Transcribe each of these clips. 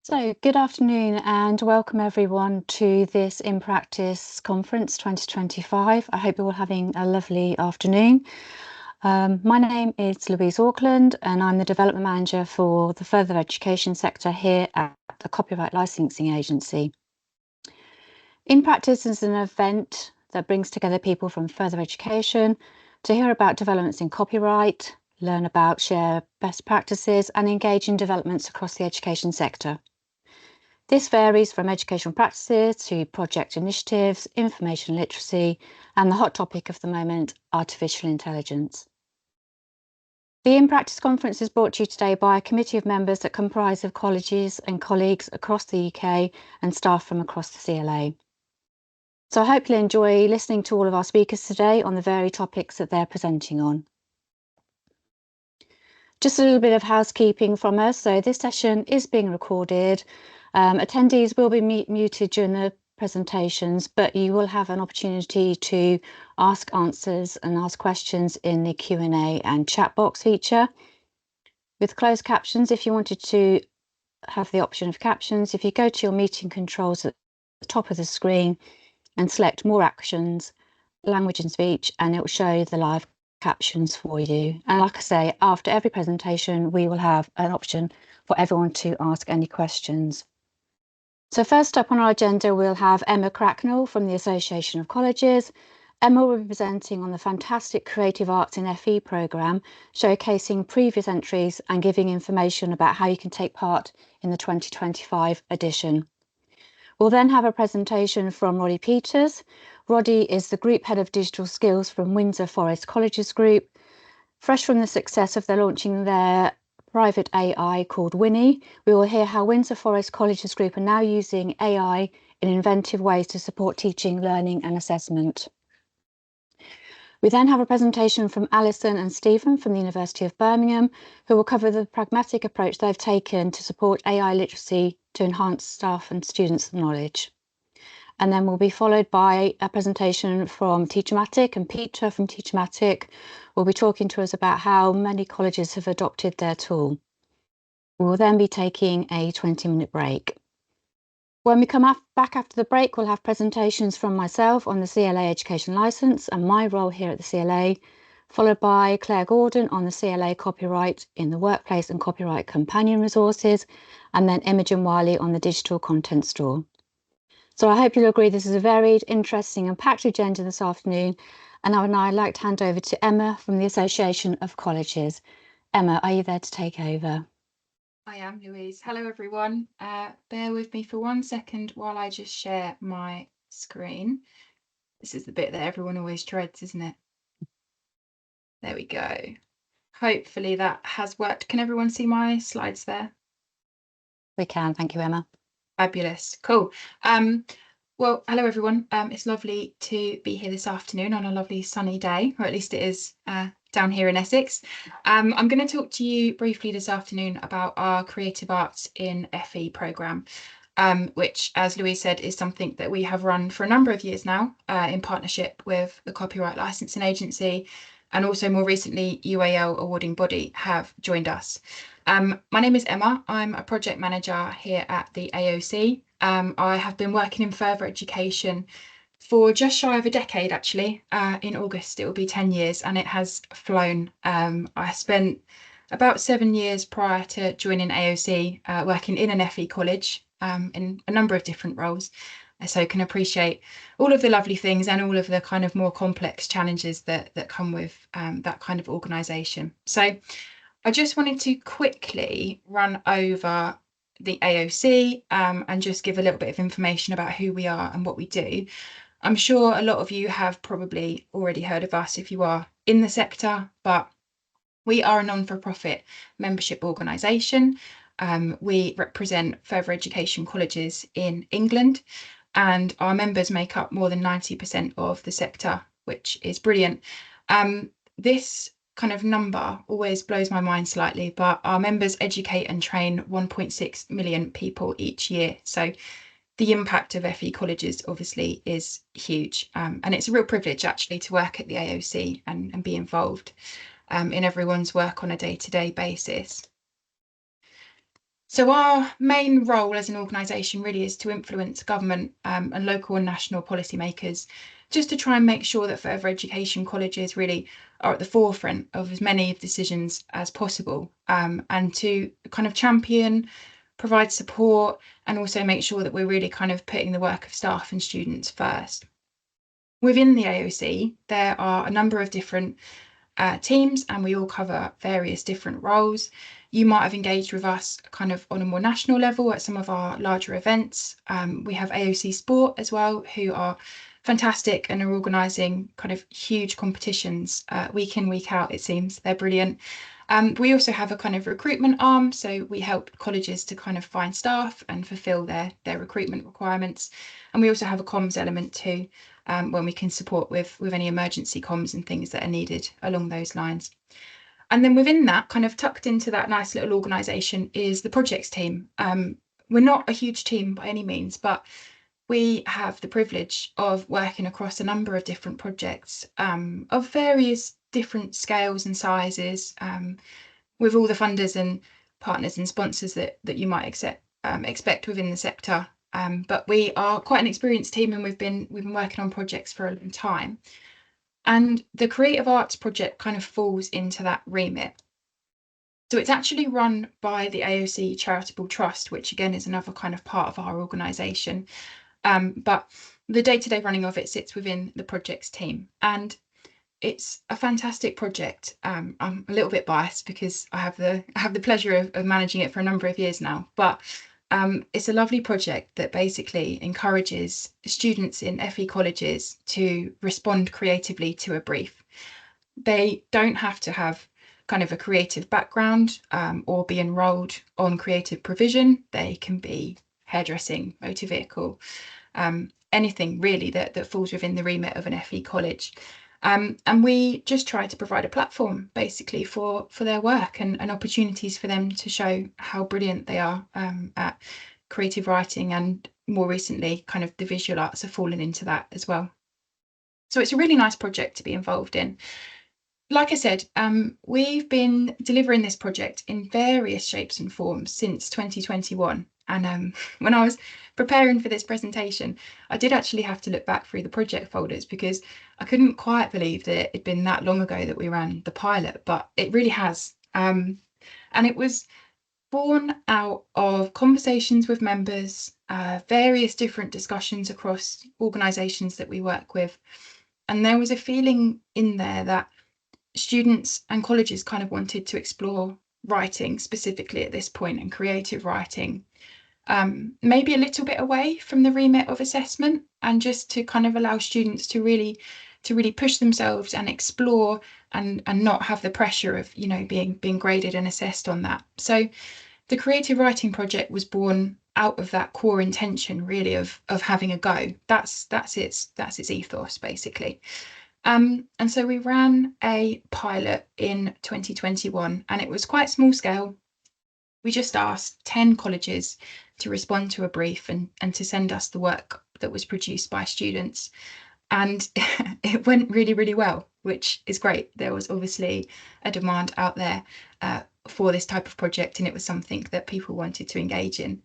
So, good afternoon and welcome everyone to this InPractice Conference 2025. I hope you're all having a lovely afternoon. My name is Louise Auckland and I'm the Development Manager for the Further Education sector here at the Copyright Licensing Agency. InPractice is an event that brings together people from further education to hear about developments in copyright, learn about, share best practices and engage in developments across the education sector. This varies from educational practices to project initiatives, information literacy, and the hot topic of the moment, artificial intelligence. The InPractice conference is brought to you today by a committee of members that comprise of colleges and colleagues across the UK and staff from across the CLA. So I hope you'll enjoy listening to all of our speakers today on the varied topics that they're presenting on. Just a little bit of housekeeping from us. So this session is being recorded. Attendees will be muted during the presentations, but you will have an opportunity to ask answers and ask questions in the Q&A and chat box feature. With closed captions, if you wanted to have the option of captions, if you go to your meeting controls at the top of the screen and select more actions, language and speech, and it will show the live captions for you. And like I say, after every presentation, we will have an option for everyone to ask any questions. So first up on our agenda, we'll have Emma Cracknell from the Association of Colleges. Emma will be presenting on the fantastic Creative Arts in FE programme, showcasing previous entries and giving information about how you can take part in the 2025 edition. We'll then have a presentation from Roddy Peters. Roddy is the Group Head of Digital Skills from Windsor Forest Colleges Group. Fresh from the success of their launching their private AI called Winnie, we will hear how Windsor Forest Colleges Group are now using AI in inventive ways to support teaching, learning and assessment. We then have a presentation from Alison and Stephen from the University of Birmingham, who will cover the pragmatic approach they've taken to support AI literacy to enhance staff and students' knowledge. And then we'll be followed by a presentation from Teachermatic, and Peter from Teachermatic will be talking to us about how many colleges have adopted their tool. We will then be taking a 20-minute break. When we come back after the break, we'll have presentations from myself on the CLA Education Licence and my role here at the CLA, followed by Claire Gordon on the CLA Copyright in the Workplace and Copyright Companion Resources, and then Imogen Wiley on the Digital Content Store. So I hope you'll agree this is a varied, interesting and packed agenda this afternoon, and I would now like to hand over to Emma from the Association of Colleges. Emma, are you there to take over? I am, Louise. Hello, everyone. Bear with me for 1 second while I just share my screen. This is the bit that everyone always dreads, isn't it? There we go. Hopefully that has worked. Can everyone see my slides there? We can, thank you, Emma. Fabulous, cool. Well, hello, everyone. It's lovely to be here this afternoon on a lovely sunny day, or at least it is down here in Essex. I'm going to talk to you briefly this afternoon about our Creative Arts in FE programme, which, as Louise said, is something that we have run for a number of years now in partnership with the Copyright Licensing Agency, and also more recently, UAL awarding body have joined us. My name is Emma. I'm a project manager here at the AOC. I have been working in further education for just shy of a decade, actually. In August, it will be 10 years, and it has flown. I spent about 7 years prior to joining AOC working in an FE college in a number of different roles. So can appreciate all of the lovely things and all of the kind of more complex challenges that come with that kind of organisation. So I just wanted to quickly run over the AOC and just give a little bit of information about who we are and what we do. I'm sure a lot of you have probably already heard of us if you are in the sector, but we are a non-for-profit membership organisation. We represent further education colleges in England, and our members make up more than 90% of the sector, which is brilliant. This kind of number always blows my mind slightly, but our members educate and train 1.6 million people each year. So the impact of FE colleges obviously is huge, and it's a real privilege actually to work at the AOC and be involved in everyone's work on a day-to-day basis. So our main role as an organisation really is to influence government and local and national policymakers, just to try and make sure that further education colleges really are at the forefront of as many decisions as possible, and to kind of champion, provide support, and also make sure that we're really kind of putting the work of staff and students first. Within the AOC, there are a number of different teams, and we all cover various different roles. You might have engaged with us kind of on a more national level at some of our larger events. We have AOC Sport as well, who are fantastic and are organising kind of huge competitions week in, week out, it seems. They're brilliant. We also have a kind of recruitment arm, so we help colleges to kind of find staff and fulfil their recruitment requirements. And we also have a comms element too, when we can support with any emergency comms and things that are needed along those lines. And then within that, kind of tucked into that nice little organisation, is the projects team. We're not a huge team by any means, but we have the privilege of working across a number of different projects of various different scales and sizes, with all the funders and partners and sponsors that you might expect within the sector. But we are quite an experienced team, and we've been working on projects for a long time. And the creative arts project kind of falls into that remit. So it's actually run by the AOC Charitable Trust, which again is another kind of part of our organisation. But the day-to-day running of it sits within the projects team, and it's a fantastic project. I'm a little bit biased because I have the pleasure of managing it for a number of years now, but it's a lovely project that basically encourages students in FE colleges to respond creatively to a brief. They don't have to have kind of a creative background or be enrolled on creative provision. They can be hairdressing, motor vehicle, anything really that falls within the remit of an FE college. And we just try to provide a platform basically for their work and opportunities for them to show how brilliant they are at creative writing, and more recently kind of the visual arts have fallen into that as well. So it's a really nice project to be involved in. Like I said, we've been delivering this project in various shapes and forms since 2021. And when I was preparing for this presentation, I did actually have to look back through the project folders because I couldn't quite believe that it had been that long ago that we ran the pilot, but it really has. And it was born out of conversations with members, various different discussions across organisations that we work with. And there was a feeling in there that students and colleges kind of wanted to explore writing specifically at this point, and creative writing, maybe a little bit away from the remit of assessment, and just to kind of allow students to really push themselves and explore, and not have the pressure of being graded and assessed on that. So the creative writing project was born out of that core intention really of having a go. That's its ethos basically. And so we ran a pilot in 2021, and it was quite small scale. We just asked 10 colleges to respond to a brief and to send us the work that was produced by students. And it went really, really well, which is great. There was obviously a demand out there for this type of project, and it was something that people wanted to engage in.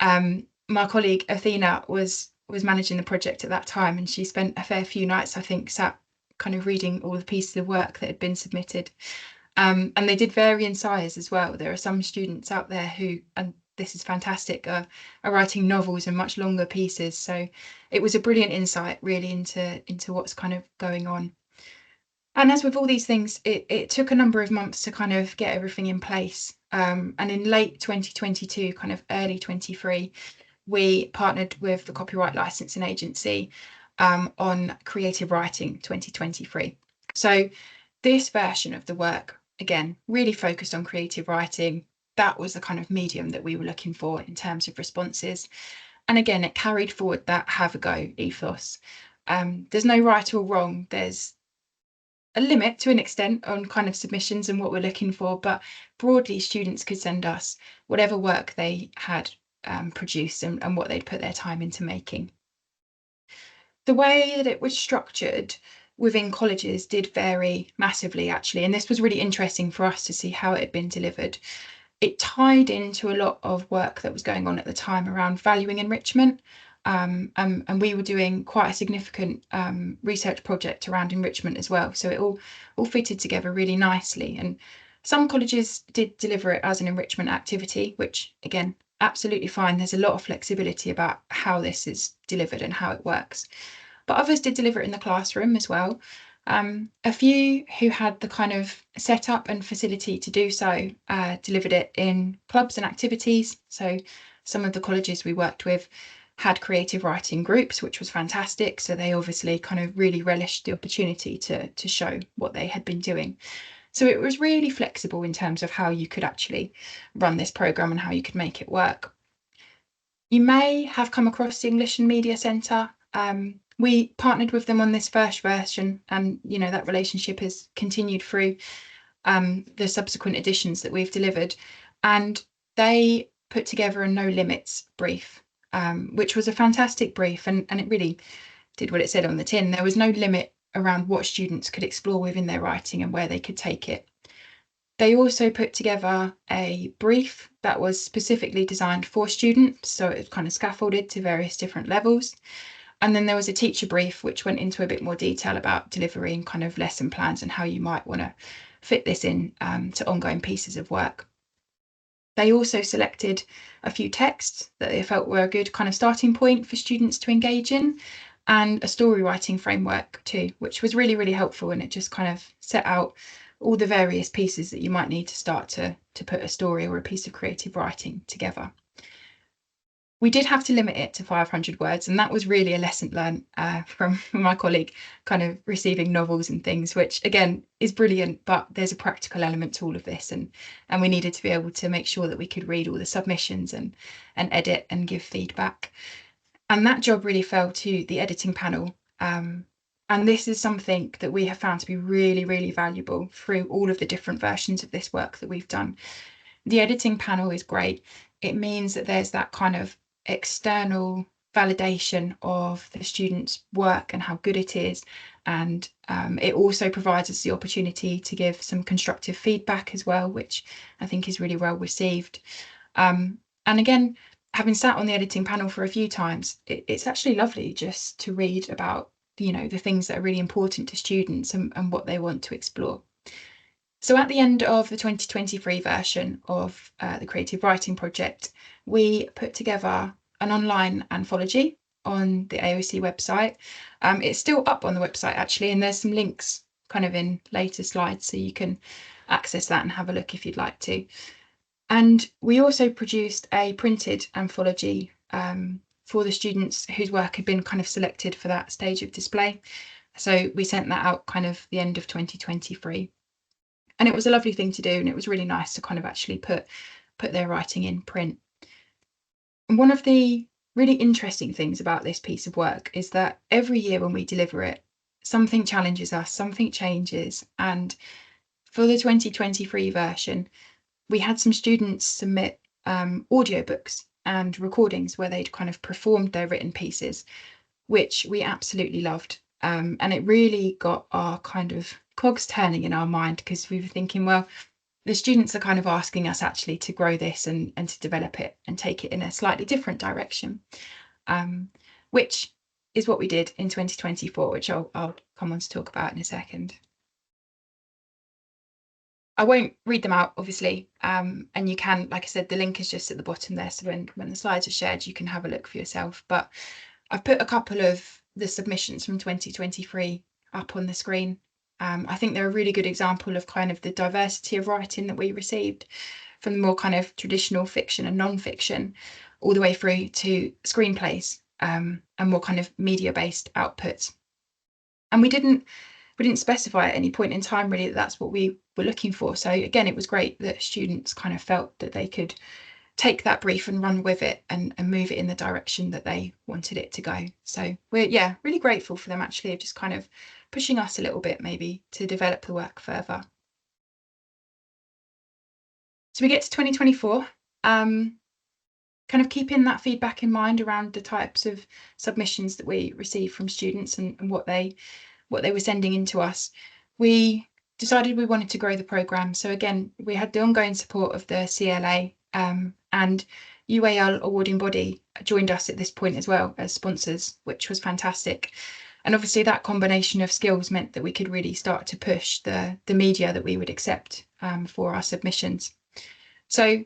My colleague Athena was managing the project at that time, and she spent a fair few nights, I think, sat kind of reading all the pieces of work that had been submitted. And they did vary in size as well. There are some students out there who, and this is fantastic, are writing novels and much longer pieces. So it was a brilliant insight really into what's kind of going on. And as with all these things, it took a number of months to kind of get everything in place. And in late 2022, kind of early 23, we partnered with the Copyright Licensing Agency on Creative Writing 2023. So this version of the work, again, really focused on creative writing. That was the kind of medium that we were looking for in terms of responses. And again, it carried forward that have a go ethos. There's no right or wrong. There's a limit to an extent on kind of submissions and what we're looking for, but broadly students could send us whatever work they had produced and what they'd put their time into making. The way that it was structured within colleges did vary massively, actually, and this was really interesting for us to see how it had been delivered. it tied into a lot of work that was going on at the time around valuing enrichment. And we were doing quite a significant research project around enrichment as well. So it all fitted together really nicely. And some colleges did deliver it as an enrichment activity, which again, absolutely fine. There's a lot of flexibility about how this is delivered and how it works. But others did deliver it in the classroom as well. A few who had the kind of setup and facility to do so delivered it in clubs and activities. So some of the colleges we worked with had creative writing groups, which was fantastic. So they obviously kind of really relished the opportunity to show what they had been doing. So it was really flexible in terms of how you could actually run this program and how you could make it work. You may have come across the English and Media Centre. We partnered with them on this first version, and that relationship has continued through the subsequent editions that we've delivered. And they put together a no limits brief, which was a fantastic brief, and it really did what it said on the tin. There was no limit around what students could explore within their writing and where they could take it. They also put together a brief that was specifically designed for students, so it was kind of scaffolded to various different levels. And then there was a teacher brief, which went into a bit more detail about delivering kind of lesson plans and how you might want to fit this in to ongoing pieces of work. They also selected a few texts that they felt were a good kind of starting point for students to engage in, and a story writing framework too, which was really, really helpful. And it just kind of set out all the various pieces that you might need to start to put a story or a piece of creative writing together. We did have to limit it to 500 words, and that was really a lesson learned from my colleague, kind of receiving novels and things, which again is brilliant, but there's a practical element to all of this, and we needed to be able to make sure that we could read all the submissions and edit and give feedback. And that job really fell to the editing panel. And this is something that we have found to be really, really valuable through all of the different versions of this work that we've done. The editing panel is great. It means that there's that kind of external validation of the student's work and how good it is. And it also provides us the opportunity to give some constructive feedback as well, which I think is really well received. And again, having sat on the editing panel for a few times, it's actually lovely just to read about the things that are really important to students and what they want to explore. So at the end of the 2023 version of the Creative Writing Project, we put together an online anthology on the AOC website. It's still up on the website actually, and there's some links kind of in later slides, so you can access that and have a look if you'd like to. And we also produced a printed anthology for the students whose work had been kind of selected for that stage of display. So we sent that out kind of the end of 2023. And it was a lovely thing to do, and it was really nice to kind of actually put their writing in print. And one of the really interesting things about this piece of work is that every year when we deliver it, something challenges us, something changes. And for the 2023 version, we had some students submit audiobooks and recordings where they'd kind of performed their written pieces, which we absolutely loved. And it really got our kind of cogs turning in our mind, because we were thinking, well, the students are kind of asking us actually to grow this and to develop it and take it in a slightly different direction, which is what we did in 2024, which I'll come on to talk about in a second. I won't read them out, obviously, and you can, like I said, the link is just at the bottom there, so when the slides are shared, you can have a look for yourself. But I've put a couple of the submissions from 2023 up on the screen. I think they're a really good example of kind of the diversity of writing that we received, from the more kind of traditional fiction and non-fiction, all the way through to screenplays and more kind of media-based outputs. And we didn't specify at any point in time really that that's what we were looking for. So again, it was great that students kind of felt that they could take that brief and run with it and move it in the direction that they wanted it to go. So we're really grateful for them actually, just kind of pushing us a little bit maybe to develop the work further. So we get to 2024, kind of keeping that feedback in mind around the types of submissions that we receive from students and what they were sending in to us. We decided we wanted to grow the programme. So again, we had the ongoing support of the CLA, and UAL awarding body joined us at this point as well as sponsors, which was fantastic. And obviously that combination of skills meant that we could really start to push the media that we would accept for our submissions. So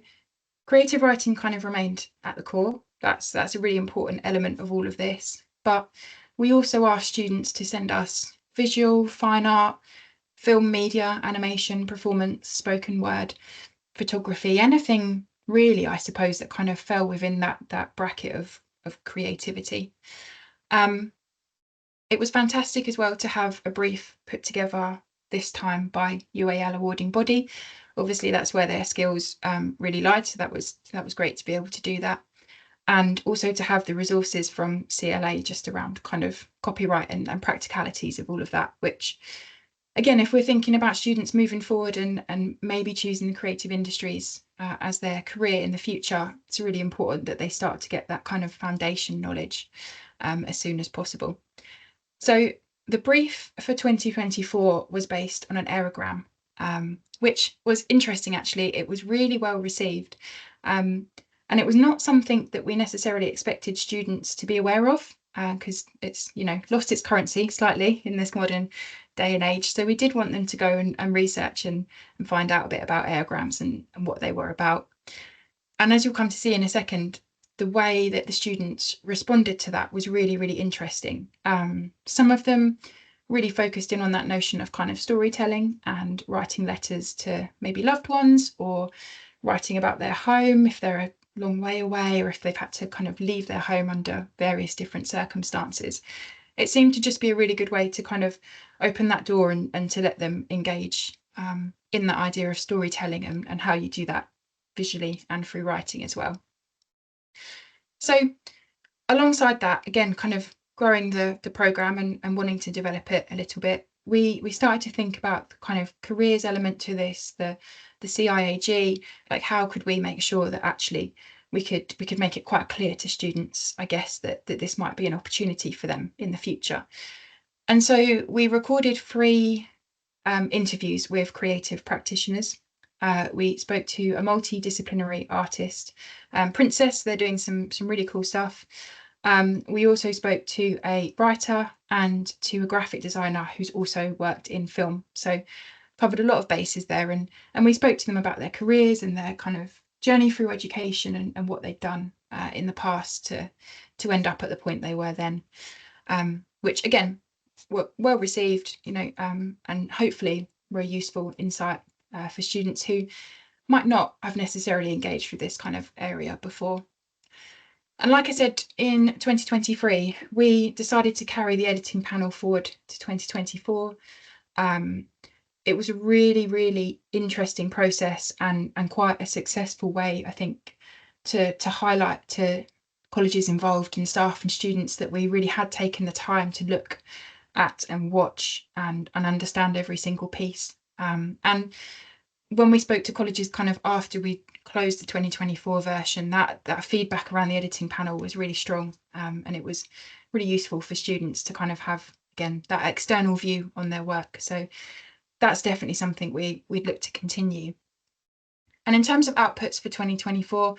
creative writing kind of remained at the core. That's a really important element of all of this. But we also asked students to send us visual, fine art, film, media, animation, performance, spoken word, photography, anything really, I suppose, that kind of fell within that bracket of creativity. It was fantastic as well to have a brief put together this time by UAL awarding body. Obviously, that's where their skills really lied, so that was great to be able to do that. And also to have the resources from CLA just around kind of copyright and practicalities of all of that, which again, if we're thinking about students moving forward and maybe choosing the creative industries as their career in the future, it's really important that they start to get that kind of foundation knowledge as soon as possible. So the brief for 2024 was based on an aerogram, which was interesting actually. It was really well received. And it was not something that we necessarily expected students to be aware of, because it's, lost its currency slightly in this modern day and age. So we did want them to go and research and find out a bit about aerograms and what they were about. And as you'll come to see in a second, the way that the students responded to that was really, really interesting. Some of them really focused in on that notion of kind of storytelling and writing letters to maybe loved ones, or writing about their home if they're a long way away, or if they've had to kind of leave their home under various different circumstances. It seemed to just be a really good way to kind of open that door and to let them engage in that idea of storytelling and how you do that visually and through writing as well. So alongside that, again, kind of growing the programme and wanting to develop it a little bit, we started to think about the kind of careers element to this, the CIAG, like how could we make sure that actually we could make it quite clear to students, I guess, that this might be an opportunity for them in the future. And so we recorded 3 interviews with creative practitioners. We spoke to a multidisciplinary artist, Princess. They're doing some really cool stuff. We also spoke to a writer and to a graphic designer who's also worked in film. So covered a lot of bases there, and we spoke to them about their careers and their kind of journey through education and what they've done in the past to end up at the point they were then, which again were well received, and hopefully were a useful insight for students who might not have necessarily engaged with this kind of area before. And like I said, in 2023, we decided to carry the editing panel forward to 2024. It was a really, really interesting process and quite a successful way, I think, to highlight to colleges involved and staff and students that we really had taken the time to look at and watch and understand every single piece. And when we spoke to colleges kind of after we closed the 2024 version, that feedback around the editing panel was really strong, and it was really useful for students to kind of have, again, that external view on their work. So that's definitely something we'd look to continue. And in terms of outputs for 2024,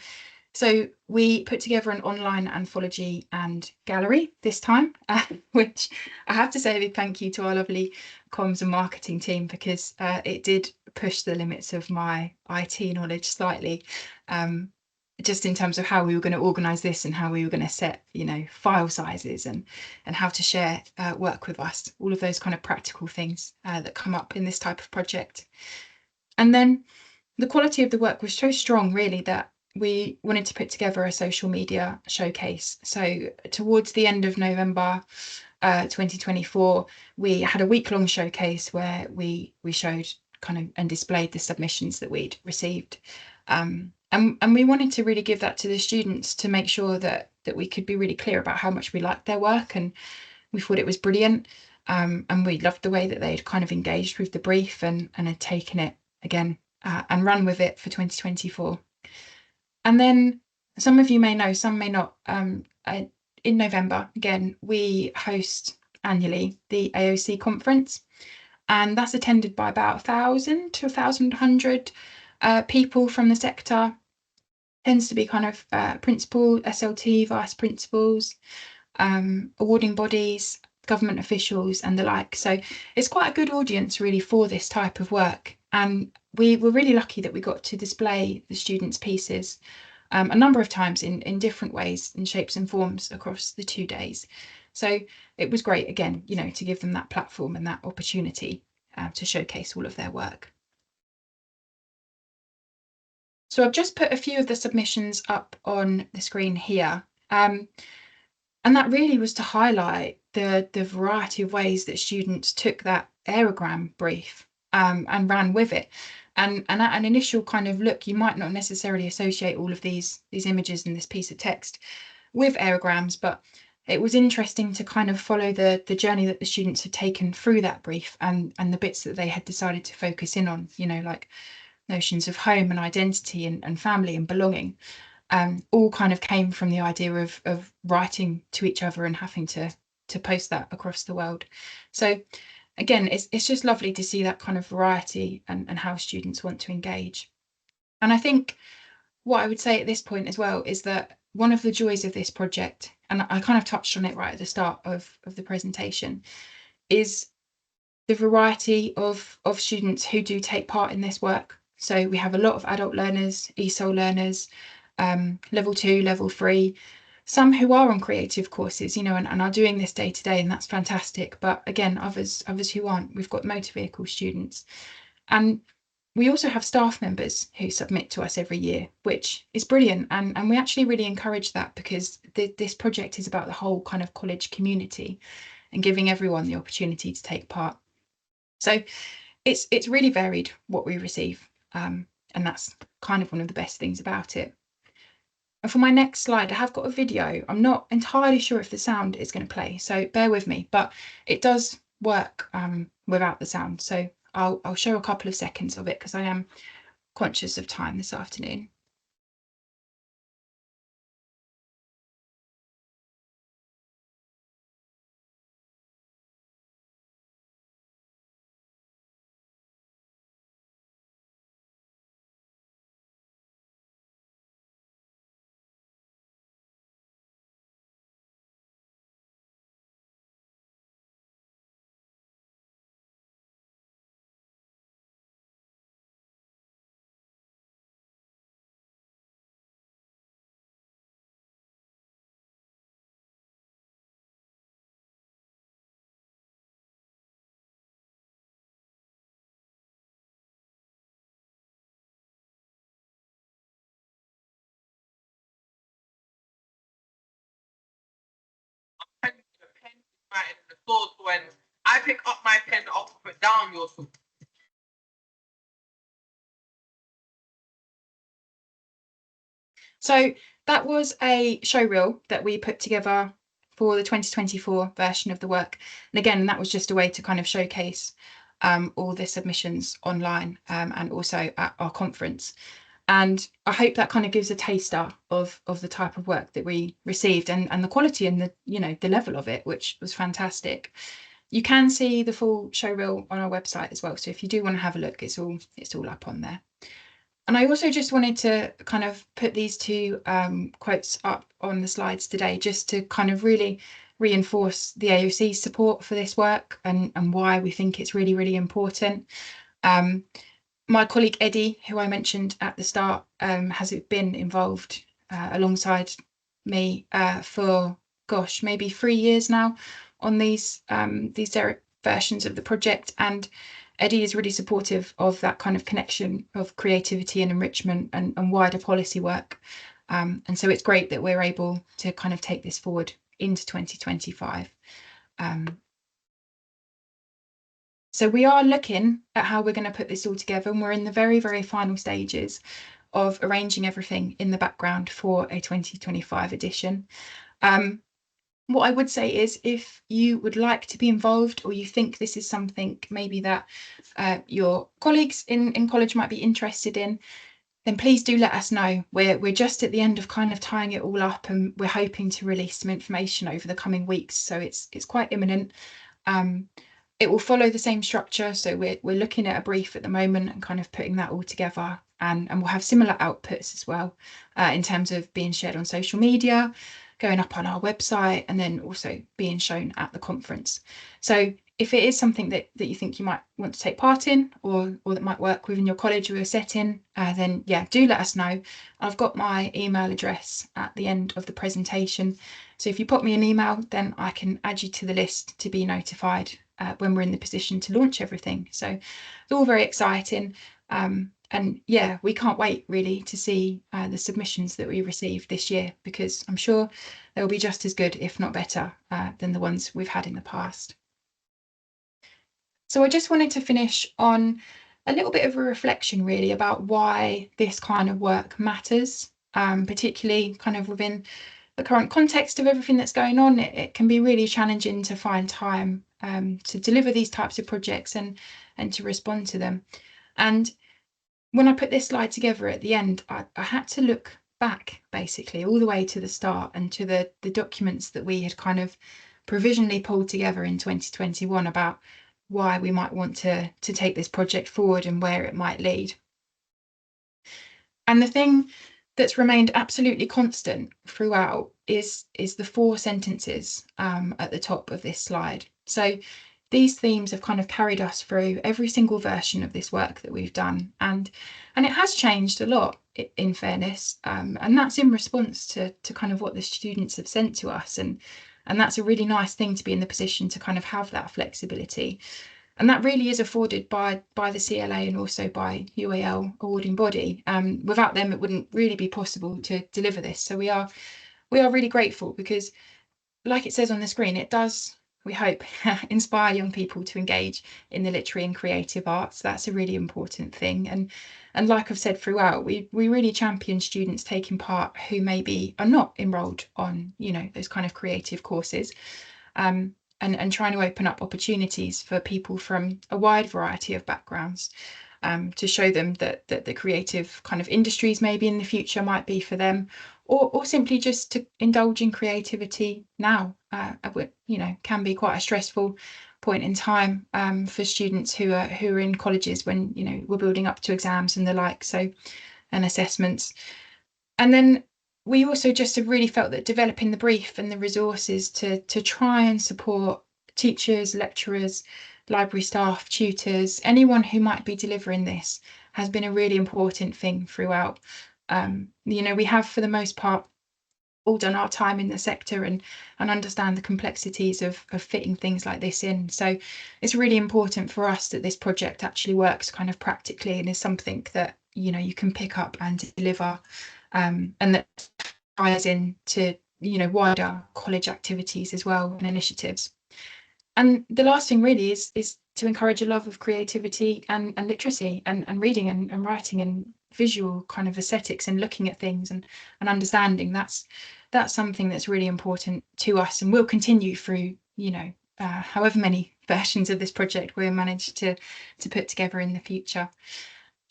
so we put together an online anthology and gallery this time, which I have to say a big thank you to our lovely comms and marketing team, because it did push the limits of my IT knowledge slightly, just in terms of how we were going to organise this and how we were going to set, file sizes and how to share work with us, all of those kind of practical things that come up in this type of project. And then the quality of the work was so strong, really, that we wanted to put together a social media showcase. So towards the end of November 2024, we had a week-long showcase where we showed kind of and displayed the submissions that we'd received. And we wanted to really give that to the students to make sure that we could be really clear about how much we liked their work, and we thought it was brilliant. And we loved the way that they'd kind of engaged with the brief and had taken it again and run with it for 2024. And then some of you may know, some may not, in November, again, we host annually the AOC conference. and that's attended by about 1,000 to 1,100 people from the sector. Tends to be kind of principal, SLT, vice principals, awarding bodies, government officials, and the like. So it's quite a good audience really for this type of work. And we were really lucky that we got to display the students' pieces a number of times in different ways, in shapes and forms across the 2 days. So it was great, again, to give them that platform and that opportunity to showcase all of their work. So I've just put a few of the submissions up on the screen here. And that really was to highlight the variety of ways that students took that aerogram brief and ran with it. And at an initial kind of look, you might not necessarily associate all of these images in this piece of text with aerograms, but it was interesting to kind of follow the journey that the students had taken through that brief and the bits that they had decided to focus in on, like notions of home and identity and family and belonging. All kind of came from the idea of writing to each other and having to post that across the world. So again, it's just lovely to see that kind of variety and how students want to engage. And I think what I would say at this point as well is that one of the joys of this project, and I kind of touched on it right at the start of the presentation, is the variety of students who do take part in this work. So we have a lot of adult learners, ESOL learners, level 2, level 3, some who are on creative courses, and are doing this day to day, and that's fantastic. But again, others who aren't. We've got motor vehicle students. And we also have staff members who submit to us every year, which is brilliant. And we actually really encourage that because this project is about the whole kind of college community and giving everyone the opportunity to take part. So it's really varied what we receive, and that's kind of one of the best things about it. And for my next slide, I have got a video. I'm not entirely sure if the sound is going to play, so bear with me, but it does work without the sound. So I'll show a couple of seconds of it because I am conscious of time this afternoon. The pen is right in the floor, so when I pick up my pen, I'll put it down your foot. So that was a show reel that we put together for the 2024 version of the work. And again, that was just a way to kind of showcase all the submissions online and also at our conference. And I hope that kind of gives a taster of the type of work that we received and the quality and the level of it, which was fantastic. You can see the full show reel on our website as well. So if you do want to have a look, it's all up on there. And I also just wanted to kind of put these two quotes up on the slides today, just to kind of really reinforce the AOC's support for this work and why we think it's really, really important. My colleague Eddie, who I mentioned at the start, has been involved alongside me for, gosh, maybe 3 years now on these versions of the project. And Eddie is really supportive of that kind of connection of creativity and enrichment and wider policy work. And so it's great that we're able to kind of take this forward into 2025. So we are looking at how we're going to put this all together, and we're in the very, very final stages of arranging everything in the background for a 2025 edition. What I would say is if you would like to be involved or you think this is something maybe that your colleagues in college might be interested in, then please do let us know. We're just at the end of kind of tying it all up, and we're hoping to release some information over the coming weeks. So it's quite imminent. It will follow the same structure. So we're looking at a brief at the moment and kind of putting that all together, and we'll have similar outputs as well, in terms of being shared on social media, going up on our website, and then also being shown at the conference. So if it is something that you think you might want to take part in, or that might work within your college or your setting, then yeah, do let us know. I've got my email address at the end of the presentation. So if you pop me an email, then I can add you to the list to be notified when we're in the position to launch everything. So it's all very exciting. And yeah, we can't wait really to see the submissions that we received this year, because I'm sure they'll be just as good, if not better, than the ones we've had in the past. So I just wanted to finish on a little bit of a reflection really about why this kind of work matters, particularly kind of within the current context of everything that's going on. It can be really challenging to find time to deliver these types of projects and to respond to them. And when I put this slide together at the end, I had to look back basically all the way to the start and to the documents that we had kind of provisionally pulled together in 2021 about why we might want to take this project forward and where it might lead. And the thing that's remained absolutely constant throughout is the 4 sentences at the top of this slide. So these themes have kind of carried us through every single version of this work that we've done, and it has changed a lot, in fairness, and that's in response to kind of what the students have sent to us, and that's a really nice thing to be in the position to kind of have that flexibility. And that really is afforded by the CLA and also by UAL awarding body. Without them, it wouldn't really be possible to deliver this. So we are really grateful, because like it says on the screen, it does, we hope, inspire young people to engage in the literary and creative arts. That's a really important thing. And like I've said throughout, we really champion students taking part who maybe are not enrolled on, you know, those kind of creative courses. And trying to open up opportunities for people from a wide variety of backgrounds, to show them that the creative kind of industries maybe in the future might be for them, or simply just to indulge in creativity now. You know, can be quite a stressful point in time for students who are in colleges when, you know, we're building up to exams and the like, so, and assessments. And then we also just have really felt that developing the brief and the resources to try and support teachers, lecturers, library staff, tutors, anyone who might be delivering this, has been a really important thing throughout. You know, we have for the most part all done our time in the sector and understand the complexities of fitting things like this in. So it's really important for us that this project actually works kind of practically and is something that, you know, you can pick up and deliver, and that ties into, you know, wider college activities as well and initiatives. And the last thing really is to encourage a love of creativity and literacy and reading and writing and visual kind of aesthetics and looking at things and understanding. That's something that's really important to us and will continue through, you know, however many versions of this project we'll manage to put together in the future.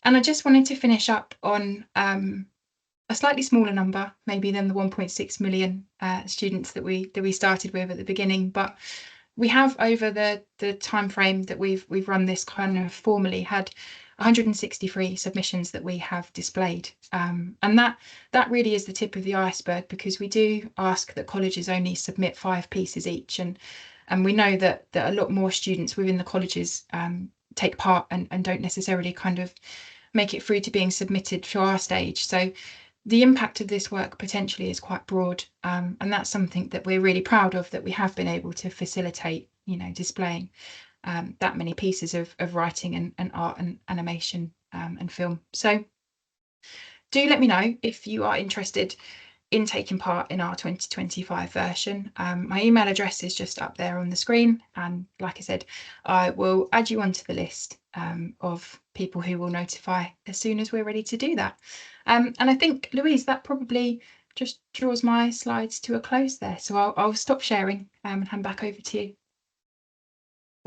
And I just wanted to finish up on a slightly smaller number maybe than the 1.6 million students that we started with at the beginning, but we have, over the time frame that we've run this kind of formally, had 163 submissions that we have displayed, and that really is the tip of the iceberg, because we do ask that colleges only submit 5 pieces each, and we know that a lot more students within the colleges take part and don't necessarily kind of make it through to being submitted to our stage. So the impact of this work potentially is quite broad, and that's something that we're really proud of, that we have been able to facilitate, you know, displaying that many pieces of writing and art and animation and film. So do let me know if you are interested in taking part in our 2025 version. My email address is just up there on the screen, and like I said, I will add you onto the list of people who will notify as soon as we're ready to do that. And I think, Louise, that probably just draws my slides to a close there, so I'll stop sharing and hand back over to you.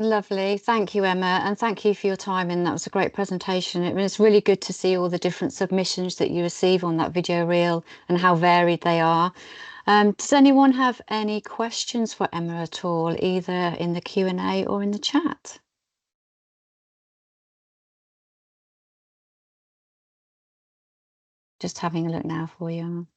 Lovely. Thank you, Emma, and thank you for your time. And that was a great presentation. It was really good to see all the different submissions that you receive on that video reel and how varied they are. Does anyone have any questions for Emma at all, either in the Q&A or in the chat? Just having a look now for you, Emma.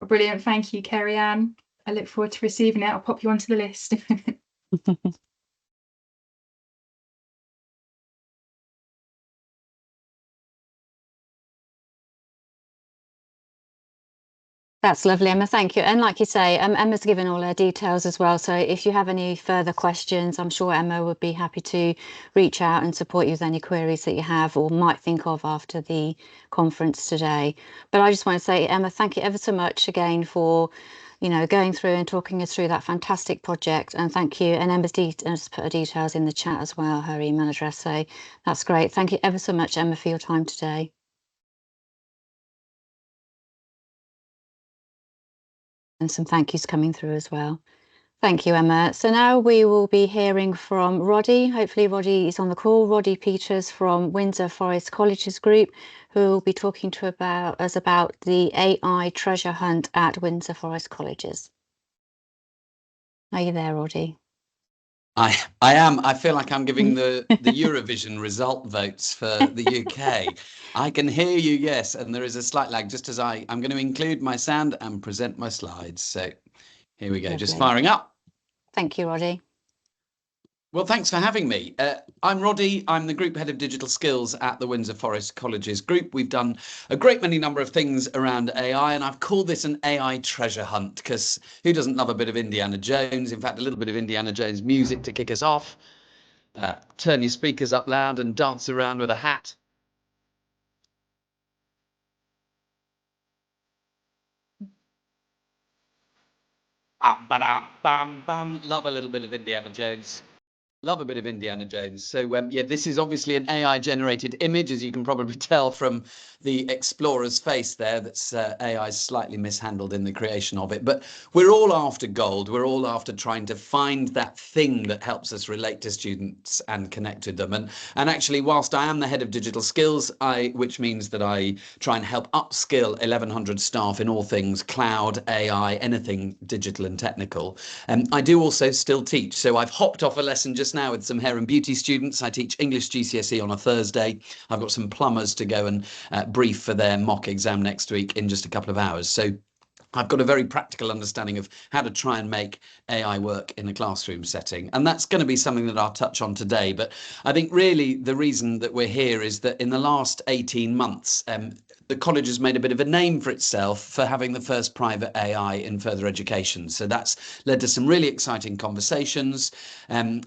Brilliant. Thank you, Kerry Ann. I look forward to receiving it. I'll pop you onto the list. That's lovely, Emma. Thank you. And like you say, Emma's given all her details as well. So if you have any further questions, I'm sure Emma would be happy to reach out and support you with any queries that you have or might think of after the conference today. But I just want to say, Emma, thank you ever so much again for, going through and talking us through that fantastic project. And thank you. And Emma's just put her details in the chat as well, her email address. So that's great. Thank you ever so much, Emma, for your time today. And some thank yous coming through as well. Thank you, Emma. So now we will be hearing from Roddy. Hopefully Roddy is on the call. Roddy Peters from Windsor Forest Colleges Group, who will be talking to us about the AI treasure hunt at Windsor Forest Colleges. Are you there, Roddy? I am. I feel like I'm giving the Eurovision result votes for the UK. I can hear you, yes, and there is a slight lag just as I'm going to include my sound and present my slides. So here we go, Lovely. just firing up. Thank you, Roddy. Well, thanks for having me. I'm Roddy. I'm the Group Head of Digital Skills at the Windsor Forest Colleges Group. We've done a great many number of things around AI, and I've called this an AI treasure hunt because who doesn't love a bit of Indiana Jones? In fact, a little bit of Indiana Jones music to kick us off. Turn your speakers up loud and dance around with a hat. Bam, bam. Love a little bit of Indiana Jones. Love a bit of Indiana Jones. So yeah, this is obviously an AI generated image, as you can probably tell from the explorer's face there. That's AI is slightly mishandled in the creation of it. But we're all after gold. We're all after trying to find that thing that helps us relate to students and connect with them. And actually, whilst I am the head of digital skills, which means that I try and help upskill 1,100 staff in all things cloud, AI, anything digital and technical. I do also still teach. So I've hopped off a lesson just now with some hair and beauty students. I teach English GCSE on a Thursday. I've got some plumbers to go and brief for their mock exam next week in just a couple of hours. So I've got a very practical understanding of how to try and make AI work in a classroom setting. And that's going to be something that I'll touch on today. But I think really the reason that we're here is that in the last 18 months, the college has made a bit of a name for itself for having the first private AI in further education. So that's led to some really exciting conversations. And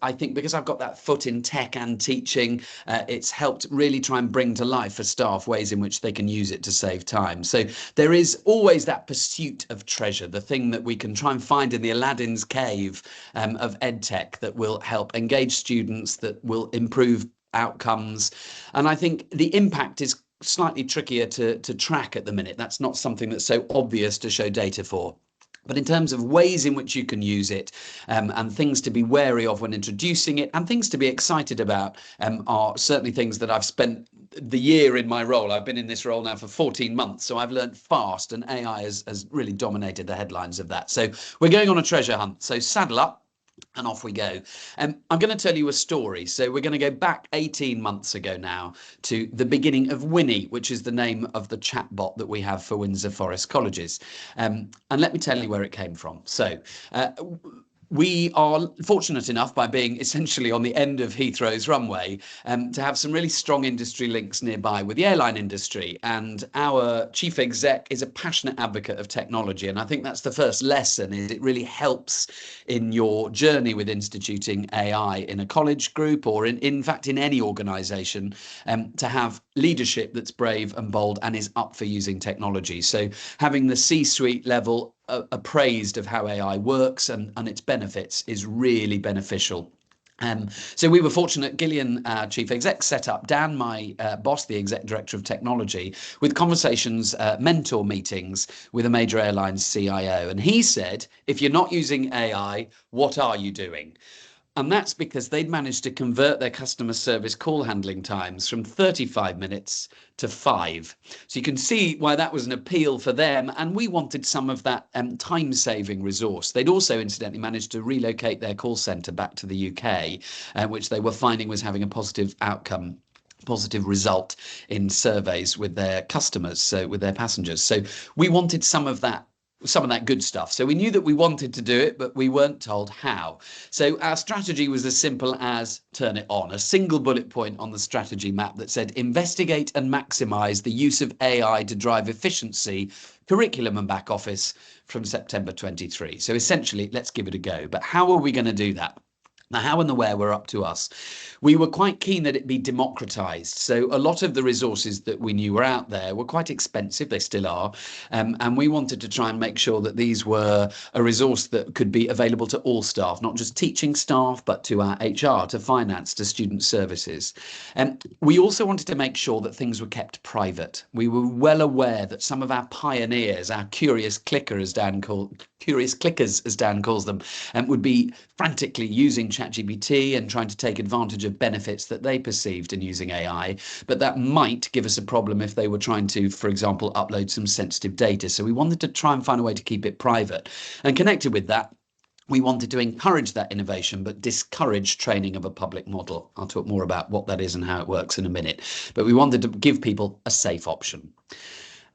I think because I've got that foot in tech and teaching, it's helped really try and bring to life for staff ways in which they can use it to save time. So there is always that pursuit of treasure, the thing that we can try and find in the Aladdin's cave of EdTech that will help engage students, that will improve outcomes. And I think the impact is slightly trickier to track at the minute. That's not something that's so obvious to show data for. But in terms of ways in which you can use it and things to be wary of when introducing it and things to be excited about are certainly things that I've spent the year in my role. I've been in this role now for 14 months, so I've learned fast, and AI has really dominated the headlines of that. So we're going on a treasure hunt. So saddle up. And off we go. I'm going to tell you a story. So we're going to go back 18 months ago now to the beginning of Winnie, which is the name of the chatbot that we have for Windsor Forest Colleges. And let me tell you where it came from. So we are fortunate enough, by being essentially on the end of Heathrow's runway, to have some really strong industry links nearby with the airline industry. And our chief exec is a passionate advocate of technology. And I think that's the first lesson, is it really helps in your journey with instituting AI in a college group or in fact in any organisation, to have leadership that's brave and bold and is up for using technology. So having the C-suite level appraised of how AI works and its benefits is really beneficial. So we were fortunate. Gillian, our chief exec, set up Dan, my boss, the exec director of technology, with conversations, mentor meetings with a major airline's CIO. And he said, if you're not using AI, what are you doing? And that's because they'd managed to convert their customer service call handling times from 35 minutes to 5. So you can see why that was an appeal for them. And we wanted some of that time-saving resource. They'd also, incidentally, managed to relocate their call centre back to the UK, which they were finding was having a positive outcome, positive result in surveys with their customers, so with their passengers. So we wanted some of that good stuff. So we knew that we wanted to do it, but we weren't told how. So our strategy was as simple as turn it on, a single bullet point on the strategy map that said investigate and maximize the use of AI to drive efficiency, curriculum and back office from September 23. So essentially, let's give it a go. But how are we going to do that? Now, how and the where were up to us. We were quite keen that it be democratized. So a lot of the resources that we knew were out there were quite expensive. They still are. And we wanted to try and make sure that these were a resource that could be available to all staff, not just teaching staff, but to our HR, to finance, to student services. And we also wanted to make sure that things were kept private. We were well aware that some of our pioneers, our curious clickers, as Dan calls them, would be frantically using ChatGPT and trying to take advantage of benefits that they perceived in using AI, but that might give us a problem if they were trying to, for example, upload some sensitive data. So we wanted to try and find a way to keep it private. And connected with that, we wanted to encourage that innovation, but discourage training of a public model. I'll talk more about what that is and how it works in a minute. But we wanted to give people a safe option.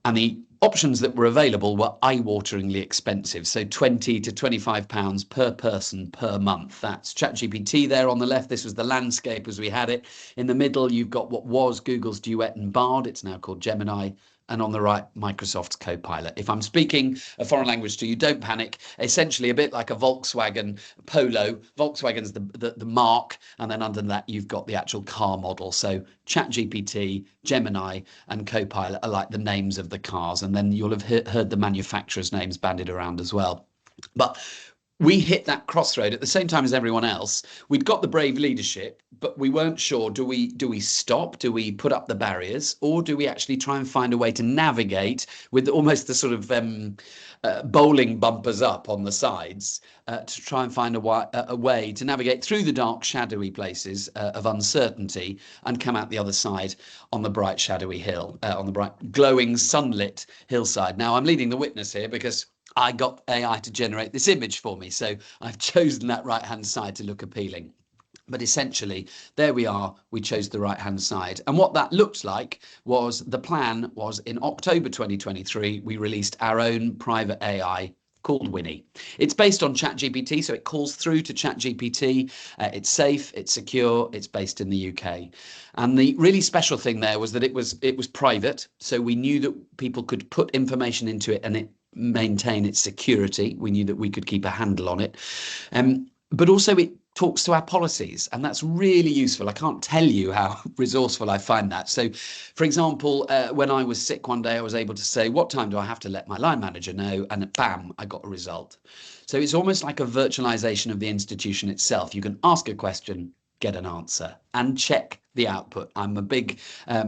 And the options that were available were eye-wateringly expensive, so £20 to £25 per person per month. That's ChatGPT there on the left. This was the landscape as we had it. In the middle, you've got what was Google's Duet and Bard. It's now called Gemini. And on the right, Microsoft's Copilot. If I'm speaking a foreign language to you, don't panic. Essentially, a bit like a Volkswagen Polo. Volkswagen's the mark, and then under that, you've got the actual car model. So ChatGPT, Gemini, and Copilot are like the names of the cars. And then you'll have heard the manufacturers' names bandied around as well. But we hit that crossroad at the same time as everyone else. We'd got the brave leadership, but we weren't sure, do we stop? Do we put up the barriers? Or do we actually try and find a way to navigate with almost the sort of bowling bumpers up on the sides to try and find a way to navigate through the dark, shadowy places of uncertainty and come out the other side on the bright, shadowy hill, on the bright, glowing, sunlit hillside. Now, I'm leading the witness here because I got AI to generate this image for me. So I've chosen that right-hand side to look appealing. But essentially, there we are. We chose the right-hand side. And what that looked like was the plan was in October 2023, we released our own private AI called Winnie. It's based on ChatGPT, so it calls through to ChatGPT. It's safe, it's secure, it's based in the UK. And the really special thing there was that it was private, so we knew that people could put information into it and it maintain its security. We knew that we could keep a handle on it. But also it talks to our policies, and that's really useful. I can't tell you how resourceful I find that. So, for example, when I was sick one day, I was able to say, what time do I have to let my line manager know? And bam, I got a result. So it's almost like a virtualization of the institution itself. You can ask a question, get an answer, and check the output. I'm a big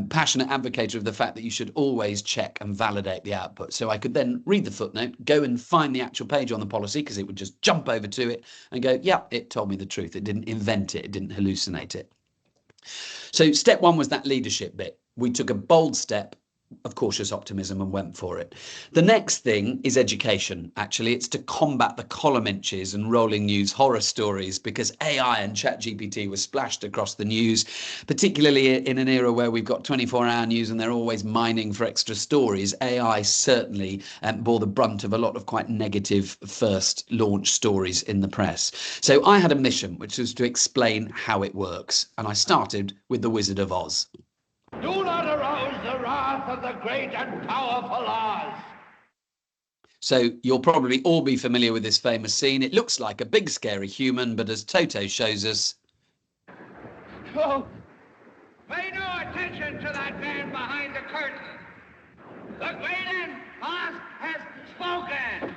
passionate advocate of the fact that you should always check and validate the output. So I could then read the footnote, go and find the actual page on the policy, because it would just jump over to it and go, yeah, it told me the truth. It didn't invent it. It didn't hallucinate it. So step one was that leadership bit. We took a bold step of cautious optimism and went for it. The next thing is education. Actually, it's to combat the column inches and rolling news horror stories, because AI and ChatGPT was splashed across the news, particularly in an era where we've got 24-hour news and they're always mining for extra stories. AI certainly bore the brunt of a lot of quite negative first launch stories in the press. So I had a mission, which was to explain how it works. And I started with The Wizard of Oz. Do not arouse the wrath of the great and powerful Oz. So you'll probably all be familiar with this famous scene. It looks like a big scary human, but as Toto shows us... Oh, pay no attention to that man behind the curtain. The great and Oz has spoken.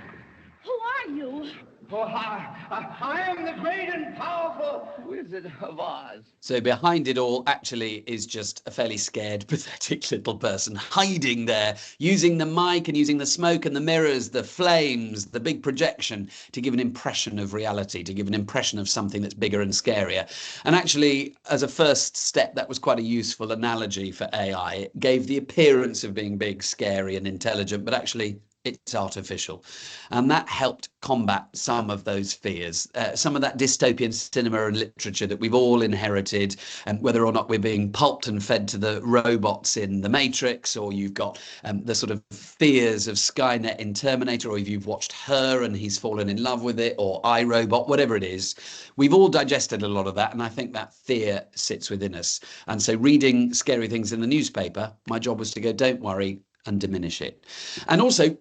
Who are you? Oh, I am the great and powerful Wizard of Oz. So behind it all actually is just a fairly scared, pathetic little person hiding there, using the mic and using the smoke and the mirrors, the flames, the big projection to give an impression of reality, to give an impression of something that's bigger and scarier. And actually, as a first step, that was quite a useful analogy for AI. It gave the appearance of being big, scary and intelligent, but actually it's artificial. And that helped combat some of those fears, some of that dystopian cinema and literature that we've all inherited, and whether or not we're being pulped and fed to the robots in The Matrix, or you've got the sort of fears of Skynet in Terminator, or if you've watched Her and he's fallen in love with it, or iRobot, whatever it is, we've all digested a lot of that. And I think that fear sits within us. And so reading scary things in the newspaper, my job was to go, don't worry, and diminish it. And also,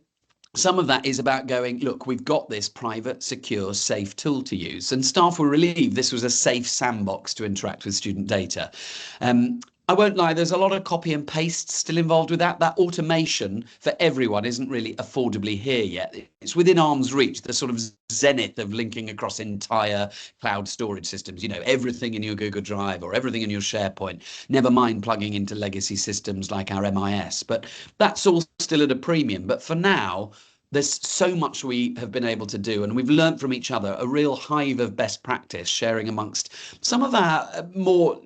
some of that is about going, look, we've got this private, secure, safe tool to use. And staff were relieved this was a safe sandbox to interact with student data. I won't lie, there's a lot of copy and paste still involved with that. That automation for everyone isn't really affordably here yet. It's within arm's reach, the sort of zenith of linking across entire cloud storage systems, you know, everything in your Google Drive or everything in your SharePoint, never mind plugging into legacy systems like our MIS. But that's all still at a premium. But for now, there's so much we have been able to do, and we've learned from each other, a real hive of best practice, sharing amongst some of our more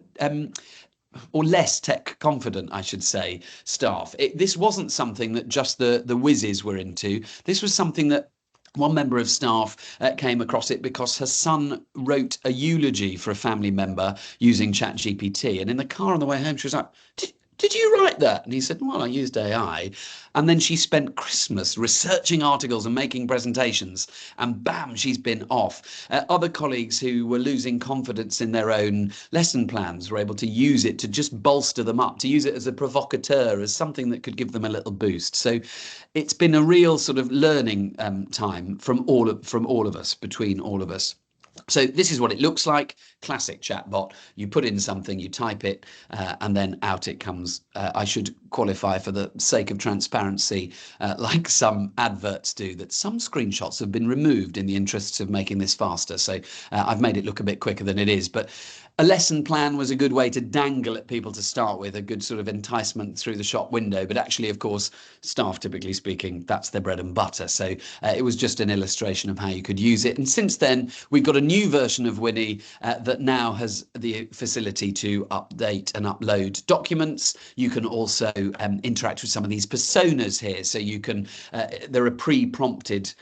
or less tech confident, I should say, staff. This wasn't something that just the whizzes were into. This was something that one member of staff came across it because her son wrote a eulogy for a family member using ChatGPT. And in the car on the way home, she was like, did you write that? And he said, well, I used AI. And then she spent Christmas researching articles and making presentations. And bam, she's been off. Other colleagues who were losing confidence in their own lesson plans were able to use it to just bolster them up, to use it as a provocateur, as something that could give them a little boost. So it's been a real sort of learning time from all of us, between all of us. So this is what it looks like. Classic chatbot. You put in something, you type it, and then out it comes. I should qualify for the sake of transparency, like some adverts do, that some screenshots have been removed in the interests of making this faster. So I've made it look a bit quicker than it is. But a lesson plan was a good way to dangle at people to start with, a good sort of enticement through the shop window. But actually, of course, staff, typically speaking, that's their bread and butter. So it was just an illustration of how you could use it. And since then, we've got a new version of Winnie that now has the facility to update and upload documents. You can also interact with some of these personas here. So you can, there are pre-prompted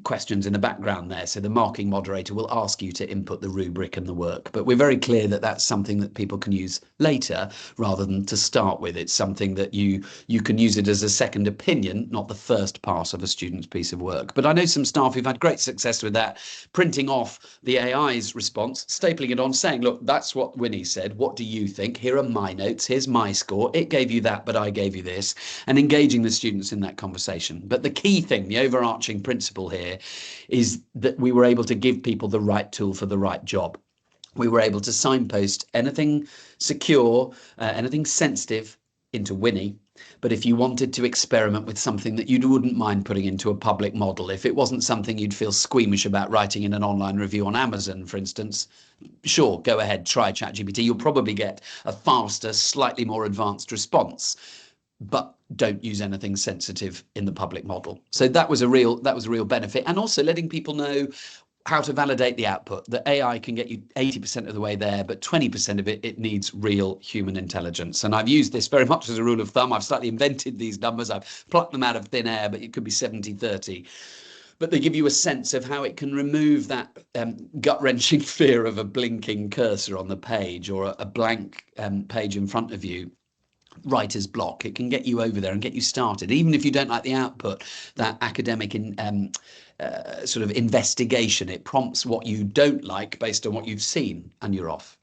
questions in the background there. So the marking moderator will ask you to input the rubric and the work. But we're very clear that that's something that people can use later rather than to start with. It's something that you can use it as a second opinion, not the first pass of a student's piece of work. But I know some staff who've had great success with that, printing off the AI's response, stapling it on, saying, look, that's what Winnie said. What do you think? Here are my notes. Here's my score. It gave you that, but I gave you this. And engaging the students in that conversation. But the key thing, the overarching principle here, is that we were able to give people the right tool for the right job. We were able to signpost anything secure, anything sensitive into Winnie. But if you wanted to experiment with something that you wouldn't mind putting into a public model, if it wasn't something you'd feel squeamish about writing in an online review on Amazon, for instance, sure, go ahead, try ChatGPT. You'll probably get a faster, slightly more advanced response, but don't use anything sensitive in the public model. So that was a real benefit. And also letting people know how to validate the output. The AI can get you 80% of the way there, but 20% of it needs real human intelligence. And I've used this very much as a rule of thumb. I've slightly invented these numbers. I've plucked them out of thin air, but it could be 70-30. But they give you a sense of how it can remove that gut-wrenching fear of a blinking cursor on the page or a blank page in front of you. Writer's block. It can get you over there and get you started, even if you don't like the output. That academic sort of investigation, it prompts what you don't like based on what you've seen, and you're off.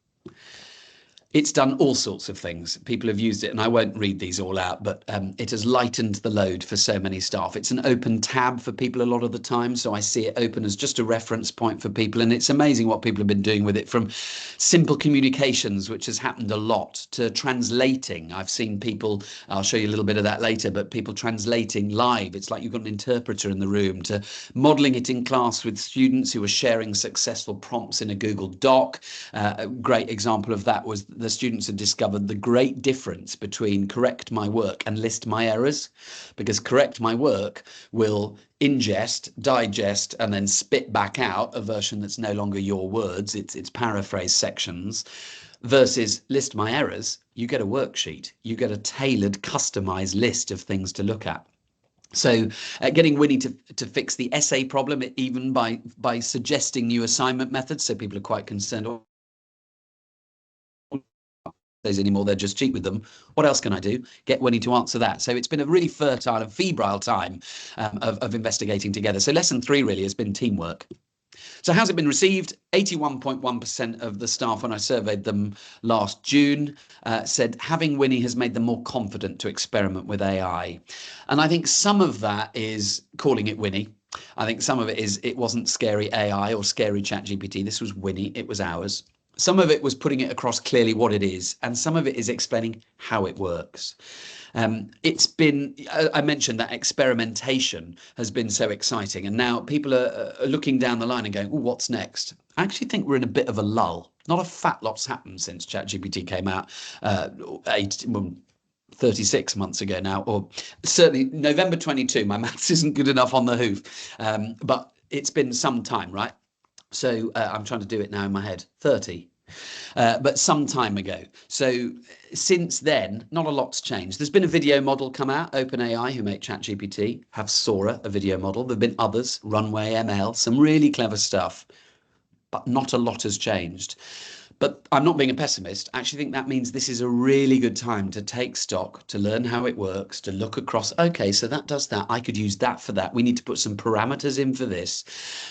It's done all sorts of things. People have used it, and I won't read these all out, but it has lightened the load for so many staff. It's an open tab for people a lot of the time, so I see it open as just a reference point for people, and it's amazing what people have been doing with it, from simple communications, which has happened a lot, to translating. I've seen people, I'll show you a little bit of that later, but people translating live. It's like you've got an interpreter in the room, to modeling it in class with students who are sharing successful prompts in a Google Doc. A great example of that was the students had discovered the great difference between correct my work and list my errors, because correct my work will ingest, digest, and then spit back out a version that's no longer your words, it's paraphrase sections, versus list my errors. You get a worksheet, you get a tailored, customized list of things to look at. So getting Winnie to fix the essay problem, even by suggesting new assignment methods, so people are quite concerned, anymore, they're just cheap with them. What else can I do? Get Winnie to answer that. So it's been a really fertile and febrile time of investigating together. So lesson 3 really has been teamwork. So how's it been received? 81.1% of the staff, when I surveyed them last June, said having Winnie has made them more confident to experiment with AI. And I think some of that is calling it Winnie. I think some of it is it wasn't scary AI or scary ChatGPT. This was Winnie. It was ours. Some of it was putting it across clearly what it is, and some of it is explaining how it works. It's been, I mentioned that experimentation has been so exciting, and now people are looking down the line and going, oh, what's next? I actually think we're in a bit of a lull. Not a fat lot's happened since ChatGPT came out 36 months ago now, or certainly November 22. My maths isn't good enough on the hoof, but it's been some time, right? So I'm trying to do it now in my head, 30. But some time ago. So since then, not a lot's changed. There's been a video model come out. OpenAI, who make ChatGPT, have Sora, a video model. There have been others, Runway ML, some really clever stuff, but not a lot has changed. But I'm not being a pessimist. I actually think that means this is a really good time to take stock, to learn how it works, to look across, okay, so that does that. I could use that for that. We need to put some parameters in for this.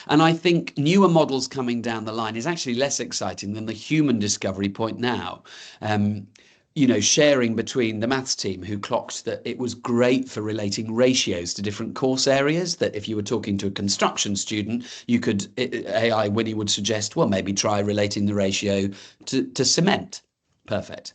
And I think newer models coming down the line is actually less exciting than the human discovery point now. You know, sharing between the maths team, who clocked that it was great for relating ratios to different course areas, that if you were talking to a construction student, you could, AI Winnie would suggest, well, maybe try relating the ratio to cement. Perfect.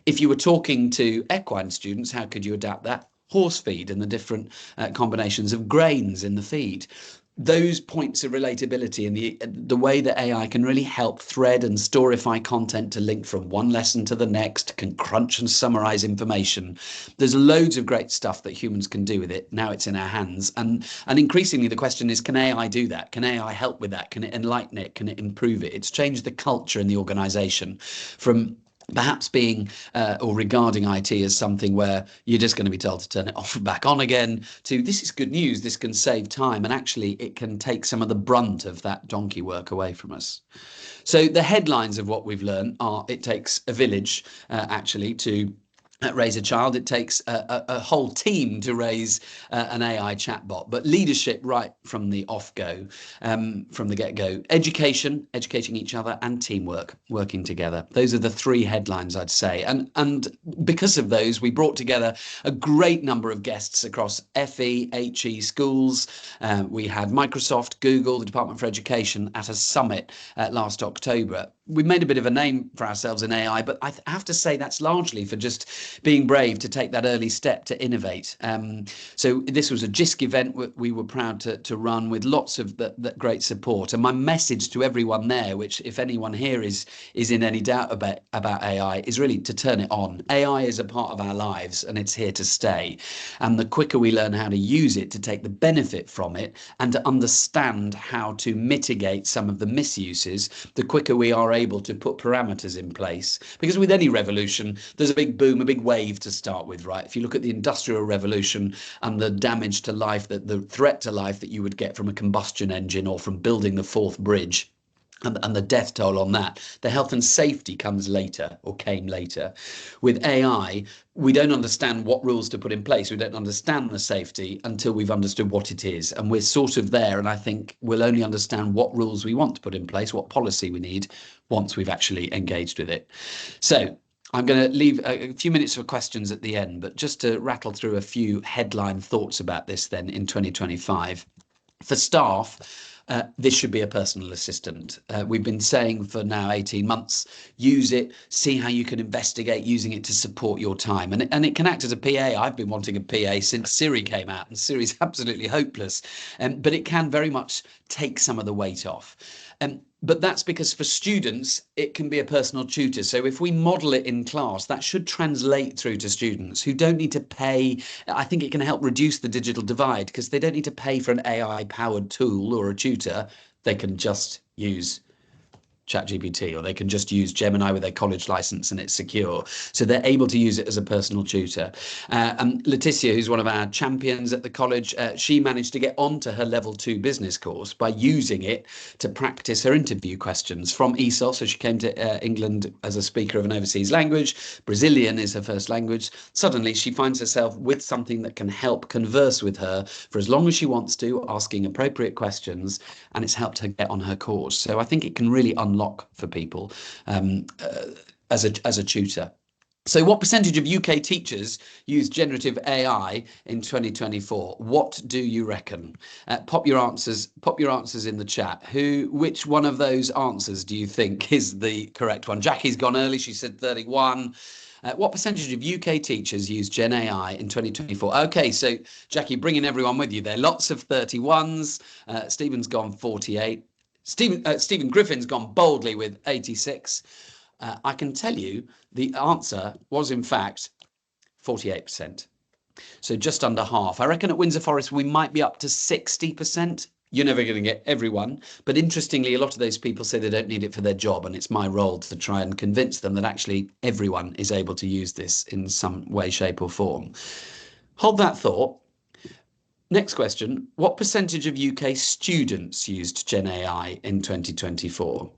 If you were talking to equine students, how could you adapt that? Horse feed and the different combinations of grains in the feed. Those points of relatability and the way that AI can really help thread and storify content to link from one lesson to the next, can crunch and summarize information. There's loads of great stuff that humans can do with it. Now it's in our hands. And increasingly the question is, can AI do that? Can AI help with that? Can it enlighten it? Can it improve it? It's changed the culture in the organization from perhaps being or regarding IT as something where you're just going to be told to turn it off and back on again, to this is good news, this can save time, and actually it can take some of the brunt of that donkey work away from us. So the headlines of what we've learned are, it takes a village actually to raise a child. It takes a whole team to raise an AI chatbot, but leadership right from the off-go, from the get-go. Educating each other, and teamwork, working together. Those are the 3 headlines, I'd say. And because of those, we brought together a great number of guests across FE, HE schools. We had Microsoft, Google, the Department for Education at a summit last October. We made a bit of a name for ourselves in AI, but I have to say that's largely for just being brave to take that early step to innovate. So this was a JISC event we were proud to run, with lots of that great support. And my message to everyone there, which if anyone here is in any doubt about AI, is really to turn it on. AI is a part of our lives and it's here to stay. And the quicker we learn how to use it, to take the benefit from it, and to understand how to mitigate some of the misuses, the quicker we are able to put parameters in place. Because with any revolution, there's a big boom, a big wave to start with, right? If you look at the Industrial Revolution and the damage to life, the threat to life that you would get from a combustion engine or from building the Forth Bridge, and the death toll on that, the health and safety comes later, or came later. With AI, we don't understand what rules to put in place. We don't understand the safety until we've understood what it is. And we're sort of there. And I think we'll only understand what rules we want to put in place, what policy we need, once we've actually engaged with it. So I'm going to leave a few minutes for questions at the end, but just to rattle through a few headline thoughts about this then in 2025. For staff, this should be a personal assistant. We've been saying for now 18 months, use it, see how you can investigate using it to support your time. And it can act as a PA. I've been wanting a PA since Siri came out, and Siri's absolutely hopeless. But it can very much take some of the weight off. But that's because for students, it can be a personal tutor. So if we model it in class, that should translate through to students who don't need to pay. I think it can help reduce the digital divide because they don't need to pay for an AI powered tool or a tutor. They can just use ChatGPT, or they can just use Gemini with their college license and it's secure. So they're able to use it as a personal tutor. And Letitia, who's one of our champions at the college, she managed to get onto her level 2 business course by using it to practice her interview questions from ESOL. So she came to England as a speaker of an overseas language. Brazilian is her first language. Suddenly she finds herself with something that can help converse with her for as long as she wants to, asking appropriate questions, and it's helped her get on her course. So I think it can really unlock for people as a tutor. So what percentage of UK teachers use generative AI in 2024? What do you reckon? Pop your answers in the chat. Which one of those answers do you think is the correct one? Jackie's gone early. She said 31. What percentage of UK teachers use Gen AI in 2024? Okay, so Jackie, bringing everyone with you there. Lots of 31s. Stephen's gone 48. Stephen Griffin's gone boldly with 86. I can tell you the answer was, in fact, 48%. So just under half. I reckon at Windsor Forest we might be up to 60%. You're never going to get everyone. But interestingly, a lot of those people say they don't need it for their job. And it's my role to try and convince them that actually everyone is able to use this in some way, shape or form. Hold that thought. Next question. What percentage of UK students used Gen AI in 2024?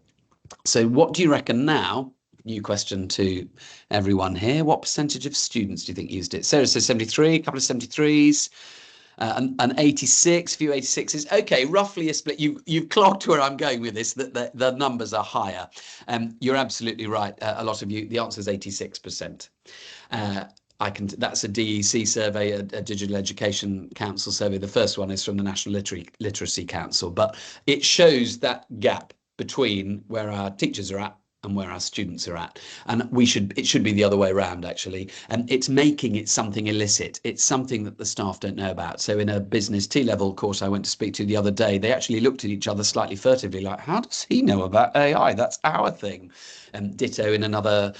So what do you reckon now? New question to everyone here. What percentage of students do you think used it? Sarah says 73, a couple of 73s, and 86, a few 86s. Okay, roughly a split. You've clocked where I'm going with this, that the numbers are higher. You're absolutely right. A lot of you, the answer is 86%. That's a DEC survey, a Digital Education Council survey. The first one is from the National Literacy Council, but it shows that gap between where our teachers are at and where our students are at. And it should be the other way around, actually. And it's making it something illicit. It's something that the staff don't know about. So in a business T-level course I went to speak to the other day, they actually looked at each other slightly furtively, like, how does he know about AI? That's our thing. Ditto in another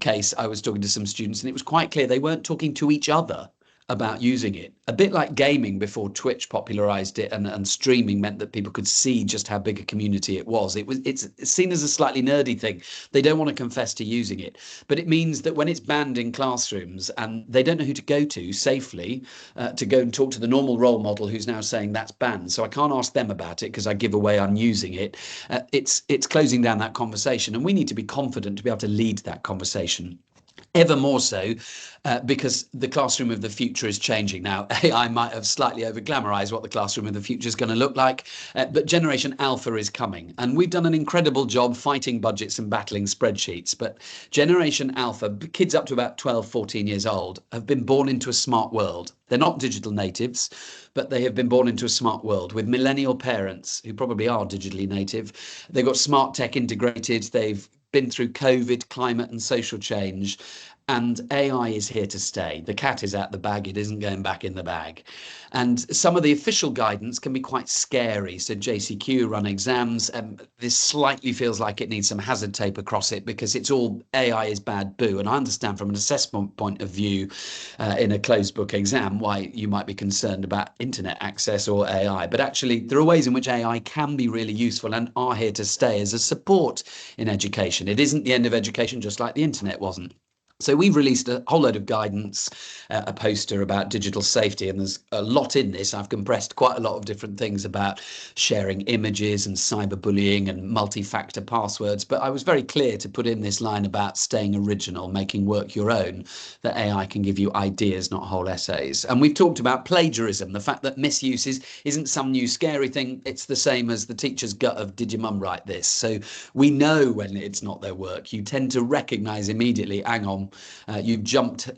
case, I was talking to some students and it was quite clear they weren't talking to each other about using it. A bit like gaming before Twitch popularized it and streaming meant that people could see just how big a community it was. It's seen as a slightly nerdy thing. They don't want to confess to using it, but it means that when it's banned in classrooms and they don't know who to go to safely to go and talk to the normal role model who's now saying that's banned. So I can't ask them about it because I give away I'm using it. It's closing down that conversation, and we need to be confident to be able to lead that conversation. Ever more so because the classroom of the future is changing now. AI might have slightly over-glamorized what the classroom of the future is going to look like, but Generation Alpha is coming. And we've done an incredible job fighting budgets and battling spreadsheets. But Generation Alpha, kids up to about 12, 14 years old, have been born into a smart world. They're not digital natives, but they have been born into a smart world with millennial parents who probably are digitally native. They've got smart tech integrated. They've been through COVID, climate and social change, and AI is here to stay. The cat is out the bag. It isn't going back in the bag. And some of the official guidance can be quite scary. So JCQ run exams. This slightly feels like it needs some hazard tape across it because it's all AI is bad boo. And I understand from an assessment point of view in a closed book exam why you might be concerned about internet access or AI. But actually, there are ways in which AI can be really useful and are here to stay as a support in education. It isn't the end of education, just like the internet wasn't. So we've released a whole load of guidance, a poster about digital safety, and there's a lot in this. I've compressed quite a lot of different things about sharing images and cyberbullying and multi-factor passwords. But I was very clear to put in this line about staying original, making work your own, that AI can give you ideas, not whole essays. And we've talked about plagiarism, the fact that misuse isn't some new scary thing. It's the same as the teacher's gut of, did your mum write this? So we know when it's not their work. You tend to recognise immediately, hang on, you've jumped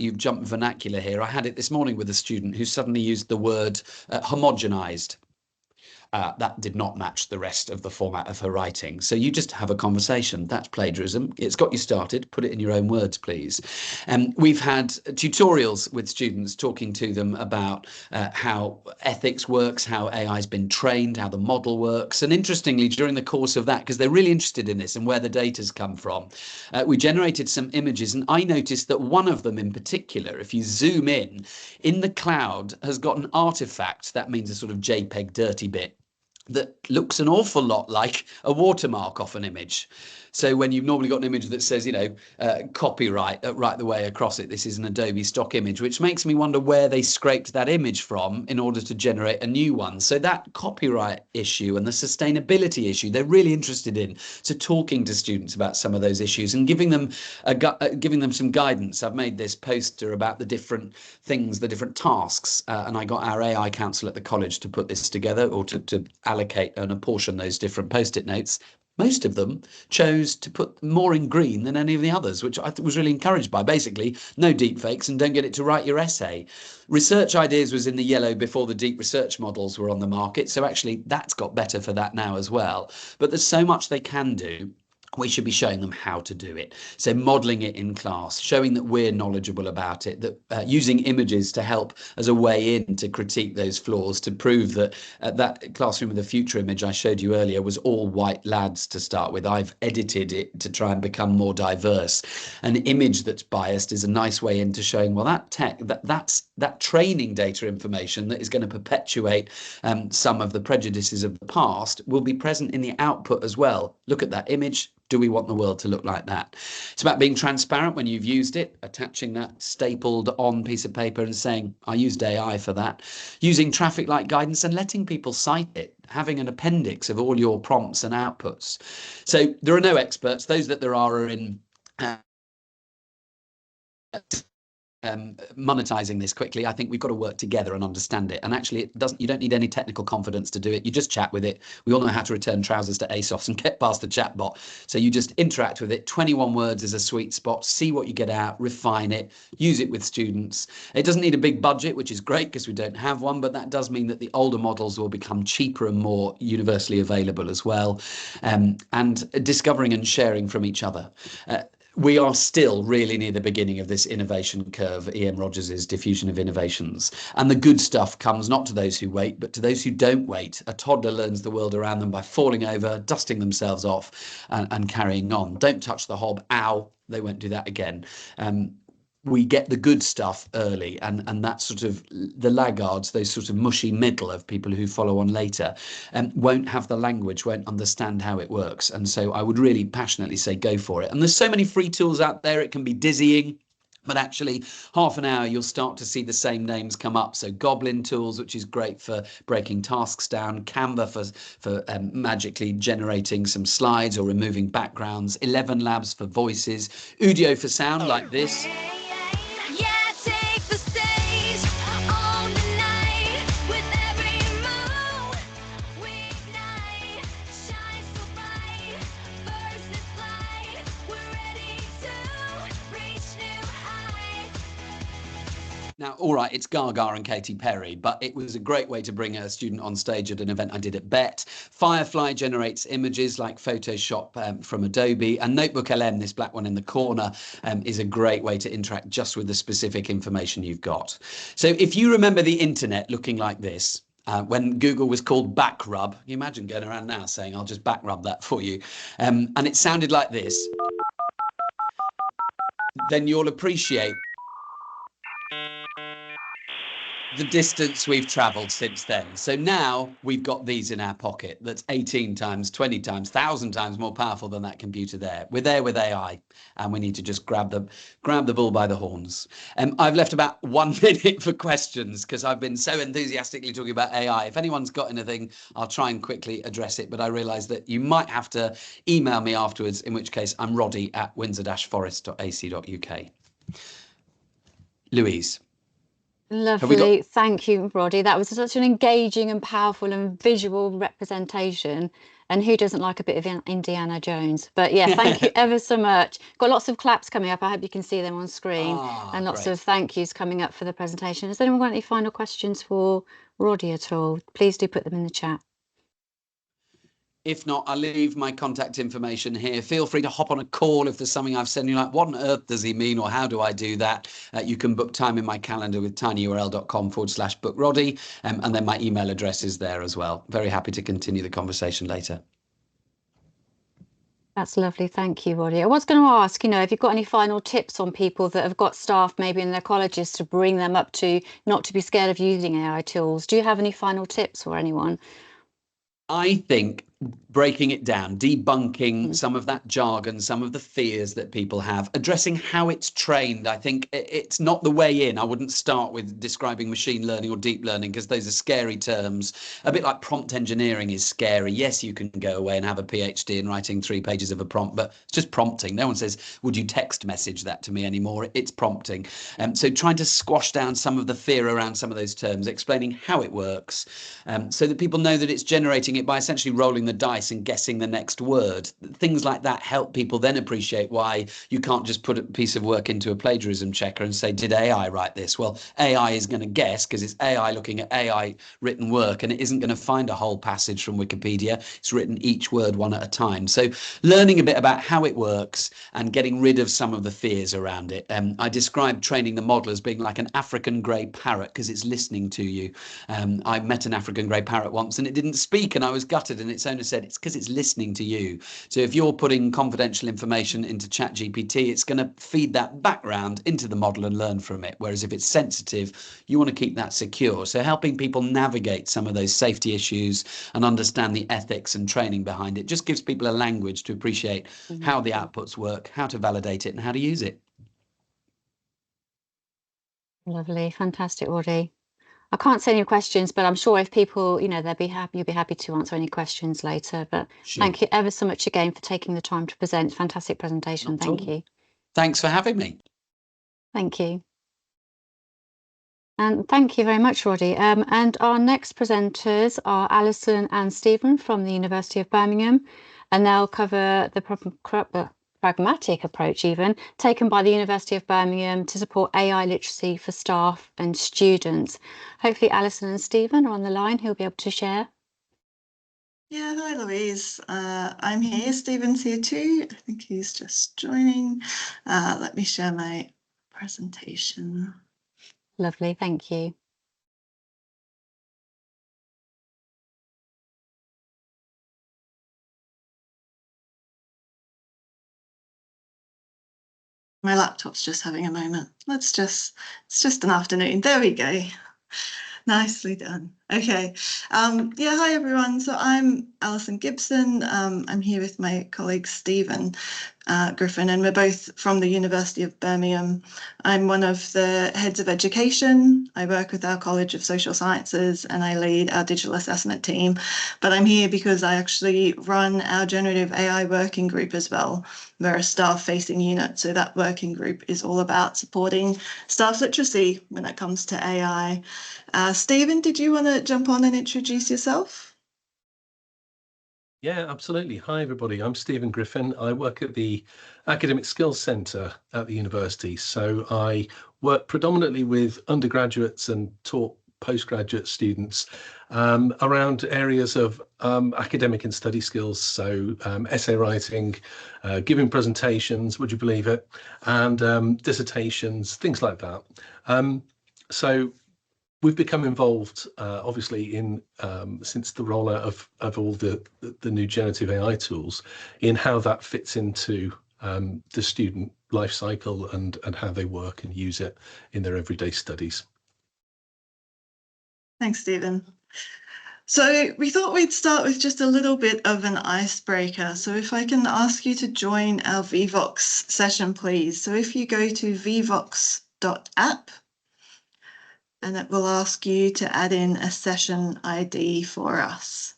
vernacular here. I had it this morning with a student who suddenly used the word homogenized. That did not match the rest of the format of her writing. So you just have a conversation. That's plagiarism. It's got you started. Put it in your own words, please. We've had tutorials with students talking to them about how ethics works, how AI has been trained, how the model works. And interestingly, during the course of that, because they're really interested in this and where the data's come from, we generated some images. And I noticed that one of them in particular, if you zoom in the cloud, has got an artifact. That means a sort of JPEG dirty bit that looks an awful lot like a watermark off an image. So when you've normally got an image that says, copyright right the way across it, this is an Adobe stock image, which makes me wonder where they scraped that image from in order to generate a new one. So that copyright issue and the sustainability issue, they're really interested in. So talking to students about some of those issues and giving them some guidance. I've made this poster about the different things, the different tasks, and I got our AI council at the college to put this together, or to allocate and apportion those different post-it notes. Most of them chose to put more in green than any of the others, which I was really encouraged by. Basically, no deep fakes and don't get it to write your essay. Research ideas was in the yellow before the deep research models were on the market. So actually, that's got better for that now as well. But there's so much they can do. We should be showing them how to do it. So modeling it in class, showing that we're knowledgeable about it, that using images to help as a way in to critique those flaws, to prove that that classroom of the future image I showed you earlier was all white lads to start with. I've edited it to try and become more diverse. An image that's biased is a nice way into showing, well, that training data information that is going to perpetuate some of the prejudices of the past will be present in the output as well. Look at that image. Do we want the world to look like that? It's about being transparent when you've used it, attaching that stapled on piece of paper and saying, I used AI for that, using traffic light guidance and letting people cite it, having an appendix of all your prompts and outputs. So there are no experts. Those that there are in monetizing this quickly. I think we've got to work together and understand it. And actually, you don't need any technical confidence to do it. You just chat with it. We all know how to return trousers to ASOS and get past the chatbot. So you just interact with it. 21 words is a sweet spot. See what you get out, refine it, use it with students. It doesn't need a big budget, which is great because we don't have one, but that does mean that the older models will become cheaper and more universally available as well. And discovering and sharing from each other. We are still really near the beginning of this innovation curve, E.M. Rogers's diffusion of innovations. And the good stuff comes not to those who wait, but to those who don't wait. A toddler learns the world around them by falling over, dusting themselves off and carrying on. Don't touch the hob. Ow. They won't do that again. We get the good stuff early, and that's sort of the laggards, those sort of mushy middle of people who follow on later, won't have the language, won't understand how it works. And so I would really passionately say go for it. And there's so many free tools out there, it can be dizzying. But actually, half an hour, you'll start to see the same names come up. So Goblin Tools, which is great for breaking tasks down. Canva for magically generating some slides or removing backgrounds. 11 Labs for voices. Udio for sound, like this. Now, all right, it's Gaga and Katy Perry, but it was a great way to bring a student on stage at an event I did at BET. Firefly generates images like Photoshop from Adobe, and Notebook LM, this black one in the corner, is a great way to interact just with the specific information you've got. So if you remember the internet looking like this, when Google was called back rub, you imagine going around now saying, I'll just back rub that for you. And it sounded like this. Then you'll appreciate the distance we've traveled since then. So now we've got these in our pocket. That's 18 times, 20 times, 1,000 times more powerful than that computer there. We're there with AI, and we need to just grab the bull by the horns. I've left about 1 minute for questions because I've been so enthusiastically talking about AI. If anyone's got anything, I'll try and quickly address it, but I realise that you might have to email me afterwards, in which case I'm roddy@windsor-forest.ac.uk. Louise. Lovely. Thank you, Roddy. That was such an engaging and powerful and visual representation. And who doesn't like a bit of Indiana Jones? But yeah, thank you ever so much. Got lots of claps coming up. I hope you can see them on screen. And lots of thank yous coming up for the presentation. Has anyone got any final questions for Roddy at all? Please do put them in the chat. If not, I'll leave my contact information here. Feel free to hop on a call if there's something I've said and you're like, what on earth does he mean, or how do I do that? You can book time in my calendar with tinyurl.com/bookroddy, and then my email address is there as well. Very happy to continue the conversation later. That's lovely. Thank you, Roddy. I was going to ask, if you've got any final tips on people that have got staff maybe in their colleges to bring them up to not to be scared of using AI tools. Do you have any final tips for anyone? I think breaking it down, debunking some of that jargon, some of the fears that people have, addressing how it's trained. I think it's not the way in. I wouldn't start with describing machine learning or deep learning because those are scary terms. A bit like prompt engineering is scary. Yes, you can go away and have a PhD in writing 3 pages of a prompt, but it's just prompting. No one says, would you text message that to me anymore? It's prompting. So trying to squash down some of the fear around some of those terms, explaining how it works, so that people know that it's generating it by essentially rolling the dice and guessing the next word. Things like that help people then appreciate why you can't just put a piece of work into a plagiarism checker and say, did AI write this? Well, AI is going to guess because it's AI looking at AI written work, and it isn't going to find a whole passage from Wikipedia. It's written each word one at a time. So learning a bit about how it works and getting rid of some of the fears around it. I described training the model as being like an African grey parrot because it's listening to you. I met an African grey parrot once and it didn't speak, and I was gutted, and its owner said it's because it's listening to you. So if you're putting confidential information into ChatGPT, it's going to feed that background into the model and learn from it. Whereas if it's sensitive, you want to keep that secure. So helping people navigate some of those safety issues and understand the ethics and training behind it just gives people a language to appreciate how the outputs work, how to validate it, and how to use it. Lovely. Fantastic, Roddy. I can't see any questions, but I'm sure if people, they'll be happy, you'll be happy to answer any questions later. But Thank you ever so much again for taking the time to present. Fantastic presentation. Thank you. Thanks for having me. Thank you. And thank you very much, Roddy. And our next presenters are Alison and Stephen from the University of Birmingham, and they'll cover the pragmatic approach even taken by the University of Birmingham to support AI literacy for staff and students. Hopefully Alison and Stephen are on the line who'll be able to share. Yeah, hi Louise. I'm here. Stephen's here too. I think he's just joining. Let me share my presentation. Lovely, thank you. My laptop's just having a moment. It's just an afternoon. There we go. Nicely done. Okay. Yeah, hi everyone. So I'm Alison Gibson. I'm here with my colleague Stephen Griffin, and we're both from the University of Birmingham. I'm one of the heads of education. I work with our College of Social Sciences and I lead our digital assessment team. But I'm here because I actually run our generative AI working group as well. We're a staff-facing unit, so that working group is all about supporting staff literacy when it comes to AI. Stephen, did you want to jump on and introduce yourself? Yeah, absolutely. Hi, everybody. I'm Stephen Griffin. I work at the Academic Skills Centre at the university. So I work predominantly with undergraduates and taught postgraduate students around areas of academic and study skills. So essay writing, giving presentations, would you believe it, and dissertations, things like that. So we've become involved, obviously, in since the rollout of all the new generative AI tools, in how that fits into the student life cycle and how they work and use it in their everyday studies. Thanks, Stephen. So we thought we'd start with just a little bit of an icebreaker. So if I can ask you to join our VVox session, please. So if you go to vvox.app, and it will ask you to add in a session ID for us.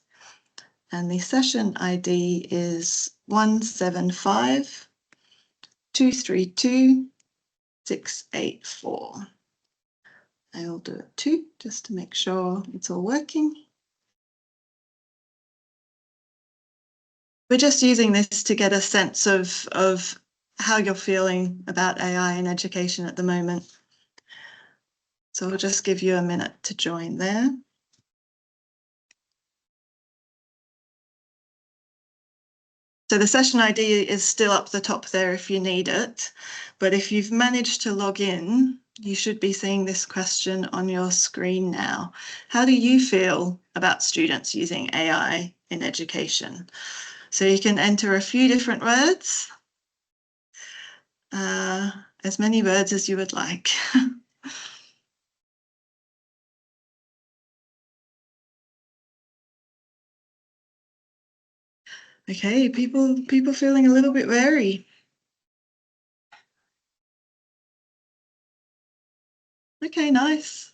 And the session ID is 175-232-684. I'll do it too, just to make sure it's all working. We're just using this to get a sense of how you're feeling about AI in education at the moment. So we'll just give you a minute to join there. So the session ID is still up the top there if you need it, but if you've managed to log in, you should be seeing this question on your screen now. How do you feel about students using AI in education? So you can enter a few different words, as many words as you would like. Okay, people feeling a little bit wary. Okay, nice.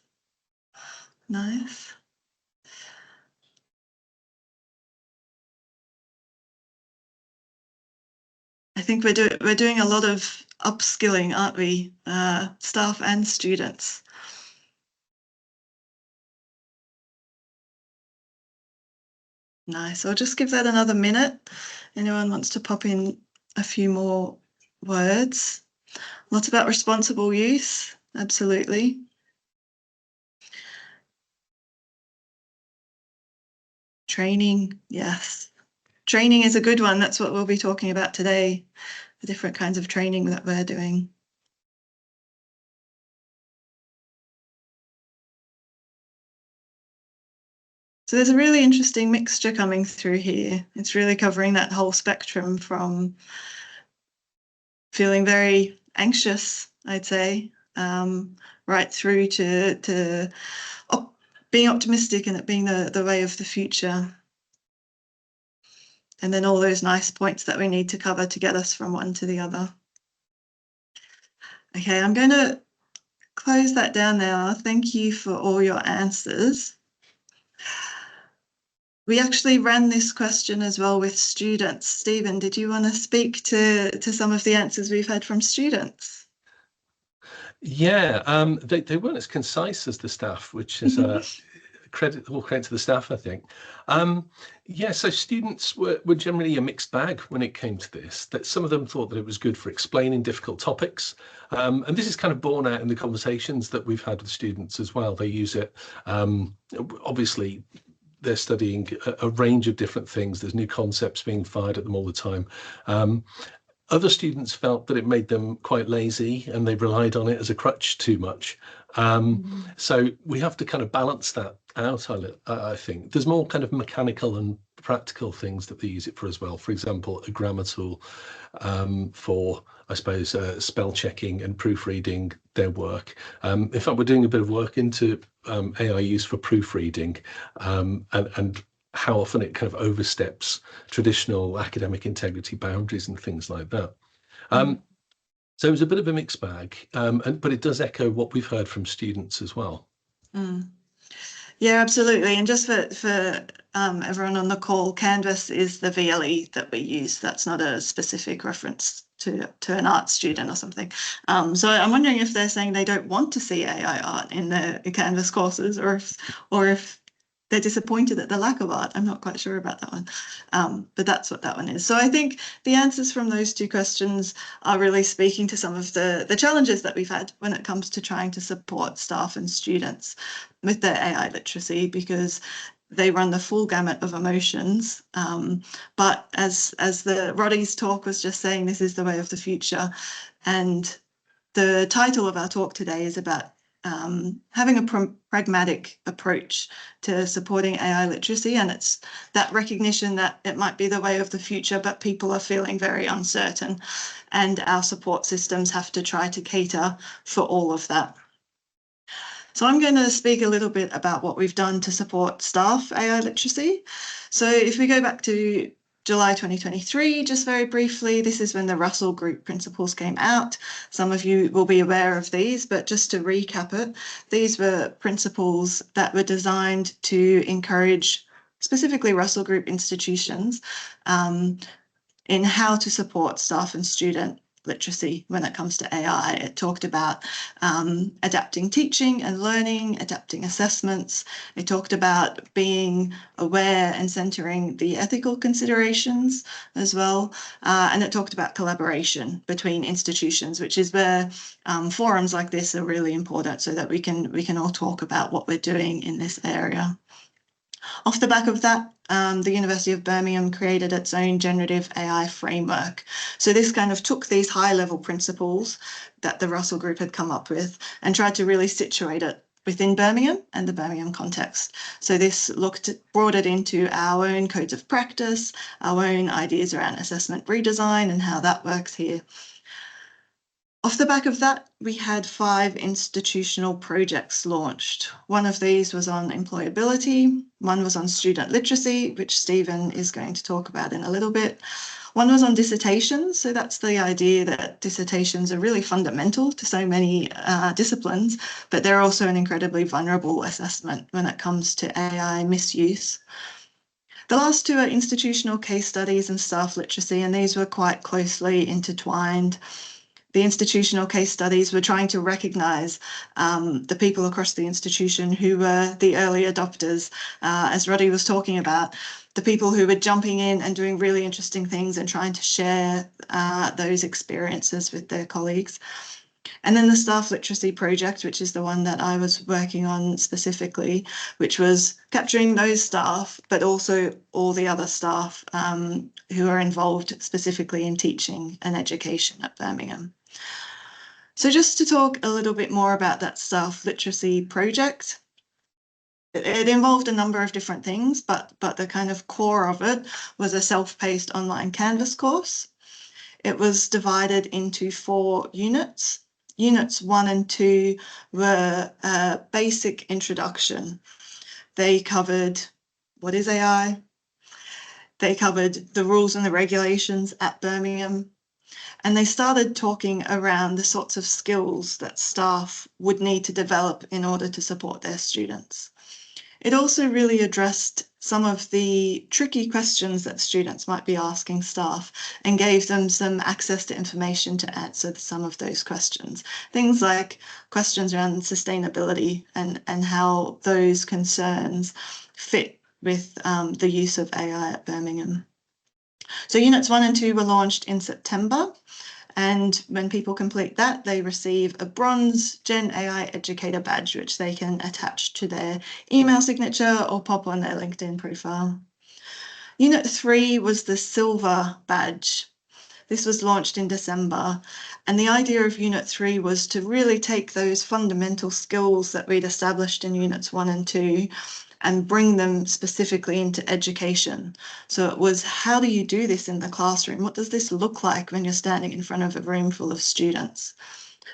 Nice. I think we're doing a lot of upskilling, aren't we? Staff and students. Nice. I'll just give that another minute. Anyone wants to pop in a few more words? Lots about responsible use. Absolutely. Training. Yes. Training is a good one. That's what we'll be talking about today. The different kinds of training that we're doing. So there's a really interesting mixture coming through here. It's really covering that whole spectrum from feeling very anxious, I'd say, right through to being optimistic and it being the way of the future. And then all those nice points that we need to cover to get us from one to the other. Okay, I'm going to close that down now. Thank you for all your answers. We actually ran this question as well with students. Stephen, did you want to speak to some of the answers we've had from students? Yeah, they weren't as concise as the staff, which is all credit to the staff, I think. Yeah, so students were generally a mixed bag when it came to this. That some of them thought that it was good for explaining difficult topics, and this is kind of borne out in the conversations that we've had with students as well. They use it, obviously. They're studying a range of different things. There's new concepts being fired at them all the time. Other students felt that it made them quite lazy and they relied on it as a crutch too much. So we have to kind of balance that out, I think. There's more kind of mechanical and practical things that they use it for as well. For example, a grammar tool for, I suppose, spell checking and proofreading their work. In fact, we're doing a bit of work into AI use for proofreading and how often it kind of oversteps traditional academic integrity boundaries and things like that. So it was a bit of a mixed bag, but it does echo what we've heard from students as well. Yeah, absolutely. And just for everyone on the call, Canvas is the VLE that we use. That's not a specific reference to an art student or something. So I'm wondering if they're saying they don't want to see AI art in their Canvas courses, or if they're disappointed at the lack of art. I'm not quite sure about that one, but that's what that one is. So I think the answers from those two questions are really speaking to some of the challenges that we've had when it comes to trying to support staff and students with their AI literacy, because they run the full gamut of emotions. But as the Roddy's talk was just saying, this is the way of the future. And the title of our talk today is about having a pragmatic approach to supporting AI literacy, and it's that recognition that it might be the way of the future, but people are feeling very uncertain, and our support systems have to try to cater for all of that. So I'm going to speak a little bit about what we've done to support staff AI literacy. So if we go back to July 2023, just very briefly, this is when the Russell Group principles came out. Some of you will be aware of these, but just to recap it, these were principles that were designed to encourage specifically Russell Group institutions in how to support staff and student literacy when it comes to AI. It talked about adapting teaching and learning, adapting assessments. It talked about being aware and centering the ethical considerations as well. And it talked about collaboration between institutions, which is where forums like this are really important so that we can all talk about what we're doing in this area. Off the back of that, the University of Birmingham created its own generative AI framework. So this kind of took these high-level principles that the Russell Group had come up with and tried to really situate it within Birmingham and the Birmingham context. So this brought it into our own codes of practice, our own ideas around assessment redesign and how that works here. Off the back of that, we had 5 institutional projects launched. One of these was on employability, one was on student literacy, which Stephen is going to talk about in a little bit. One was on dissertations, so that's the idea that dissertations are really fundamental to so many disciplines, but they're also an incredibly vulnerable assessment when it comes to AI misuse. The last 2 are institutional case studies and staff literacy, and these were quite closely intertwined. The institutional case studies were trying to recognise the people across the institution who were the early adopters, as Roddy was talking about, the people who were jumping in and doing really interesting things and trying to share those experiences with their colleagues. And then the staff literacy project, which is the one that I was working on specifically, which was capturing those staff, but also all the other staff who are involved specifically in teaching and education at Birmingham. So just to talk a little bit more about that staff literacy project, it involved a number of different things, but the kind of core of it was a self-paced online Canvas course. It was divided into 4 units. Units 1 and 2 were a basic introduction. They covered what is AI. They covered the rules and the regulations at Birmingham. And they started talking around the sorts of skills that staff would need to develop in order to support their students. It also really addressed some of the tricky questions that students might be asking staff and gave them some access to information to answer some of those questions. Things like questions around sustainability and how those concerns fit with the use of AI at Birmingham. So units 1 and 2 were launched in September. And when people complete that, they receive a bronze Gen AI Educator badge, which they can attach to their email signature or pop on their LinkedIn profile. Unit 3 was the silver badge. This was launched in December. And the idea of Unit 3 was to really take those fundamental skills that we'd established in Units 1 and 2 and bring them specifically into education. So it was, how do you do this in the classroom? What does this look like when you're standing in front of a room full of students?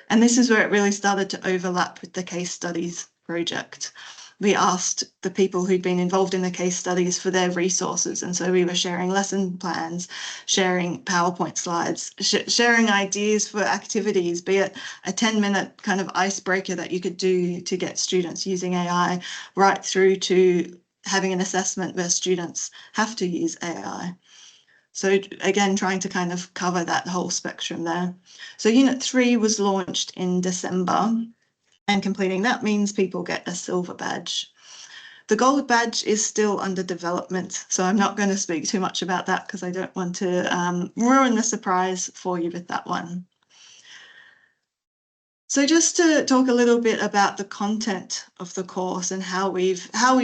And this is where it really started to overlap with the case studies project. We asked the people who'd been involved in the case studies for their resources. And so we were sharing lesson plans, sharing PowerPoint slides, sharing ideas for activities, be it a 10-minute kind of icebreaker that you could do to get students using AI, right through to having an assessment where students have to use AI. So again, trying to kind of cover that whole spectrum there. So Unit 3 was launched in December. And completing that means people get a silver badge. The gold badge is still under development, so I'm not going to speak too much about that because I don't want to ruin the surprise for you with that one. So just to talk a little bit about the content of the course and how we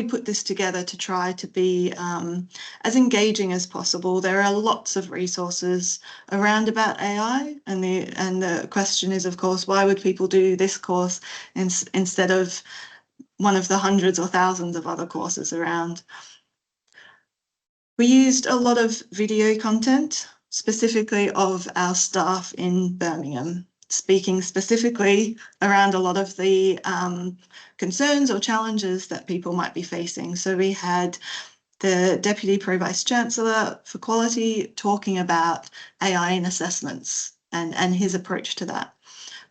put this together to try to be as engaging as possible. There are lots of resources around about AI, and the question is, of course, why would people do this course instead of one of the hundreds or thousands of other courses around? We used a lot of video content, specifically of our staff in Birmingham. speaking specifically around a lot of the concerns or challenges that people might be facing. So we had the Deputy Pro-Vice Chancellor for Quality talking about AI in assessments and his approach to that.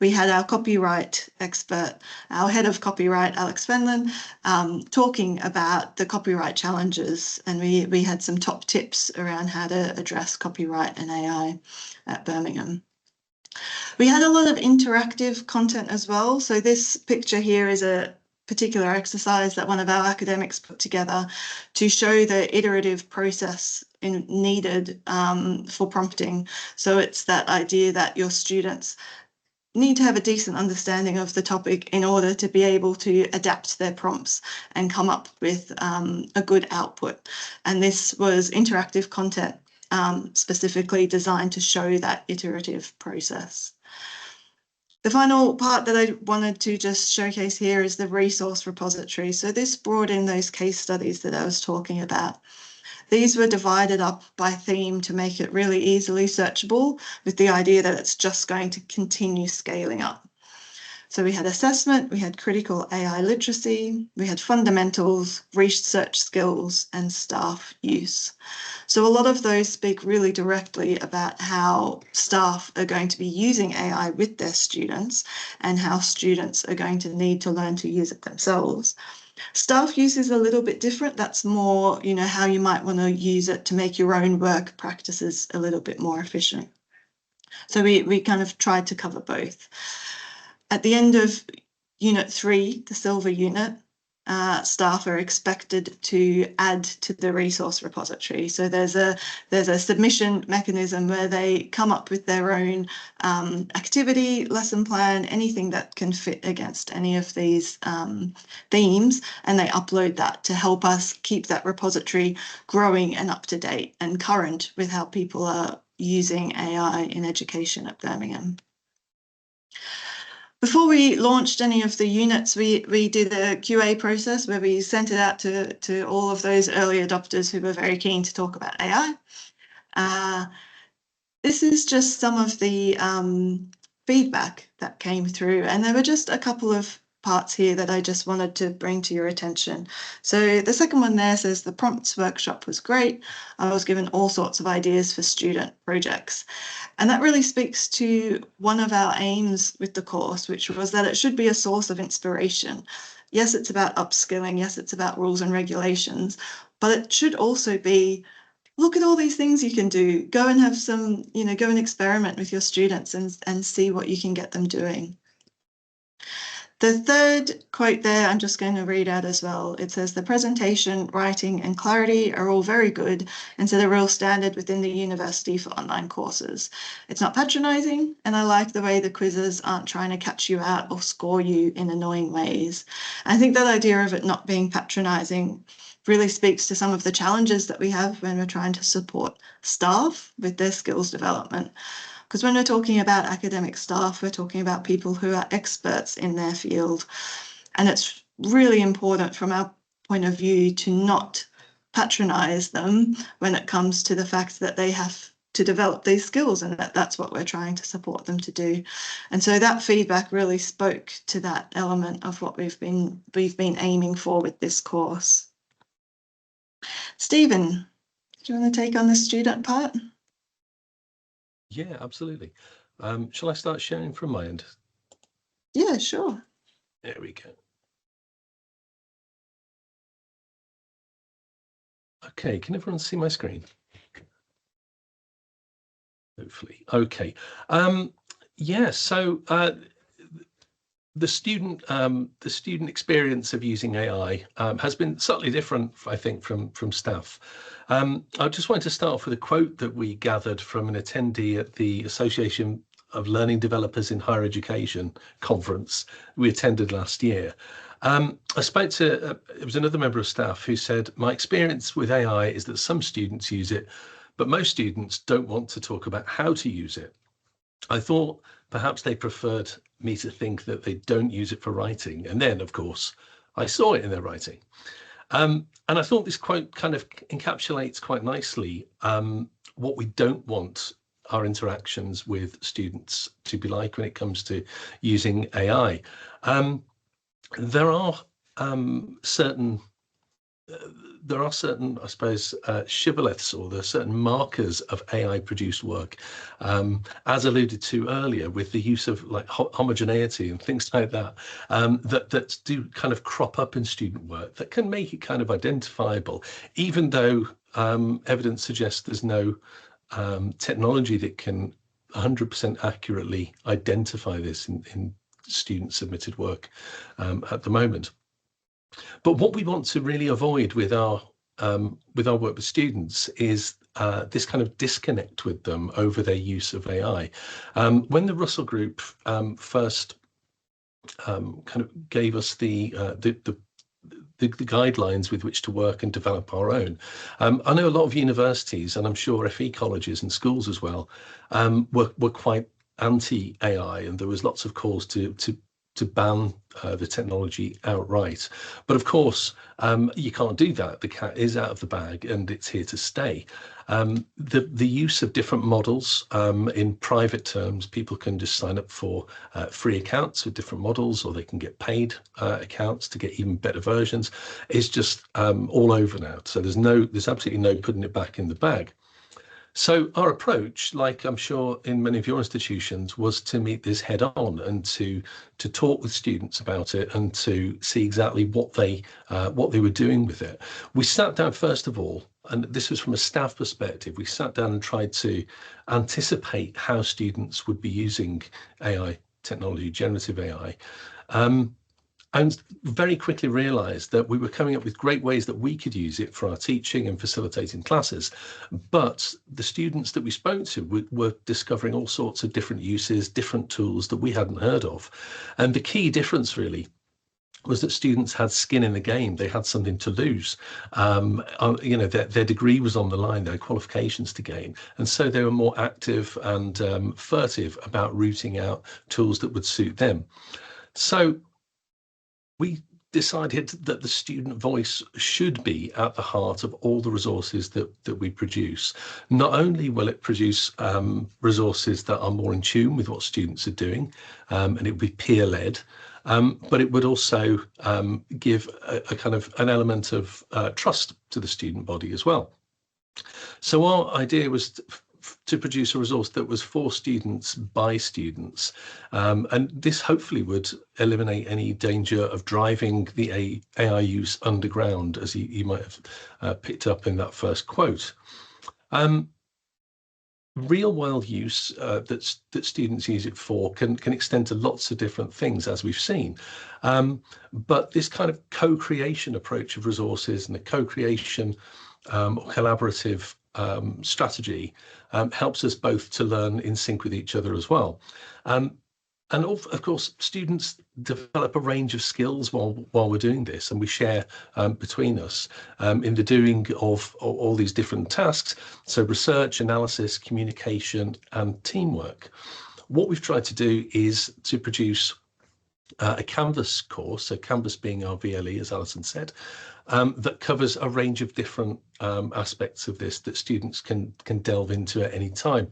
We had our copyright expert, our head of copyright, Alex Fenlon, talking about the copyright challenges, and we had some top tips around how to address copyright and AI at Birmingham. We had a lot of interactive content as well. So this picture here is a particular exercise that one of our academics put together to show the iterative process needed for prompting. So it's that idea that your students need to have a decent understanding of the topic in order to be able to adapt their prompts and come up with a good output. And this was interactive content specifically designed to show that iterative process. The final part that I wanted to just showcase here is the resource repository. So this brought in those case studies that I was talking about. These were divided up by theme to make it really easily searchable, with the idea that it's just going to continue scaling up. So we had assessment, we had critical AI literacy, we had fundamentals, research skills, and staff use. So a lot of those speak really directly about how staff are going to be using AI with their students and how students are going to need to learn to use it themselves. Staff use is a little bit different. That's more, you know, how you might want to use it to make your own work practices a little bit more efficient. So we kind of tried to cover both. At the end of Unit 3, the silver unit, staff are expected to add to the resource repository. So there's a submission mechanism where they come up with their own activity, lesson plan, anything that can fit against any of these themes, and they upload that to help us keep that repository growing and up to date and current with how people are using AI in education at Birmingham. Before we launched any of the units, we did a QA process where we sent it out to all of those early adopters who were very keen to talk about AI. This is just some of the feedback that came through, and there were just a couple of parts here that I just wanted to bring to your attention. So the second one there says the prompts workshop was great. I was given all sorts of ideas for student projects. And that really speaks to one of our aims with the course, which was that it should be a source of inspiration. Yes, it's about upskilling. Yes, it's about rules and regulations, but it should also be, look at all these things you can do. Go and have some, you know, go and experiment with your students and see what you can get them doing. The third quote there, I'm just going to read out as well. It says, the presentation, writing and clarity are all very good and set a real standard within the university for online courses. It's not patronising, and I like the way the quizzes aren't trying to catch you out or score you in annoying ways. I think that idea of it not being patronising really speaks to some of the challenges that we have when we're trying to support staff with their skills development. Because when we're talking about academic staff, we're talking about people who are experts in their field. And it's really important from our point of view to not patronise them when it comes to the fact that they have to develop these skills, and that's what we're trying to support them to do. And so that feedback really spoke to that element of what we've been aiming for with this course. Stephen, do you want to take on the student part? Yeah, absolutely. Shall I start sharing from my end? Yeah, sure. There we go. Okay, can everyone see my screen? Hopefully. Okay. Yeah, so the student experience of using AI has been subtly different, I think, from staff. I just wanted to start off with a quote that we gathered from an attendee at the Association of Learning Developers in Higher Education conference we attended last year. I spoke to, it was another member of staff who said, my experience with AI is that some students use it, but most students don't want to talk about how to use it. I thought perhaps they preferred me to think that they don't use it for writing. And then, of course, I saw it in their writing. And I thought this quote kind of encapsulates quite nicely what we don't want our interactions with students to be like when it comes to using AI. There are certain, I suppose, shibboleths, or there are certain markers of AI-produced work, as alluded to earlier, with the use of like homogeneity and things like that, that do kind of crop up in student work that can make it kind of identifiable, even though evidence suggests there's no technology that can 100% accurately identify this in student-submitted work at the moment. But what we want to really avoid with our work with students is this kind of disconnect with them over their use of AI. When the Russell Group first kind of gave us the guidelines with which to work and develop our own, I know a lot of universities, and I'm sure FE colleges and schools as well, were quite anti-AI, and there was lots of calls to ban the technology outright. But of course, you can't do that. The cat is out of the bag and it's here to stay. The use of different models in private terms, people can just sign up for free accounts with different models, or they can get paid accounts to get even better versions, is just all over now. So there's absolutely no putting it back in the bag. So our approach, like I'm sure in many of your institutions, was to meet this head on and to talk with students about it and to see exactly what they were doing with it. We sat down first of all, and this was from a staff perspective, we sat down and tried to anticipate how students would be using AI technology, generative AI. And very quickly realized that we were coming up with great ways that we could use it for our teaching and facilitating classes. But the students that we spoke to were discovering all sorts of different uses, different tools that we hadn't heard of. And the key difference really was that students had skin in the game. They had something to lose. You know, their degree was on the line, their qualifications to gain. And so they were more active and furtive about rooting out tools that would suit them. So we decided that the student voice should be at the heart of all the resources that we produce. Not only will it produce resources that are more in tune with what students are doing, and it would be peer-led, but it would also give a kind of an element of trust to the student body as well. So our idea was to produce a resource that was for students by students, and this hopefully would eliminate any danger of driving the AI use underground, as you might have picked up in that first quote. Real world use that students use it for can extend to lots of different things, as we've seen, but this kind of co-creation approach of resources and the co-creation collaborative strategy helps us both to learn in sync with each other as well. And of course, students develop a range of skills while we're doing this, and we share between us in the doing of all these different tasks. So research, analysis, communication, and teamwork. What we've tried to do is to produce a Canvas course, so Canvas being our VLE, as Alison said, that covers a range of different aspects of this that students can delve into at any time.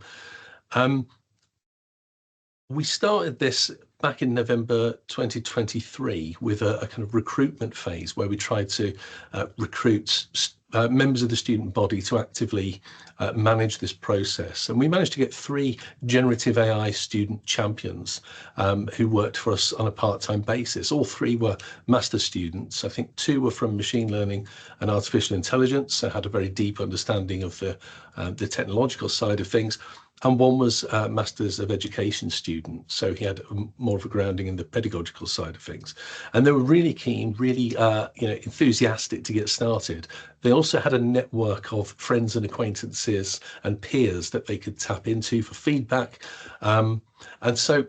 We started this back in November 2023 with a kind of recruitment phase where we tried to recruit members of the student body to actively manage this process. And we managed to get 3 generative AI student champions who worked for us on a part-time basis. All 3 were master's students. I think 2 were from machine learning and artificial intelligence, so had a very deep understanding of the technological side of things. And 1 was a Masters of Education student, so he had more of a grounding in the pedagogical side of things. And they were really keen, really enthusiastic to get started. They also had a network of friends and acquaintances and peers that they could tap into for feedback. And so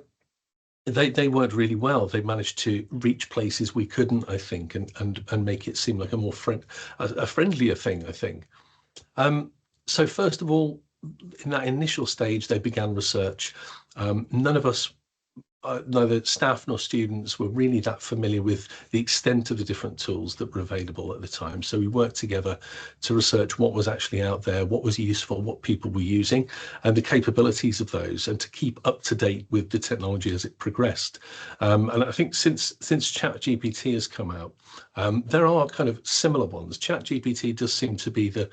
they worked really well. They managed to reach places we couldn't, I think, and make it seem like a more friendlier thing, I think. So first of all, in that initial stage, they began research. None of us neither staff nor students were really that familiar with the extent of the different tools that were available at the time. So we worked together to research what was actually out there, what was useful, what people were using, and the capabilities of those, and to keep up to date with the technology as it progressed. And I think since ChatGPT has come out, there are kind of similar ones. ChatGPT does seem to be the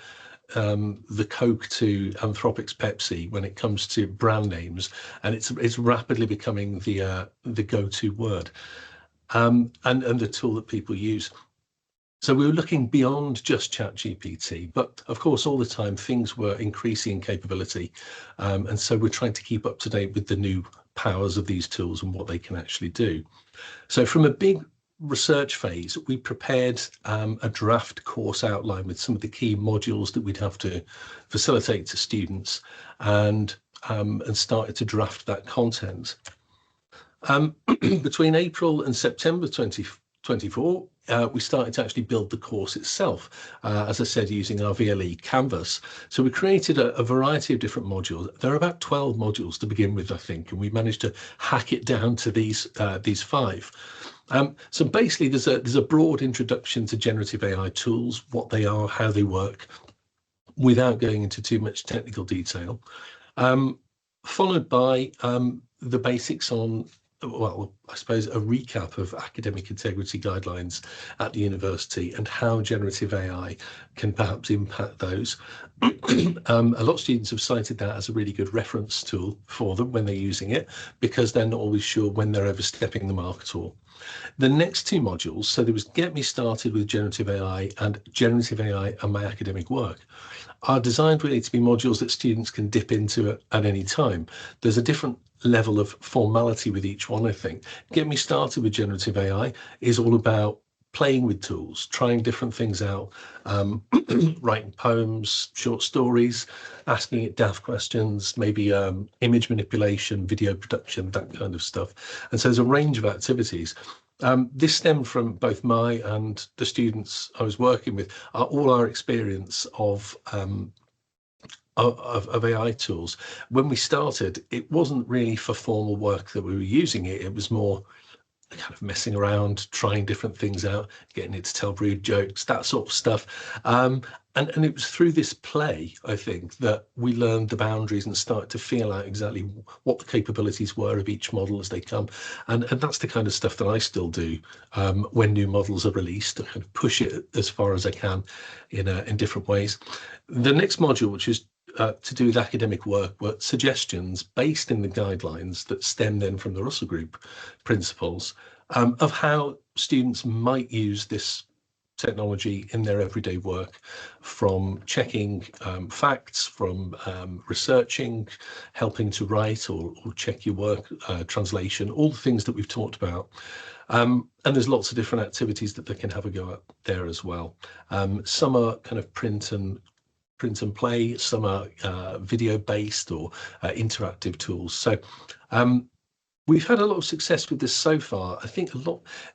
Coke to Anthropic's Pepsi when it comes to brand names, and it's rapidly becoming the go-to word, and the tool that people use. So we were looking beyond just ChatGPT, but of course all the time things were increasing in capability, and so we're trying to keep up to date with the new powers of these tools and what they can actually do. So from a big research phase, we prepared a draft course outline with some of the key modules that we'd have to facilitate to students, and started to draft that content. Between April and September 2024, we started to actually build the course itself, as I said, using our VLE Canvas. So we created a variety of different modules. There are about 12 modules to begin with, I think, and we managed to hack it down to these 5. So basically, there's a broad introduction to generative AI tools, what they are, how they work, without going into too much technical detail, followed by the basics on, well, I suppose a recap of academic integrity guidelines at the university and how generative AI can perhaps impact those. A lot of students have cited that as a really good reference tool for them when they're using it, because they're not always sure when they're overstepping the mark at all. The next 2 modules, so there was Get Me Started with Generative AI and Generative AI and My Academic Work, are designed really to be modules that students can dip into at any time. There's a different level of formality with each one, I think. Get Me Started with Generative AI is all about playing with tools, trying different things out, writing poems, short stories, asking it daft questions, maybe image manipulation, video production, that kind of stuff. And so there's a range of activities. This stemmed from both my and the students I was working with, all our experience of AI tools. When we started, it wasn't really for formal work that we were using it. It was more kind of messing around, trying different things out, getting it to tell rude jokes, that sort of stuff. And it was through this play, I think, that we learned the boundaries and started to feel out exactly what the capabilities were of each model as they come. And that's the kind of stuff that I still do when new models are released, to kind of push it as far as I can in different ways. The next module, which is to do with academic work, were suggestions based in the guidelines that stem then from the Russell Group principles of how students might use this technology in their everyday work, from checking facts, from researching, helping to write or check your work, translation, all the things that we've talked about. And there's lots of different activities that they can have a go at there as well. Some are kind of print and play, some are video based or interactive tools. So we've had a lot of success with this so far. I think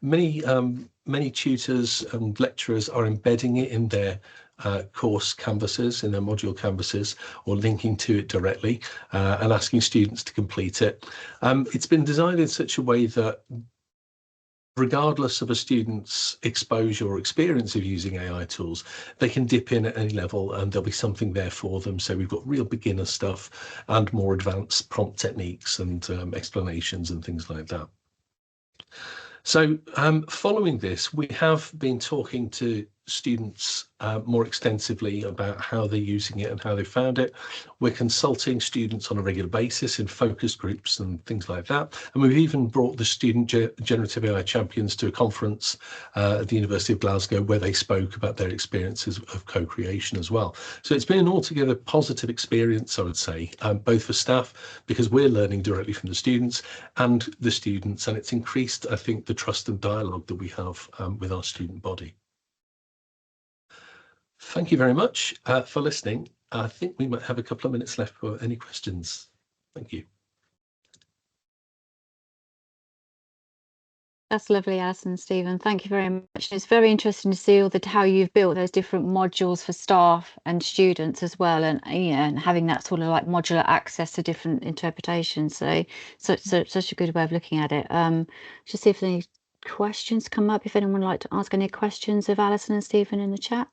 many tutors and lecturers are embedding it in their course canvases, in their module canvases, or linking to it directly and asking students to complete it. It's been designed in such a way that regardless of a student's exposure or experience of using AI tools, they can dip in at any level and there'll be something there for them. So we've got real beginner stuff and more advanced prompt techniques and explanations and things like that. So following this, we have been talking to students more extensively about how they're using it and how they found it. We're consulting students on a regular basis in focus groups and things like that. And we've even brought the student generative AI champions to a conference at the University of Glasgow, where they spoke about their experiences of co-creation as well. So it's been an altogether positive experience, I would say, both for staff, because we're learning directly from the students, and it's increased, I think, the trust and dialogue that we have with our student body. Thank you very much for listening. I think we might have a couple of minutes left for any questions. Thank you. That's lovely, Alison and Stephen. Thank you very much. It's very interesting to see how you've built those different modules for staff and students as well, and and having that sort of like modular access to different interpretations. So such a good way of looking at it. Just see if any questions come up. If anyone would like to ask any questions of Alison and Stephen in the chat.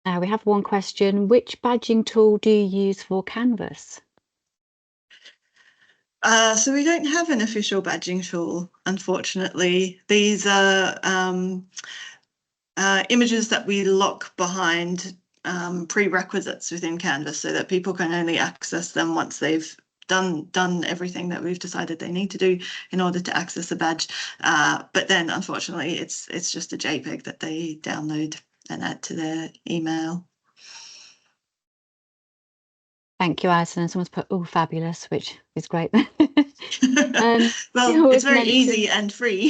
We have one question. Which badging tool do you use for Canvas? So we don't have an official badging tool, unfortunately. These are images that we lock behind prerequisites within Canvas so that people can only access them once they've done everything that we've decided they need to do in order to access a badge. But then, unfortunately, it's just a JPEG that they download and add to their email. Thank you, Alison. And someone's put, oh, fabulous, which is great. Well, it's very easy and free.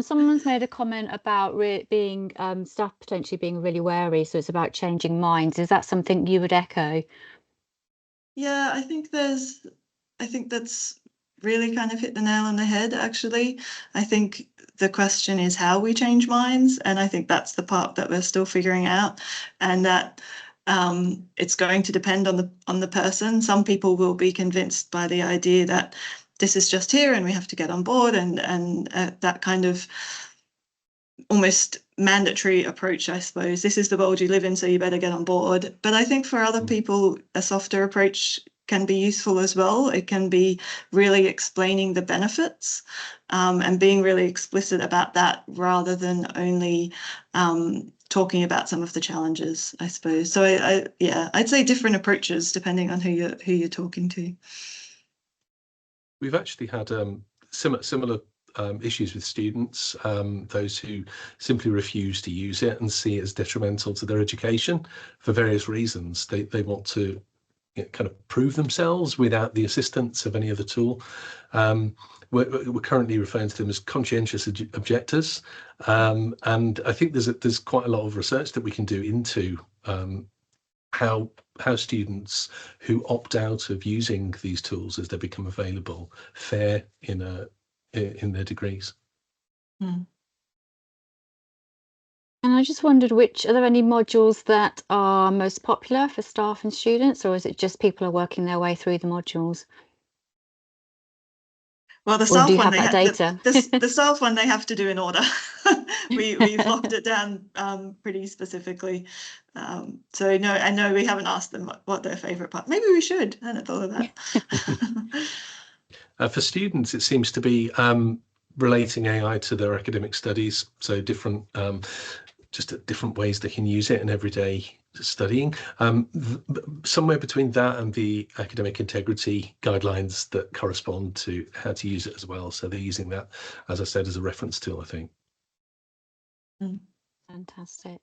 Someone's made a comment about being staff potentially being really wary, so it's about changing minds. Is that something you would echo? Yeah, I think that's really kind of hit the nail on the head, actually. I think the question is how we change minds, and I think that's the part that we're still figuring out, and that it's going to depend on the person. Some people will be convinced by the idea that this is just here and we have to get on board, and that kind of almost mandatory approach, I suppose. This is the world you live in, so you better get on board. But I think for other people, a softer approach can be useful as well. It can be really explaining the benefits and being really explicit about that rather than only talking about some of the challenges, I suppose. So I'd say different approaches depending on who you're talking to. We've actually had similar issues with students, those who simply refuse to use it and see it as detrimental to their education for various reasons. They want to kind of prove themselves without the assistance of any other tool. We're currently referring to them as conscientious objectors, and I think there's quite a lot of research that we can do into how students who opt out of using these tools as they become available fare in their degrees. And I just wondered, are there any modules that are most popular for staff and students, or is it just people are working their way through the modules? Well, the staff one, the staff one they have to do in order. We've locked it down pretty specifically. So no, I know we haven't asked them what their favourite part. Maybe we should. I hadn't thought of that. For students, it seems to be relating AI to their academic studies. So different ways they can use it in everyday studying. Somewhere between that and the academic integrity guidelines that correspond to how to use it as well. So they're using that, as I said, as a reference tool, I think. Fantastic.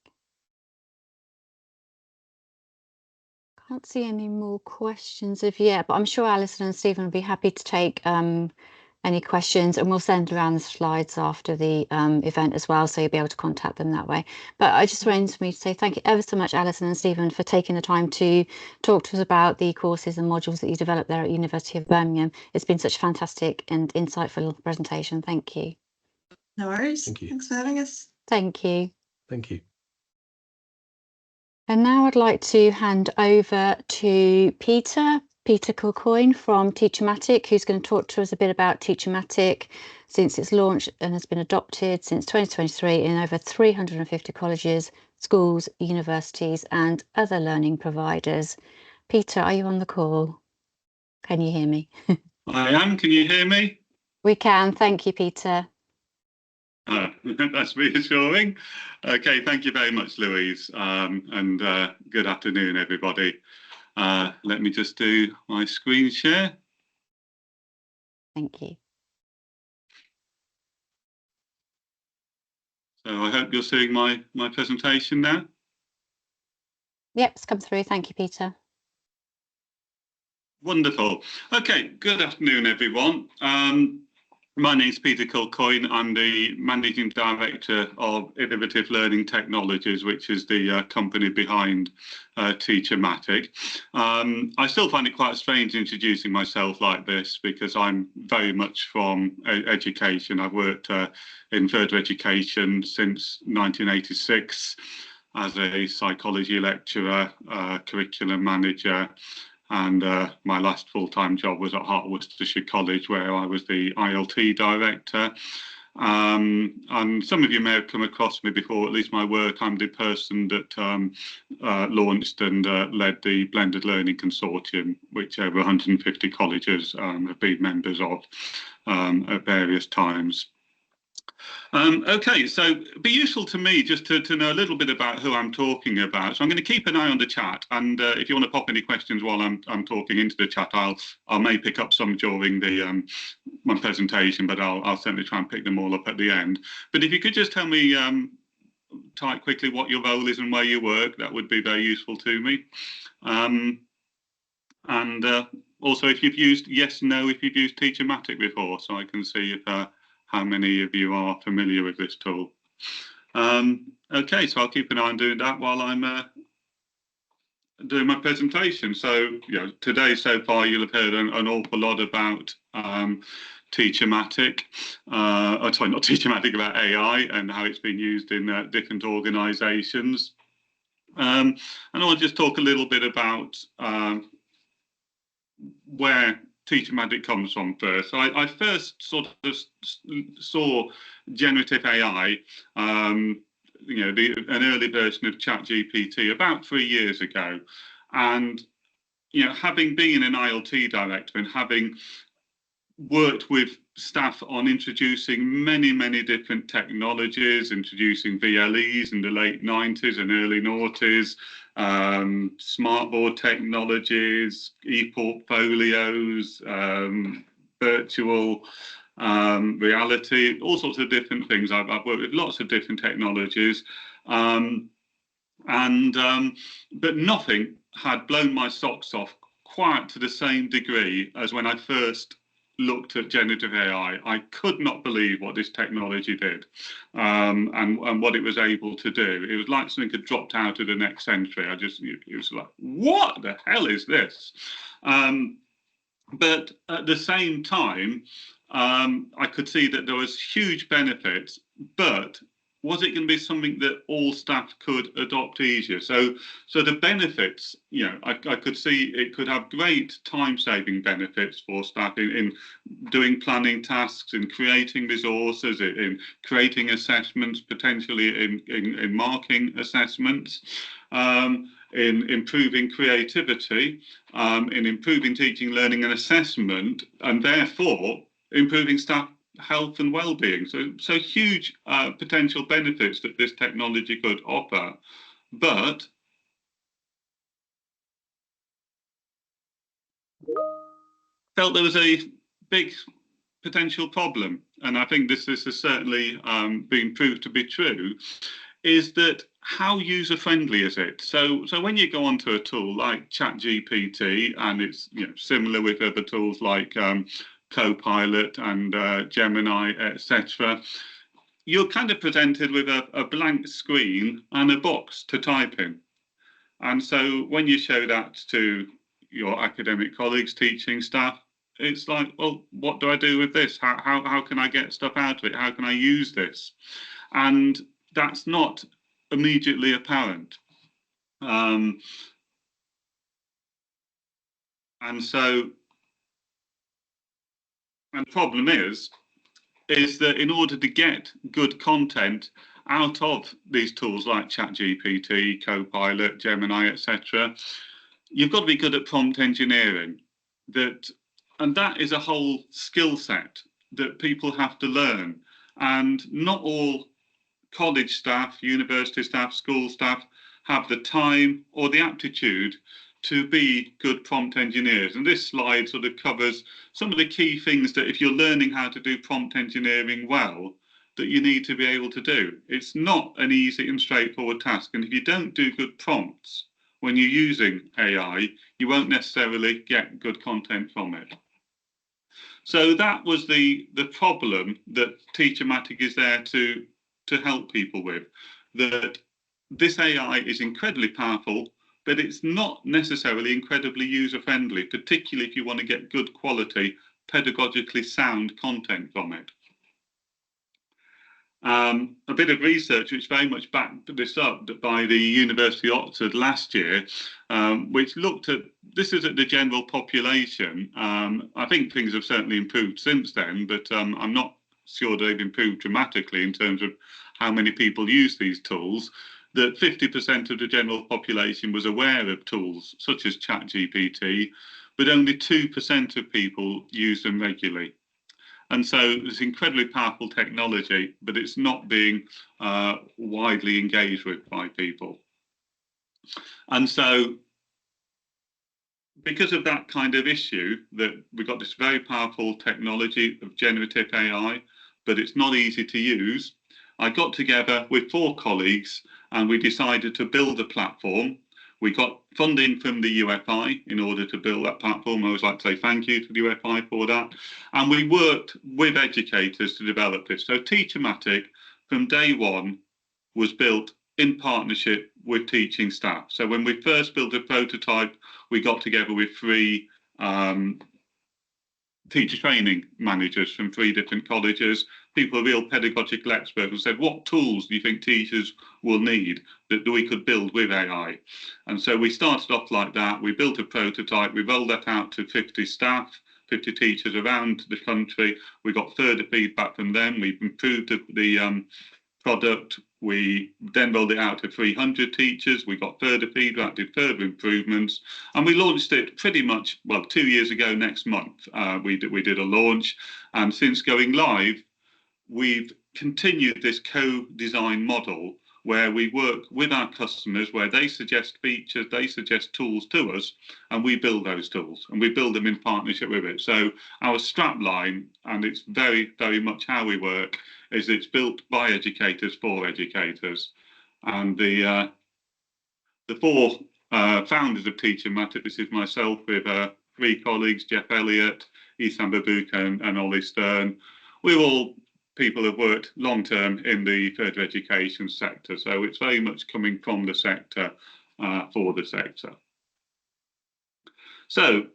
Can't see any more questions of yet, but I'm sure Alison and Stephen will be happy to take any questions, and we'll send around the slides after the event as well, so you'll be able to contact them that way. But I just wanted me to say thank you ever so much, Alison and Stephen, for taking the time to talk to us about the courses and modules that you developed there at University of Birmingham. It's been such a fantastic and insightful presentation. Thank you. No worries. Thank you. Thanks for having us. Thank you. Thank you. And now I'd like to hand over to Peter Kilcoyne from Teachermatic, who's going to talk to us a bit about Teachermatic since its launch and has been adopted since 2023 in over 350 colleges, schools, universities and other learning providers. Peter, are you on the call? Can you hear me? I am. Can you hear me? We can. Thank you, Peter. That's reassuring. Okay, thank you very much, Louise, and good afternoon, everybody. Let me just do my screen share. Thank you. So I hope you're seeing my presentation now. Yep, it's come through. Thank you, Peter. Wonderful. Okay, good afternoon, everyone. My name's Peter Kilcoyne. I'm the Managing Director of Innovative Learning Technologies, which is the company behind Teachermatic. I still find it quite strange introducing myself like this because I'm very much from education. I've worked in further education since 1986 as a psychology lecturer, curriculum manager, and my last full-time job was at Worcestershire College, where I was the ILT director. And some of you may have come across me before, at least my work. I'm the person that launched and led the Blended Learning Consortium, which over 150 colleges have been members of at various times. Okay, so it'd be useful to me just to know a little bit about who I'm talking about. So I'm going to keep an eye on the chat, and if you want to pop any questions while I'm talking into the chat, I may pick up some during the my presentation, but I'll certainly try and pick them all up at the end. But if you could just tell me type quickly what your role is and where you work, that would be very useful to me. And also, if you've used if you've used Teachermatic before, so I can see if how many of you are familiar with this tool. Okay, so I'll keep an eye on doing that while I'm doing my presentation. So, today so far you'll have heard an awful lot about Teachermatic. Sorry, not Teachermatic, about AI and how it's been used in different organisations. And I'll just talk a little bit about where Teachermatic comes from first. So I first sort of saw generative AI, an early version of ChatGPT about 3 years ago. And, having been an ILT director and having worked with staff on introducing many different technologies, introducing VLEs in the late 90s and early noughties, smartboard technologies, e-portfolios, virtual reality, all sorts of different things. I've worked with lots of different technologies, but nothing had blown my socks off quite to the same degree as when I first looked at generative AI. I could not believe what this technology did and what it was able to do. It was like something had dropped out of the next century. It was like, what the hell is this? But at the same time, I could see that there was huge benefits, but was it going to be something that all staff could adopt easier? So the benefits, I could see it could have great time-saving benefits for staff in doing planning tasks, in creating resources, in creating assessments, potentially in marking assessments, in improving creativity, in improving teaching, learning and assessment, and therefore improving staff health and well-being. So huge potential benefits that this technology could offer, but felt there was a big potential problem, and I think this has certainly been proved to be true, is that how user-friendly is it? So when you go onto a tool like ChatGPT, and it's similar with other tools like Copilot and Gemini, etc., you're kind of presented with a blank screen and a box to type in. And so when you show that to your academic colleagues, teaching staff, it's like, well, what do I do with this? How can I get stuff out of it? How can I use this? And that's not immediately apparent. And the problem is that in order to get good content out of these tools like ChatGPT, Copilot, Gemini, etc., you've got to be good at prompt engineering. And that is a whole skill set that people have to learn. And not all college staff, university staff, school staff have the time or the aptitude to be good prompt engineers. And this slide sort of covers some of the key things that if you're learning how to do prompt engineering well, that you need to be able to do. It's not an easy and straightforward task. And if you don't do good prompts when you're using AI, you won't necessarily get good content from it. So that was the problem that Teachermatic is there to help people with, that this AI is incredibly powerful, but it's not necessarily incredibly user-friendly, particularly if you want to get good quality, pedagogically sound content from it. A bit of research which very much backed this up by the University of Oxford last year, which looked at, this is at the general population. I think things have certainly improved since then, but I'm not sure they've improved dramatically in terms of how many people use these tools, that 50% of the general population was aware of tools such as ChatGPT, but only 2% of people use them regularly. And so it's incredibly powerful technology, but it's not being widely engaged with by people. And so because of that kind of issue, that we've got this very powerful technology of generative AI, but it's not easy to use, I got together with 4 colleagues and we decided to build a platform. We got funding from the UFI in order to build that platform. I always like to say thank you to the UFI for that. And we worked with educators to develop this. So Teachermatic, from day one, was built in partnership with teaching staff. So when we first built a prototype, we got together with 3 teacher training managers from 3 different colleges, people, real pedagogical experts, and said, what tools do you think teachers will need that we could build with AI? And so we started off like that. We built a prototype. We rolled that out to 50 staff, 50 teachers around the country. We got further feedback from them. We've improved the product. We then rolled it out to 300 teachers. We got further feedback, did further improvements, and we launched it pretty much, well, 2 years ago next month. We did a launch, and since going live, we've continued this co-design model where we work with our customers, where they suggest features, they suggest tools to us, and we build those tools, and we build them in partnership with it. So our strapline, and it's very, very much how we work, is it's built by educators for educators. And the 4 founders of Teachermatic, this is myself with 3 colleagues, Jeff Elliott, Isam Babuka and Ollie Stern. We're all people who have worked long term in the further education sector. So it's very much coming from the sector for the sector. So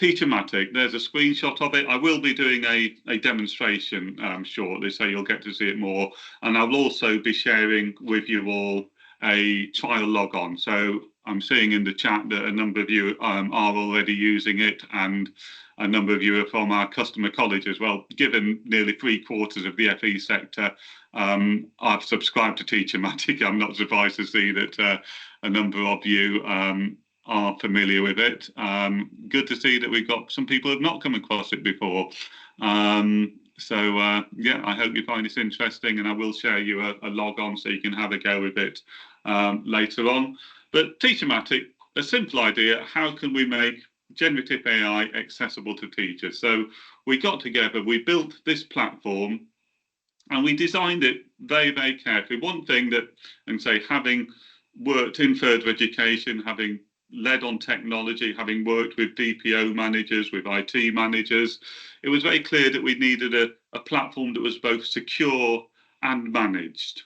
Teachermatic, there's a screenshot of it. I will be doing a demonstration shortly, so you'll get to see it more. And I'll also be sharing with you all a trial log on. So I'm seeing in the chat that a number of you are already using it, and a number of you are from our customer college as well. Given nearly 3/4 of the FE sector, I've subscribed to Teachermatic. I'm not surprised to see that a number of you are familiar with it. Good to see that we've got some people who have not come across it before. Yeah, I hope you find this interesting, and I will share you a log on so you can have a go with it later on. But Teachermatic, a simple idea, how can we make generative AI accessible to teachers? So we got together, we built this platform, and we designed it very, very carefully. One thing that, and say, having worked in further education, having led on technology, having worked with DPO managers, with IT managers, it was very clear that we needed a platform that was both secure and managed.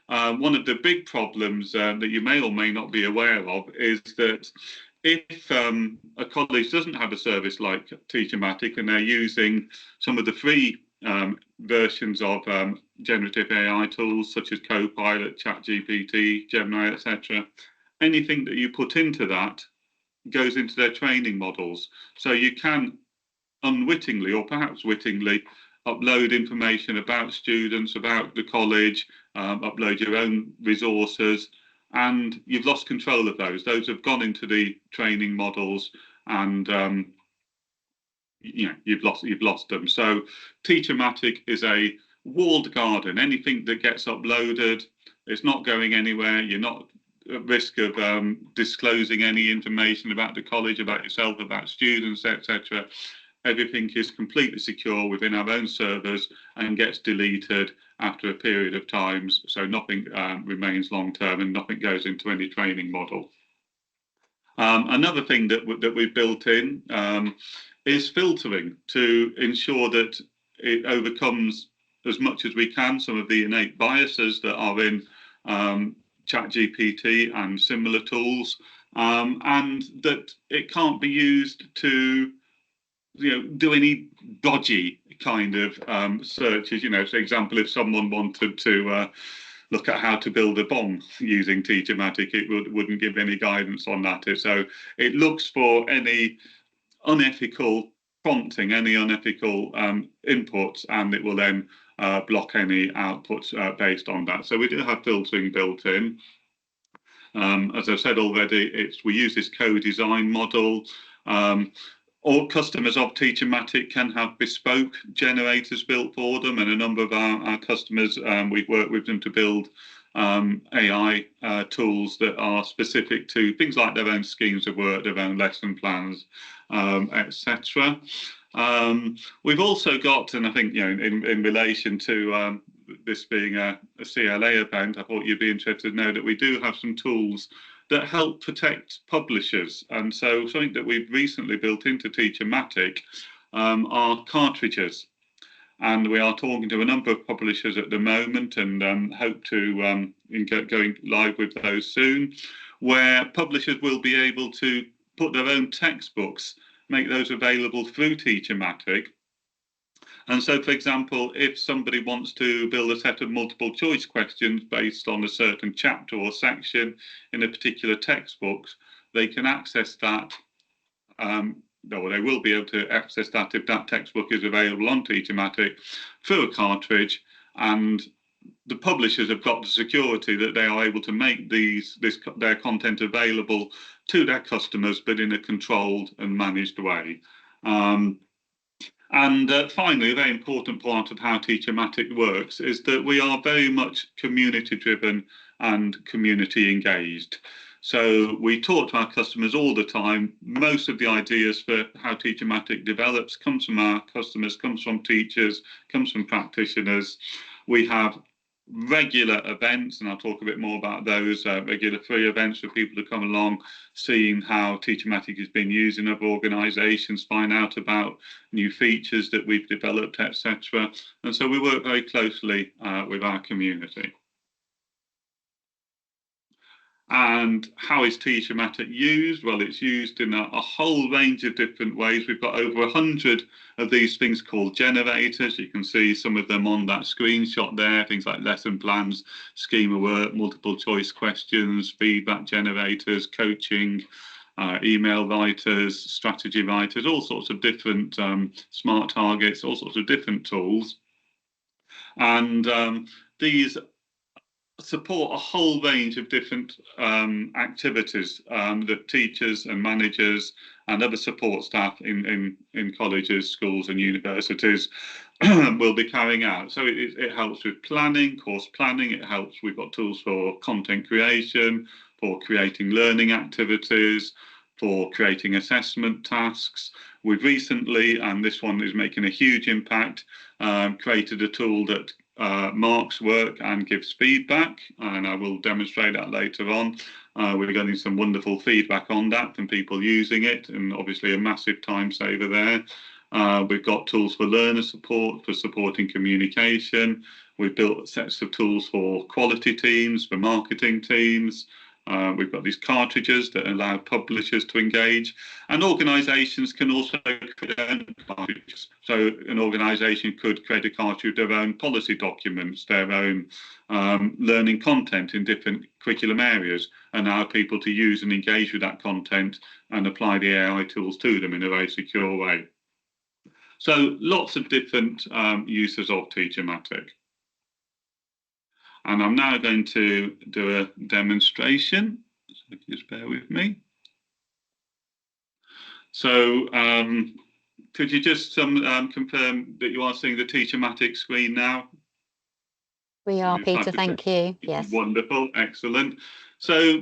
One of the big problems that you may or may not be aware of is that if a college doesn't have a service like Teachermatic and they're using some of the free versions of generative AI tools such as Copilot, ChatGPT, Gemini, etc., anything that you put into that goes into their training models. So you can unwittingly, or perhaps wittingly, upload information about students, about the college, upload your own resources, and you've lost control of those. Those have gone into the training models, and you've lost them. So Teachermatic is a walled garden. Anything that gets uploaded, it's not going anywhere. You're not at risk of disclosing any information about the college, about yourself, about students, etc. Everything is completely secure within our own servers and gets deleted after a period of times. So nothing remains long term and nothing goes into any training model. Another thing that we've built in is filtering to ensure that it overcomes as much as we can some of the innate biases that are in ChatGPT and similar tools, and that it can't be used to do any dodgy kind of searches. For example, if someone wanted to look at how to build a bomb using Teachermatic, it wouldn't give any guidance on that. So it looks for any unethical prompting, any unethical inputs, and it will then block any outputs based on that. So we do have filtering built in. As I've said already, we use this co-design model. All customers of Teachermatic can have bespoke generators built for them, and a number of our customers, we've worked with them to build AI tools that are specific to things like their own schemes of work, their own lesson plans, etc. We've also got, and I think in relation to this being a CLA event, I thought you'd be interested to know that we do have some tools that help protect publishers. And so something that we've recently built into Teachermatic are cartridges. And we are talking to a number of publishers at the moment, and hope to going live with those soon, where publishers will be able to put their own textbooks, make those available through Teachermatic. And so, for example, if somebody wants to build a set of multiple choice questions based on a certain chapter or section in a particular textbook, they can access that, or they will be able to access that if that textbook is available on Teachermatic through a cartridge, and the publishers have got the security that they are able to make their content available to their customers, but in a controlled and managed way. And finally, a very important part of how Teachermatic works is that we are very much community driven and community engaged. So we talk to our customers all the time. Most of the ideas for how Teachermatic develops comes from our customers, comes from teachers, comes from practitioners. We have regular events, and I'll talk a bit more about those, regular free events for people to come along, seeing how Teachermatic is being used in other organisations, find out about new features that we've developed, etc. And so we work very closely with our community. And how is Teachermatic used? Well, it's used in a whole range of different ways. We've got over 100 of these things called generators. You can see some of them on that screenshot there, things like lesson plans, scheme of work, multiple choice questions, feedback generators, coaching, email writers, strategy writers, all sorts of different smart targets, all sorts of different tools. And these support a whole range of different activities that teachers and managers and other support staff in colleges, schools and universities will be carrying out. So it helps with planning, course planning. It helps, we've got tools for content creation, for creating learning activities, for creating assessment tasks. We've recently, and this one is making a huge impact, created a tool that marks work and gives feedback, and I will demonstrate that later on. We're getting some wonderful feedback on that from people using it, and obviously a massive time saver there. We've got tools for learner support, for supporting communication. We've built sets of tools for quality teams, for marketing teams. We've got these cartridges that allow publishers to engage, and organisations can also create their own cartridges. So an organisation could create a cartridge of their own policy documents, their own learning content in different curriculum areas, and allow people to use and engage with that content and apply the AI tools to them in a very secure way. So lots of different uses of Teachermatic. And I'm now going to do a demonstration, so just bear with me. So could you just confirm that you are seeing the Teachermatic screen now? We are, Peter, thank you. Yes. Wonderful, excellent. So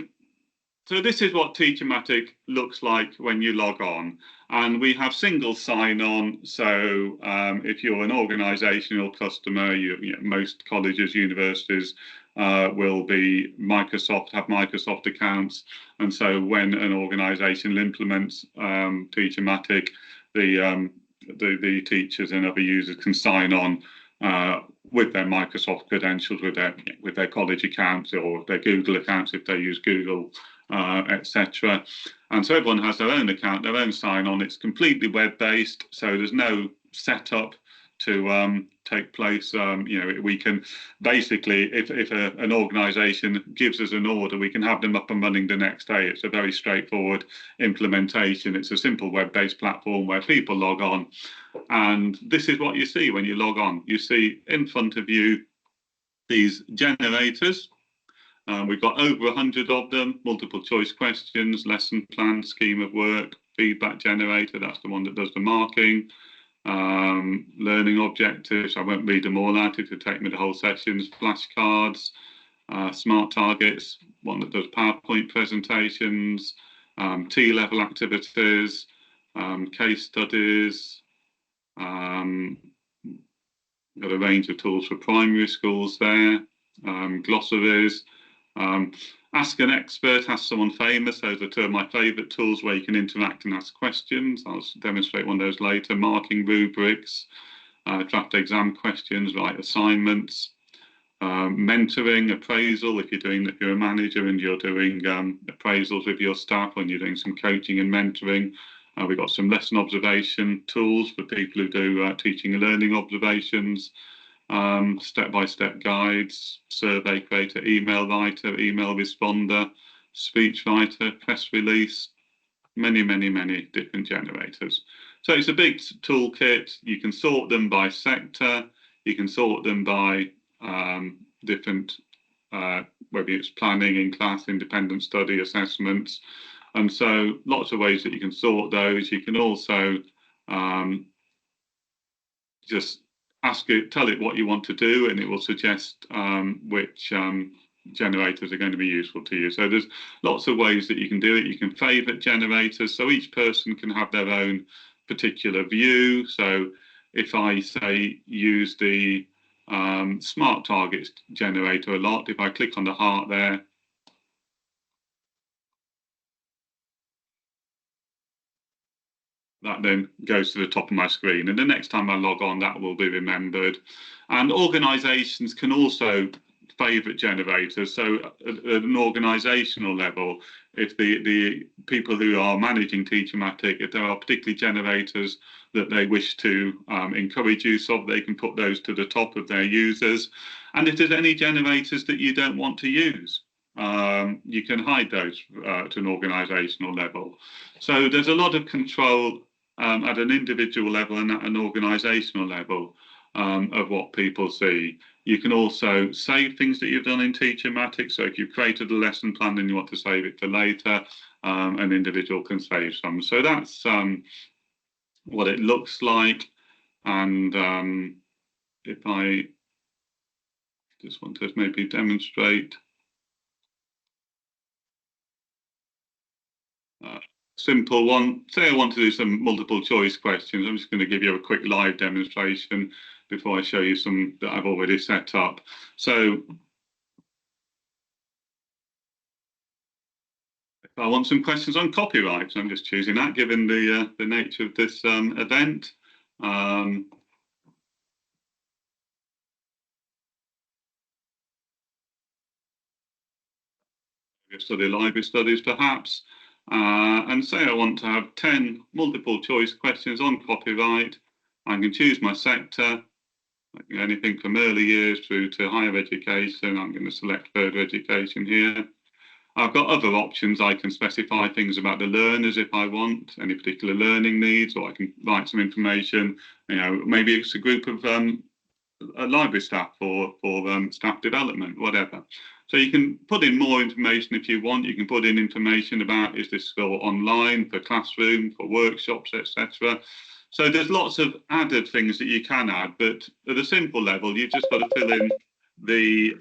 this is what Teachermatic looks like when you log on, and we have single sign-on. So if you're an organisational customer, most colleges, universities will be have Microsoft accounts, and so when an organisation implements Teachamatic, the teachers and other users can sign on with their Microsoft credentials, with their college accounts or their Google accounts if they use Google, etc. And so everyone has their own account, their own sign-on. It's completely web-based, so there's no setup to take place. We can basically, if an organisation gives us an order, we can have them up and running the next day. It's a very straightforward implementation. It's a simple web-based platform where people log on, and this is what you see when you log on. You see in front of you these generators. We've got over 100 of them: multiple choice questions, lesson plan, scheme of work, feedback generator, that's the one that does the marking, learning objectives. I won't read them all out, it would take me the whole sessions. Flashcards, smart targets, one that does PowerPoint presentations, T-level activities, case studies. Got a range of tools for primary schools there, glossaries. Ask an expert, ask someone famous. Those are two of my favourite tools where you can interact and ask questions. I'll demonstrate one of those later. Marking rubrics, draft exam questions, write assignments, mentoring, appraisal. If you're a manager and you're doing appraisals with your staff, when you're doing some coaching and mentoring. We've got some lesson observation tools for people who do teaching and learning observations. Step-by-step guides, survey creator, email writer, email responder, speech writer, press release, many different generators. So it's a big toolkit. You can sort them by sector, you can sort them by different, whether it's planning in class, independent study, assessments, and so lots of ways that you can sort those. You can also just tell it what you want to do, and it will suggest which generators are going to be useful to you. So there's lots of ways that you can do it. You can favourite generators, so each person can have their own particular view. So if I say use the smart targets generator a lot, if I click on the heart there, that then goes to the top of my screen, and the next time I log on, that will be remembered. And organisations can also favourite generators. So at an organisational level, if the people who are managing Teachamatic, if there are particularly generators that they wish to encourage use of, they can put those to the top of their users. And if there's any generators that you don't want to use, you can hide those to an organisational level. So there's a lot of control at an individual level and at an organisational level of what people see. You can also save things that you've done in Teachamatic. So if you've created a lesson plan and you want to save it for later, an individual can save some. So that's what it looks like. And if I just want to maybe demonstrate. Simple one. Say I want to do some multiple choice questions. I'm just going to give you a quick live demonstration before I show you some that I've already set up. So if I want some questions on copyright, I'm just choosing that given the nature of this event. Study library studies perhaps. And say I want to have 10 multiple choice questions on copyright. I can choose my sector, anything from early years through to higher education. I'm going to select further education here. I've got other options. I can specify things about the learners if I want, any particular learning needs, or I can write some information. Maybe it's a group of library staff for staff development, whatever. So you can put in more information if you want. You can put in information about, is this for online, for classroom, for workshops, etc. So there's lots of added things that you can add, but at a simple level, you've just got to fill in the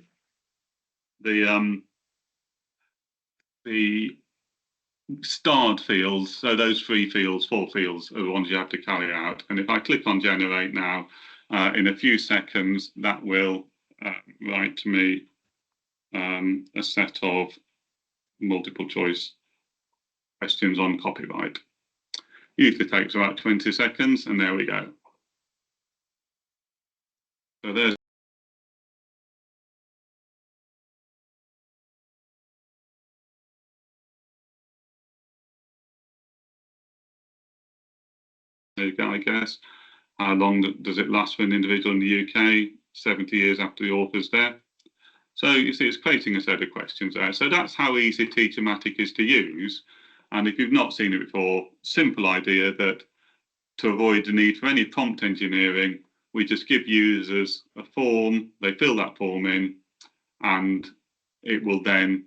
starred fields. So those 4 fields are the ones you have to carry out. And if I click on generate now, in a few seconds, that will write to me a set of multiple choice questions on copyright. Usually takes about 20 seconds, and there we go. So there's I guess. How long does it last for an individual in the UK? 70 years after the author's death. So you see, it's creating a set of questions there. So that's how easy Teachermatic is to use. And if you've not seen it before, simple idea that to avoid the need for any prompt engineering, we just give users a form, they fill that form in, and it will then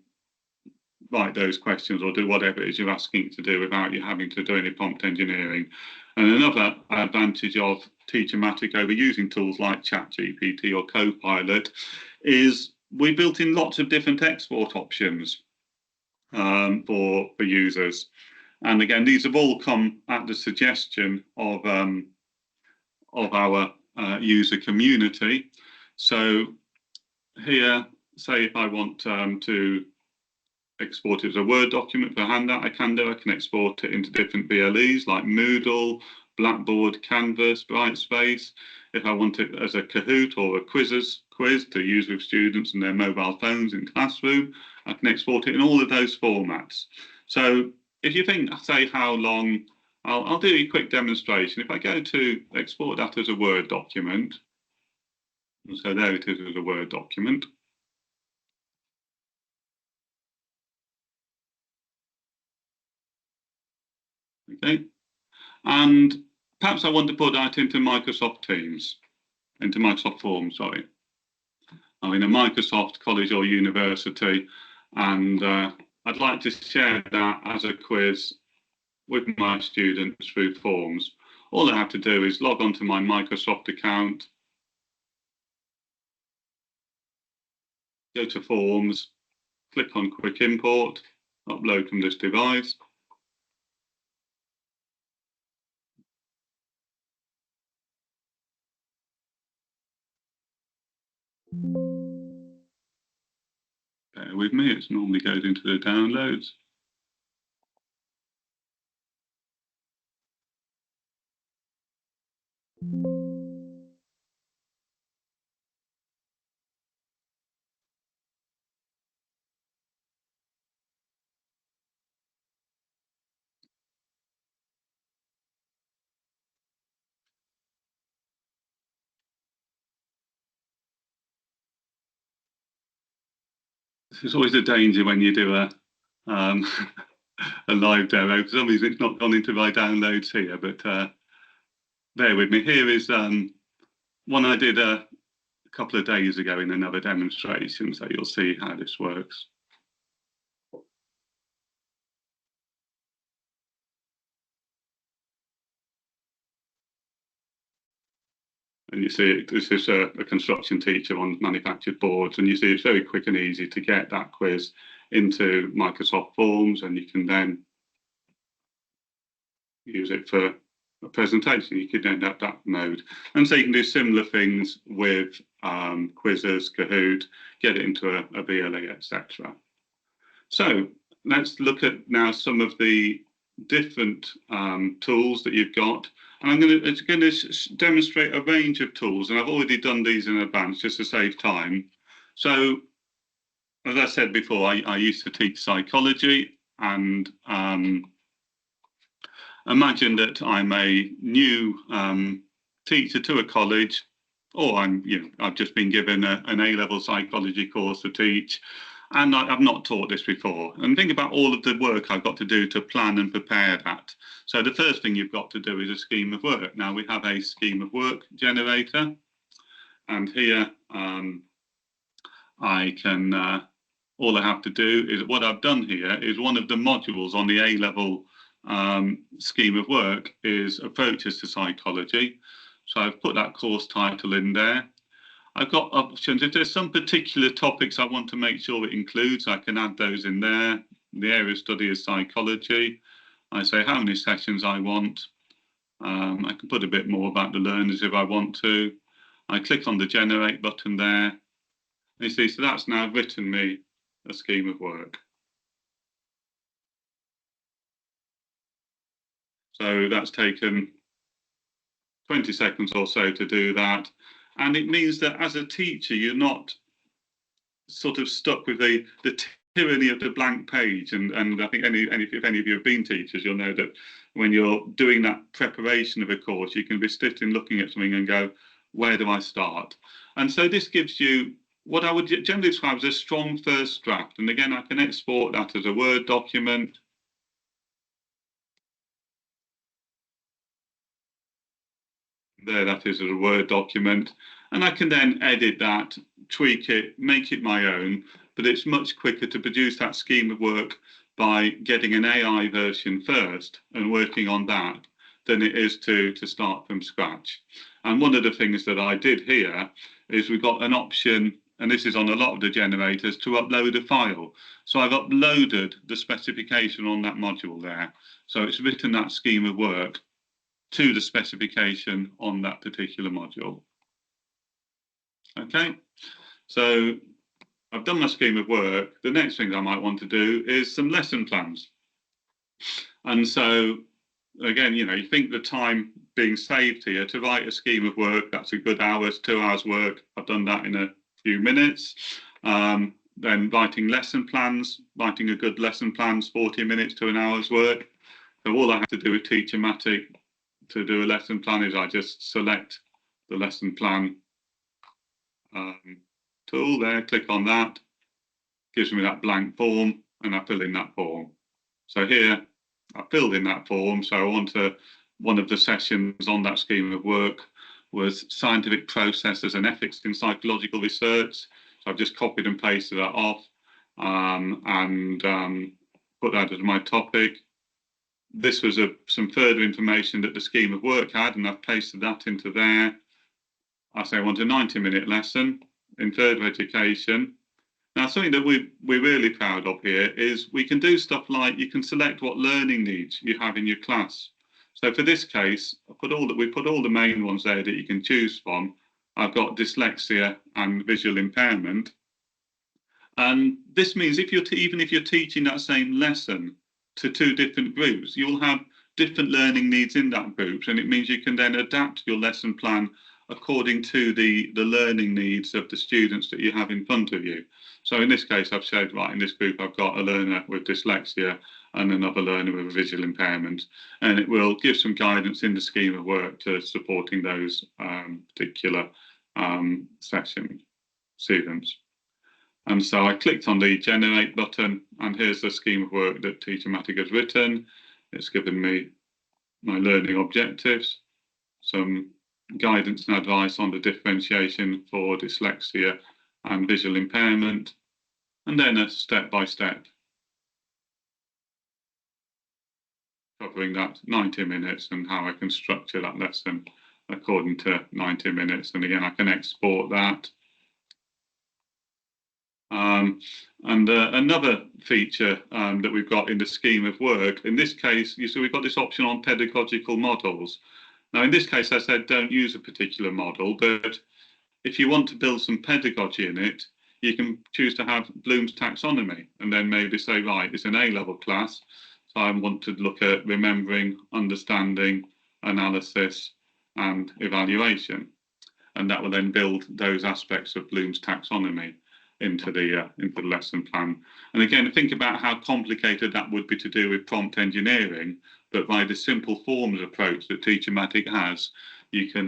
write those questions or do whatever it is you're asking it to do without you having to do any prompt engineering. And another advantage of Teachermatic over using tools like ChatGPT or Copilot is we built in lots of different export options for users. And again, these have all come at the suggestion of our user community. So here, say if I want to export it as a Word document for handout, I can export it into different VLEs like Moodle, Blackboard, Canvas, Brightspace. If I want it as a Kahoot or a quiz to use with students and their mobile phones in classroom, I can export it in all of those formats. So if you think, say, how long, I'll do a quick demonstration. If I go to export that as a Word document, so there it is as a Word document. Okay, and perhaps I want to put that into Microsoft Teams, into Microsoft Forms, sorry. I'm in a Microsoft college or university, and I'd like to share that as a quiz with my students through Forms. All I have to do is log on to my Microsoft account, go to Forms, click on Quick Import, upload from this device. Bear with me, it normally goes into the downloads. It's always a danger when you do a a live demo. For some reason, it's not gone into my downloads here, but bear with me. Here is one I did a couple of days ago in another demonstration, so you'll see how this works. And you see, this is a construction teacher on manufactured boards, and you see it's very quick and easy to get that quiz into Microsoft Forms, and you can then use it for a presentation. You could end up that mode. And so you can do similar things with quizzes, Kahoot, get it into a VLE, etc. So let's look at now some of the different tools that you've got. And I'm going to demonstrate a range of tools, and I've already done these in advance just to save time. So, as I said before, I used to teach psychology, and imagine that I'm a new teacher to a college, or I've just been given an A-level psychology course to teach, and I've not taught this before. And think about all of the work I've got to do to plan and prepare that. So the first thing you've got to do is a scheme of work. Now we have a scheme of work generator, and here I can, all I have to do is, what I've done here is one of the modules on the A-level scheme of work is approaches to psychology. So I've put that course title in there. I've got options. If there's some particular topics I want to make sure it includes, I can add those in there. The area of study is psychology. I say how many sessions I want. I can put a bit more about the learners if I want to. I click on the generate button there. And you see, so that's now written me a scheme of work. So that's taken 20 seconds or so to do that. And it means that as a teacher, you're not sort of stuck with the tyranny of the blank page. And I think if any of you have been teachers, you'll know that when you're doing that preparation of a course, you can be sitting looking at something and go, where do I start? And so this gives you what I would generally describe as a strong first draft. And again, I can export that as a Word document. There, that is as a Word document. And I can then edit that, tweak it, make it my own. But it's much quicker to produce that scheme of work by getting an AI version first and working on that than it is to start from scratch. And one of the things that I did here is we've got an option, and this is on a lot of the generators, to upload a file. So I've uploaded the specification on that module there. So it's written that scheme of work to the specification on that particular module. Okay, so I've done my scheme of work. The next thing I might want to do is some lesson plans. And so, again, you know, you think the time being saved here to write a scheme of work, that's a good hour's, 2 hours work. I've done that in a few minutes. Then writing lesson plans, writing a good lesson plan's 40 minutes to an hour's work. So all I have to do with Teachermatic to do a lesson plan is I just select the lesson plan tool there, click on that, gives me that blank form, and I fill in that form. So here I filled in that form. So I want to, one of the sessions on that scheme of work was scientific processes and ethics in psychological research. So I've just copied and pasted that off and put that as my topic. This was some further information that the scheme of work had, and I've pasted that into there. I say I want a 90-minute lesson in further education. Now, something that we're really proud of here is we can do stuff like you can select what learning needs you have in your class. So for this case, we put all the main ones there that you can choose from. I've got dyslexia and visual impairment. And this means even if you're teaching that same lesson to 2 different groups, you'll have different learning needs in that group. And it means you can then adapt your lesson plan according to the learning needs of the students that you have in front of you. So in this case, I've said, right, in this group, I've got a learner with dyslexia and another learner with visual impairment. And it will give some guidance in the scheme of work to supporting those particular session students. And so I clicked on the generate button, and here's the scheme of work that Teachermatic has written. It's given me my learning objectives, some guidance and advice on the differentiation for dyslexia and visual impairment, and then a step-by-step covering that 90 minutes and how I can structure that lesson according to 90 minutes. And again, I can export that. Another feature that we've got in the scheme of work, in this case, you see we've got this option on pedagogical models. Now, in this case, I said don't use a particular model, but if you want to build some pedagogy in it, you can choose to have Bloom's taxonomy and then maybe say, right, it's an A-level class, so I want to look at remembering, understanding, analysis, and evaluation. And that will then build those aspects of Bloom's taxonomy into the lesson plan. And again, think about how complicated that would be to do with prompt engineering, but by the simple forms approach that Teachermatic has, you can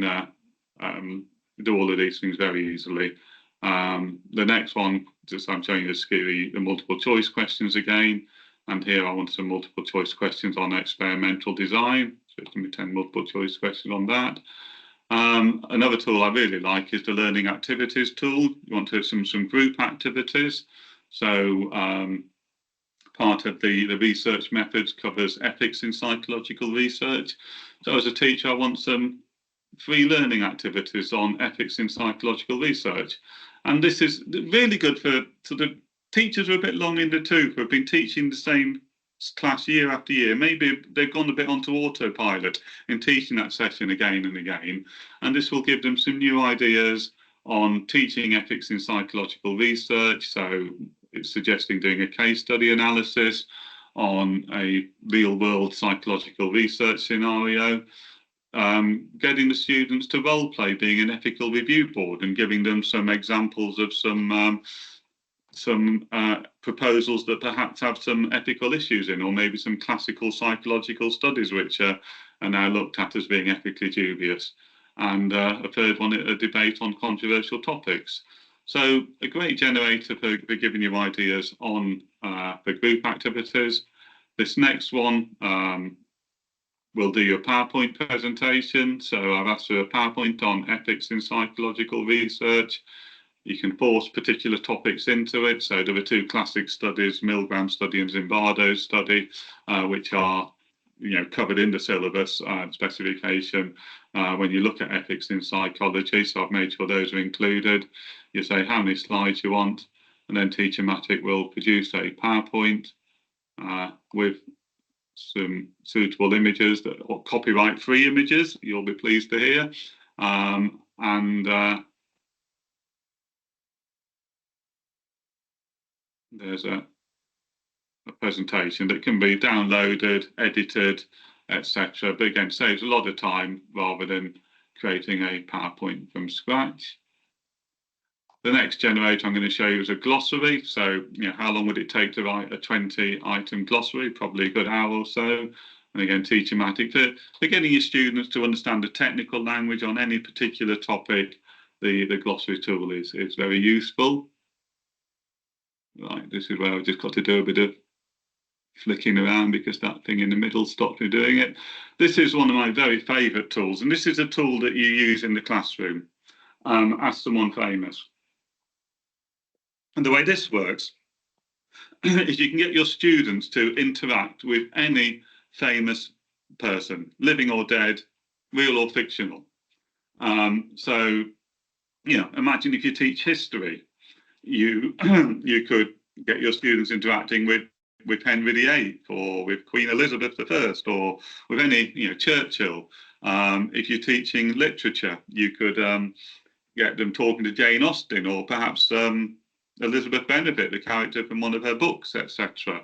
do all of these things very easily. The next one, just I'm showing you the multiple choice questions again, and here I want some multiple choice questions on experimental design. So it's going to be 10 multiple choice questions on that. Another tool I really like is the learning activities tool. You want to have some group activities. So part of the research methods covers ethics in psychological research. So as a teacher, I want some free learning activities on ethics in psychological research. And this is really good for sort of teachers who are a bit long in the tooth, who have been teaching the same class year after year. Maybe they've gone a bit onto autopilot in teaching that session again and again, and this will give them some new ideas on teaching ethics in psychological research. So it's suggesting doing a case study analysis on a real world psychological research scenario. Getting the students to role play being an ethical review board and giving them some examples of some proposals that perhaps have some ethical issues in, or maybe some classical psychological studies which are now looked at as being ethically dubious. And a third one, a debate on controversial topics. So a great generator for giving you ideas on the group activities. This next one, we'll do your PowerPoint presentation. So I've asked for a PowerPoint on ethics in psychological research. You can force particular topics into it. So there were two classic studies, Milgram study and Zimbardo's study, which are covered in the syllabus specification when you look at ethics in psychology. So I've made sure those are included. You say how many slides you want, and then Teachermatic will produce a PowerPoint with some suitable images, or copyright-free images, you'll be pleased to hear. There's a presentation that can be downloaded, edited, etc. But again, saves a lot of time rather than creating a PowerPoint from scratch. The next generator I'm going to show you is a glossary. So, how long would it take to write a 20-item glossary? Probably a good hour or so. And again, Teachermatic, for getting your students to understand the technical language on any particular topic, the glossary tool is very useful. Right, this is where I've just got to do a bit of flicking around because that thing in the middle stopped me doing it. This is one of my very favourite tools, and this is a tool that you use in the classroom. Ask someone famous. And the way this works is you can get your students to interact with any famous person, living or dead, real or fictional. So, imagine if you teach history, you could get your students interacting with Henry VIII or with Queen Elizabeth I or with any, Churchill. If you're teaching literature, you could get them talking to Jane Austen or perhaps Elizabeth Bennet, the character from one of her books, etc.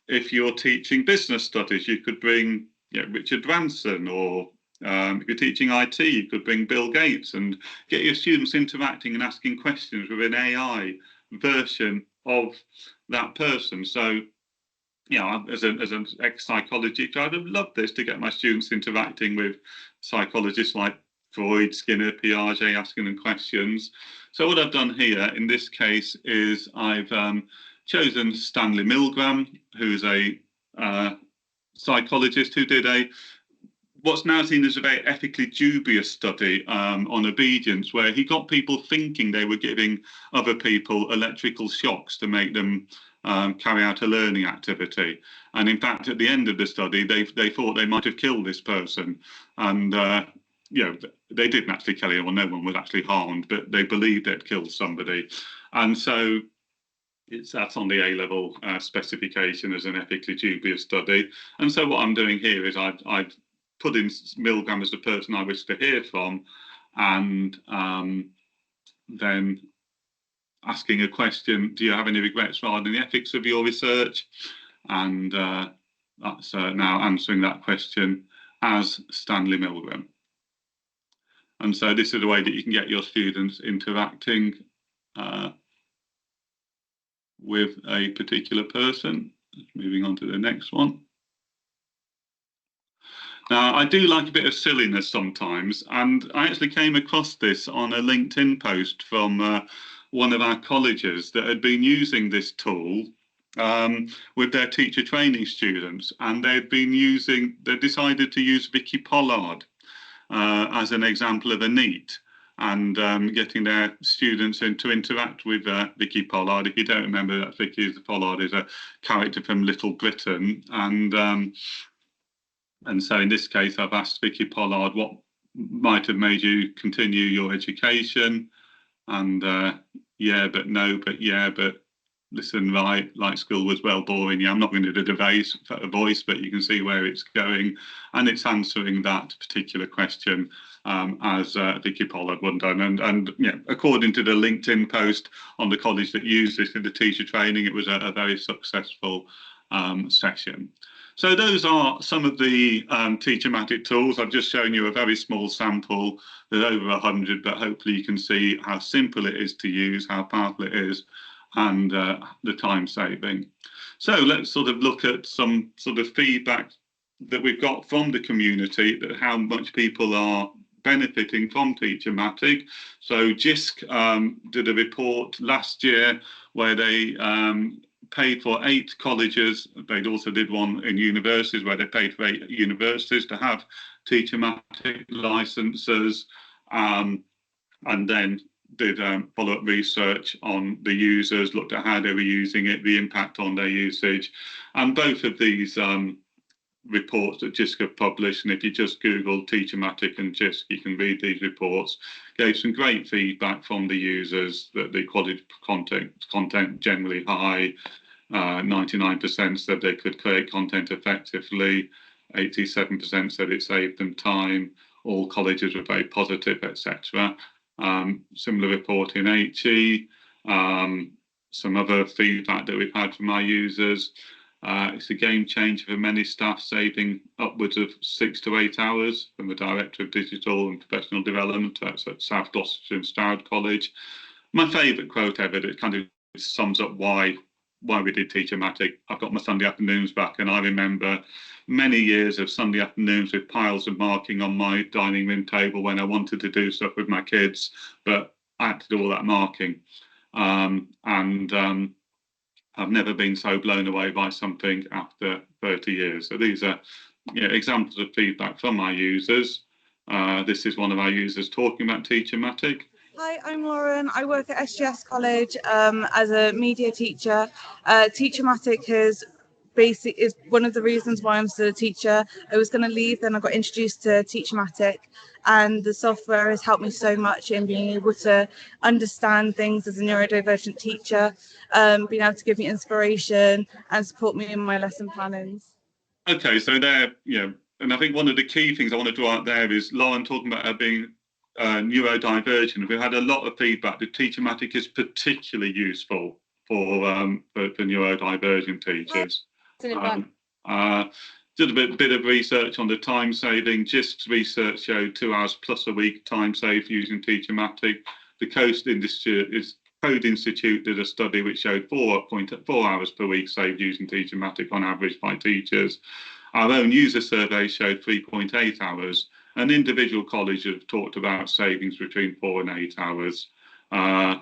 If you're teaching business studies, you could bring Richard Branson, or if you're teaching IT, you could bring Bill Gates and get your students interacting and asking questions with an AI version of that person. So, as an ex-psychology teacher, I'd have loved this to get my students interacting with psychologists like Freud, Skinner, Piaget, asking them questions. So what I've done here in this case is I've chosen Stanley Milgram, who's a psychologist who did what's now seen as a very ethically dubious study on obedience, where he got people thinking they were giving other people electrical shocks to make them carry out a learning activity. And in fact, at the end of the study, they thought they might have killed this person. And they didn't actually kill anyone, no one was actually harmed, but they believed they'd killed somebody. And so that's on the A-level specification as an ethically dubious study. And so what I'm doing here is I've put in Milgram as the person I wish to hear from, and then asking a question, do you have any regrets regarding the ethics of your research? And that's now answering that question as Stanley Milgram. And so this is the way that you can get your students interacting with a particular person. Moving on to the next one. Now, I do like a bit of silliness sometimes, and I actually came across this on a LinkedIn post from one of our colleges that had been using this tool with their teacher training students, and they decided to use Vicky Pollard as an example of a NEAT, and getting their students to interact with Vicky Pollard. If you don't remember, that Vicky Pollard is a character from Little Britain, and so in this case, I've asked Vicky Pollard what might have made you continue your education, and yeah, but no, but yeah, but listen, right, like school was well boring. Yeah, I'm not going to do a voice, but you can see where it's going, and it's answering that particular question as Vicky Pollard would done. And yeah, according to the LinkedIn post on the college that used this in the teacher training, it was a very successful session. So those are some of the Teachermatic tools. I've just shown you a very small sample. There's over 100, but hopefully you can see how simple it is to use, how powerful it is, and the time saving. So let's sort of look at some sort of feedback that we've got from the community, that how much people are benefiting from Teachermatic. So JISC did a report last year where they paid for 8 colleges. They also did one in universities where they paid for 8 universities to have Teachermatic licenses, and then did follow-up research on the users, looked at how they were using it, the impact on their usage. And both of these reports that JISC have published, and if you just Google Teachermatic and JISC, you can read these reports, gave some great feedback from the users, that the quality content generally high. 99% said they could create content effectively. 87% said it saved them time. All colleges were very positive, etc. Similar report in HE. Some other feedback that we've had from our users. It's a game changer for many staff, saving upwards of 6 to 8 hours, from the Director of Digital and Professional Development at South Gloucestershire and Stroud College. My favourite quote ever that kind of sums up why we did Teachermatic. I've got my Sunday afternoons back, and I remember many years of Sunday afternoons with piles of marking on my dining room table when I wanted to do stuff with my kids, but I had to do all that marking. I've never been so blown away by something after 30 years. So these are examples of feedback from our users. This is one of our users talking about Teachermatic. Hi, I'm Lauren. I work at SGS College as a media teacher. Teachermatic is one of the reasons why I'm still a teacher. I was going to leave, then I got introduced to Teachermatic, and the software has helped me so much in being able to understand things as a neurodivergent teacher, being able to give me inspiration and support me in my lesson plannings. Okay, so there, and I think one of the key things I want to draw out there is Lauren talking about her being neurodivergent. We've had a lot of feedback that Teachermatic is particularly useful for neurodivergent teachers. Did a bit of research on the time saving. JISC's research showed 2 hours plus a week time saved using Teachermatic. The Code Institute did a study which showed 4.4 hours per week saved using Teachermatic on average by teachers. Our own user survey showed 3.8 hours. An individual college have talked about savings between 4 and 8 hours.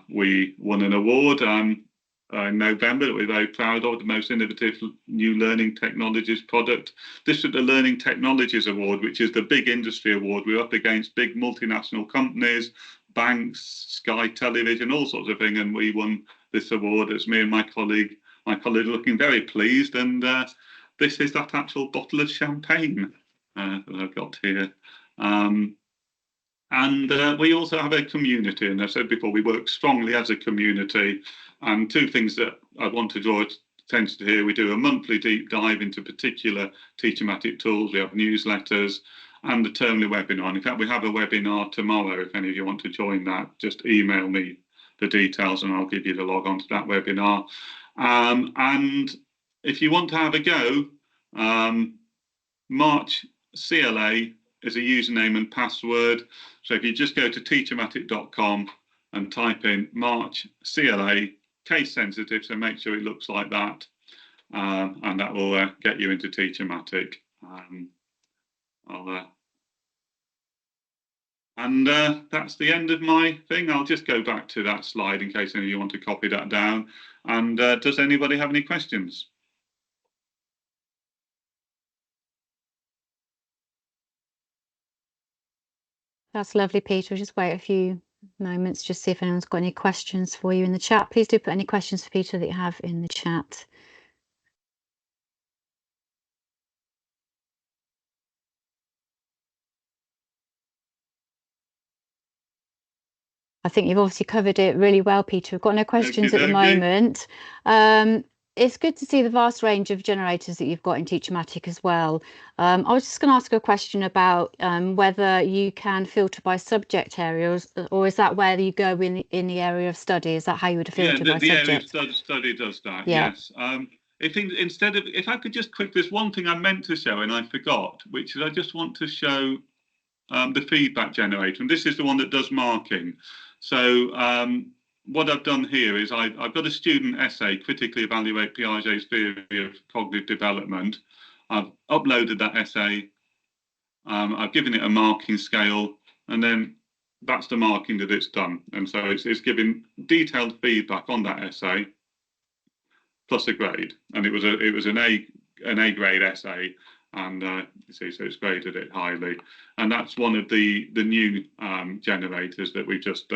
We won an award in November that we're very proud of, the most innovative new learning technologies product. This was the Learning Technologies Award, which is the big industry award. We're up against big multinational companies, banks, Sky Television, all sorts of things, and we won this award. It's me and my colleague looking very pleased, and this is that actual bottle of champagne that I've got here. We also have a community, and I said before, we work strongly as a community. And 2 things that I want to draw attention to here: we do a monthly deep dive into particular Teachermatic tools. We have newsletters and the termly webinar. In fact, we have a webinar tomorrow. If any of you want to join that, just email me the details and I'll give you the log on to that webinar. And if you want to have a go, March CLA is a username and password. So if you just go to teachermatic.com and type in March CLA, case sensitive, so make sure it looks like that, and that will get you into Teachermatic. That's the end of my thing. I'll just go back to that slide in case any of you want to copy that down. And does anybody have any questions? That's lovely, Peter. We'll just wait a few moments, just see if anyone's got any questions for you in the chat. Please do put any questions for Peter that you have in the chat. I think you've obviously covered it really well, Peter. We've got no questions at the Okey-dokey. moment. It's good to see the vast range of generators that you've got in Teachmatic as well. I was just going to ask a question about whether you can filter by subject areas, or is that where you go in the area of study? Is that how you would filter by The area of subject? study does that, Yeah. yes. Instead of, if I could just quick, there's one thing I meant to show and I forgot, which is I just want to show the feedback generator, and this is the one that does marking. So what I've done here is I've got a student essay, critically evaluate Piaget's theory of cognitive development. I've uploaded that essay, I've given it a marking scale, and then that's the marking that it's done. And so it's giving detailed feedback on that essay plus a grade, and it was an A grade essay, and you see, so it's graded it highly, and that's one of the new generators that we just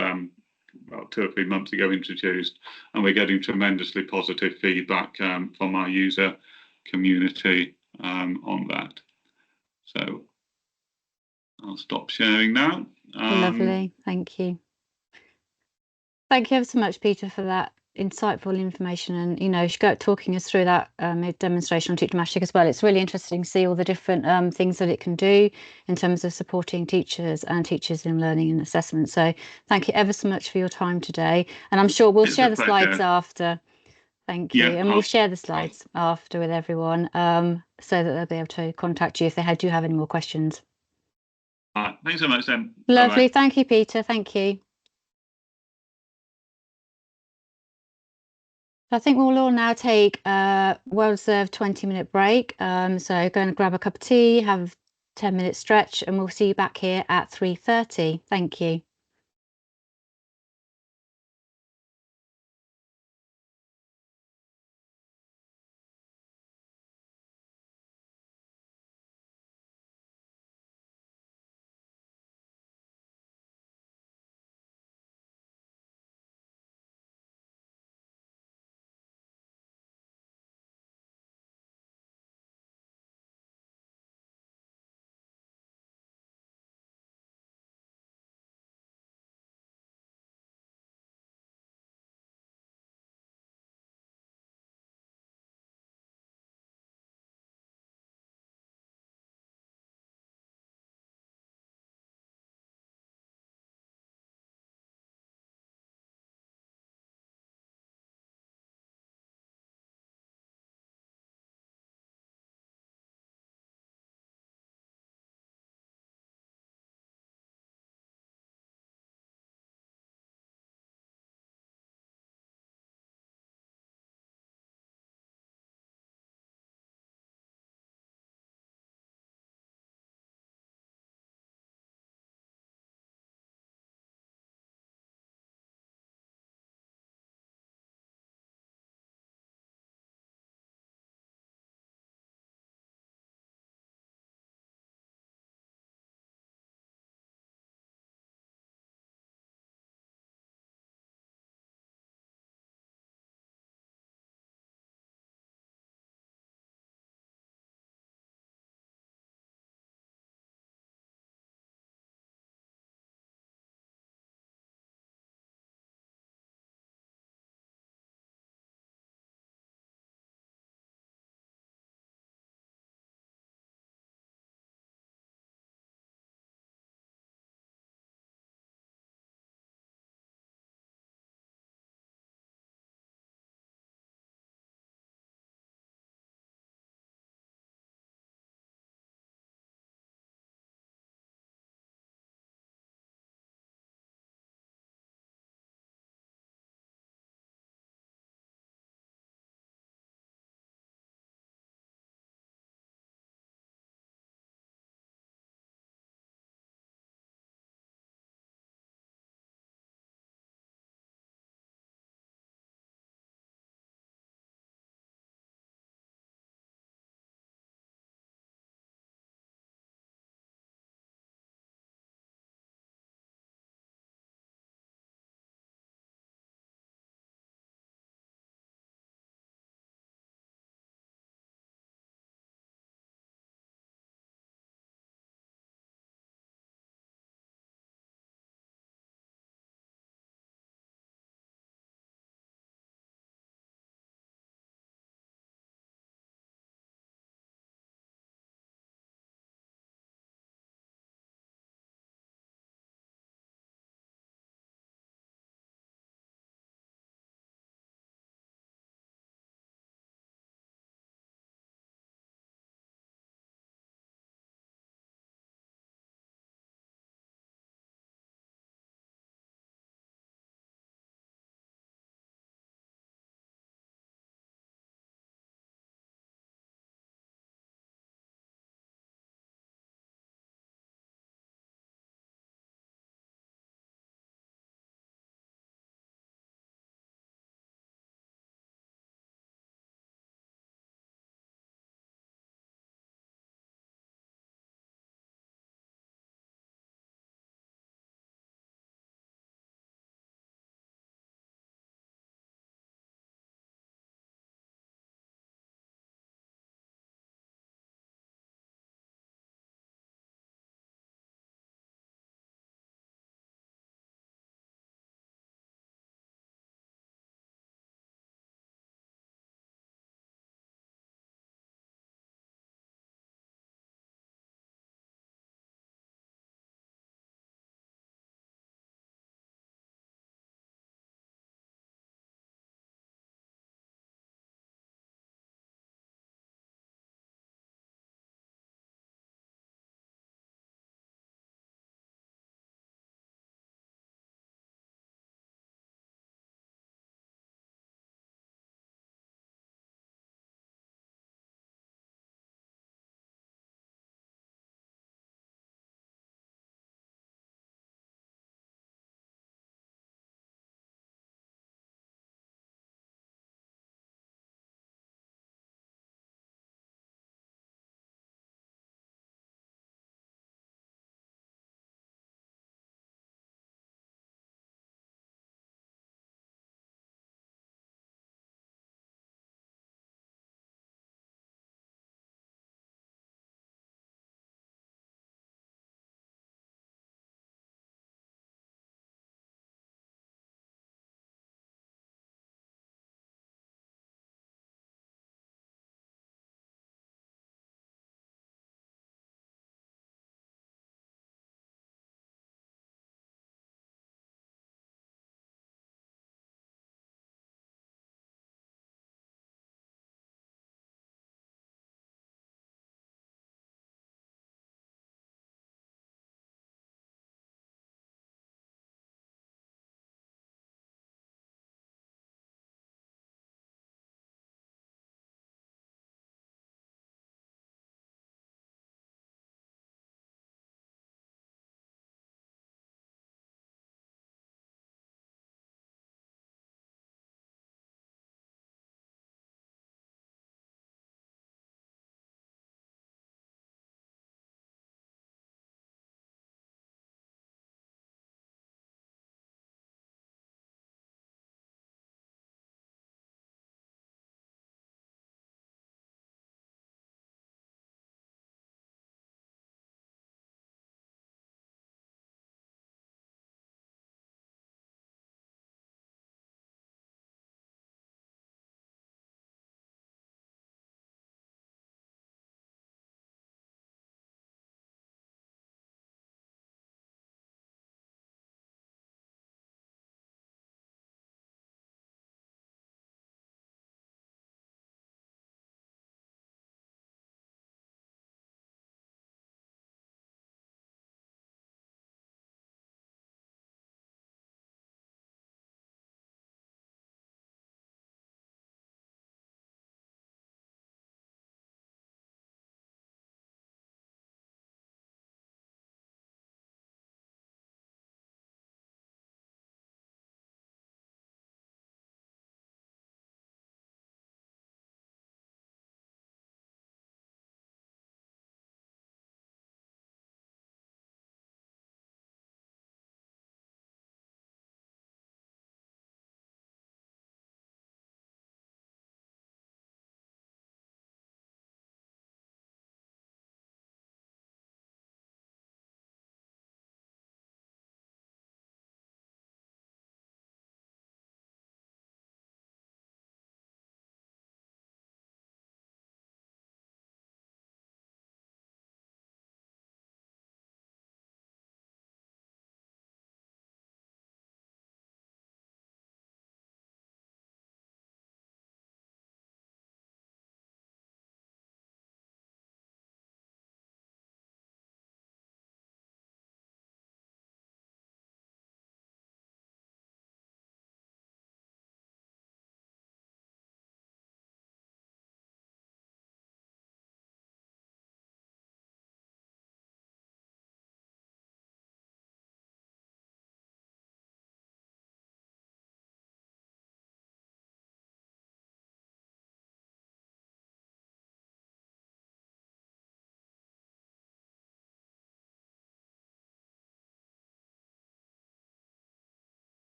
about 2 or 3 months ago introduced, and we're getting tremendously positive feedback from our user community on that. So I'll stop sharing now. Lovely, thank you. Thank you ever so much, Peter, for that insightful information, and talking us through that demonstration on Teachmatic as well. It's really interesting to see all the different things that it can do in terms of supporting teachers and teachers in learning and assessment. So thank you ever so much for your time today, and I'm sure we'll share the slides after. Thank you, and we'll share the slides after with everyone so that they'll be able to contact you if they do have any more questions. Thanks so much then. Lovely. Bye-bye. Thank you, Peter. Thank you. I think we'll all now take a well-deserved 20-minute break. So go and grab a cup of tea, have a 10-minute stretch, and we'll see you back here at 3:30. Thank you.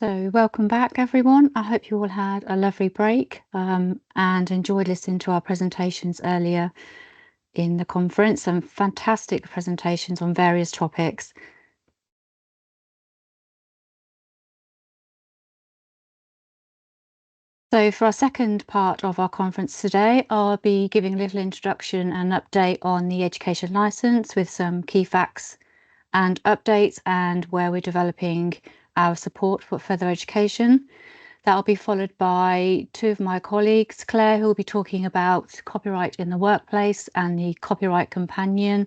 So welcome back, everyone. I hope you all had a lovely break and enjoyed listening to our presentations earlier in the conference. Some fantastic presentations on various topics. So for our second part of our conference today, I'll be giving a little introduction and update on the education licence with some key facts and updates and where we're developing our support for further education. That'll be followed by two of my colleagues, Claire, who will be talking about copyright in the workplace and the copyright companion.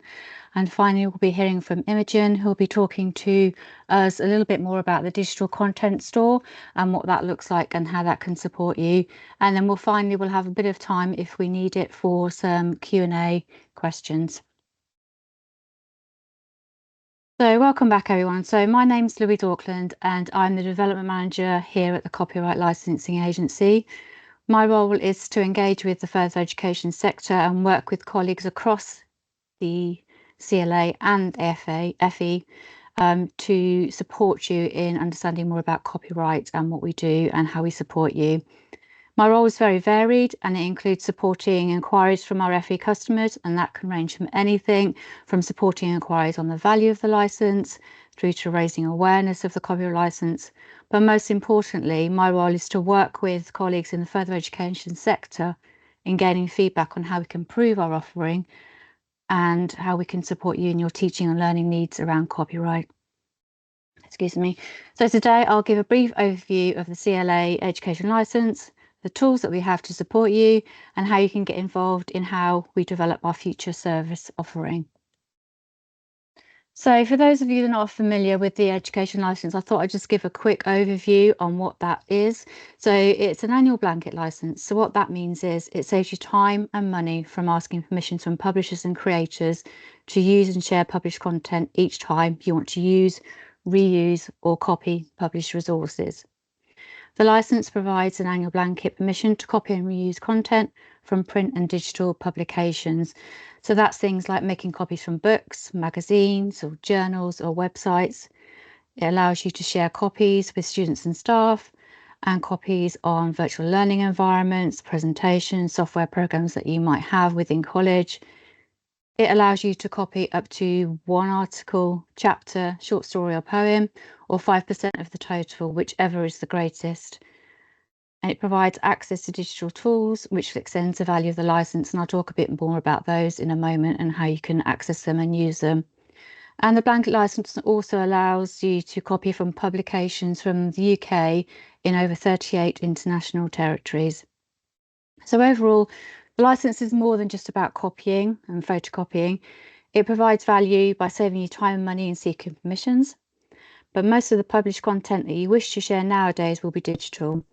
And finally, we'll be hearing from Imogen, who will be talking to us a little bit more about the digital content store and what that looks like and how that can support you. And then we'll have a bit of time if we need it for some Q&A questions. So welcome back, everyone. So my name's Louise Auckland and I'm the Development Manager here at the Copyright Licensing Agency. My role is to engage with the further education sector and work with colleagues across the CLA and FE to support you in understanding more about copyright and what we do and how we support you. My role is very varied and it includes supporting inquiries from our FE customers, and that can range from anything from supporting inquiries on the value of the licence through to raising awareness of the copyright licence. But most importantly, my role is to work with colleagues in the further education sector in gaining feedback on how we can improve our offering and how we can support you in your teaching and learning needs around copyright. Excuse me. So today I'll give a brief overview of the CLA education licence, the tools that we have to support you, and how you can get involved in how we develop our future service offering. So for those of you that are not familiar with the education licence, I thought I'd just give a quick overview on what that is. So it's an annual blanket licence. So what that means is it saves you time and money from asking permission from publishers and creators to use and share published content each time you want to use, reuse or copy published resources. The licence provides an annual blanket permission to copy and reuse content from print and digital publications. So that's things like making copies from books, magazines or journals or websites. It allows you to share copies with students and staff and copies on virtual learning environments, presentations, software programs that you might have within college. It allows you to copy up to one article, chapter, short story or poem, or 5% of the total, whichever is the greatest. And it provides access to digital tools, which extends the value of the license. And I'll talk a bit more about those in a moment and how you can access them and use them. And the blanket license also allows you to copy from publications from the UK in over 38 international territories. So overall, the license is more than just about copying and photocopying. It provides value by saving you time and money in seeking permissions. But most of the published content that you wish to share nowadays will be digital,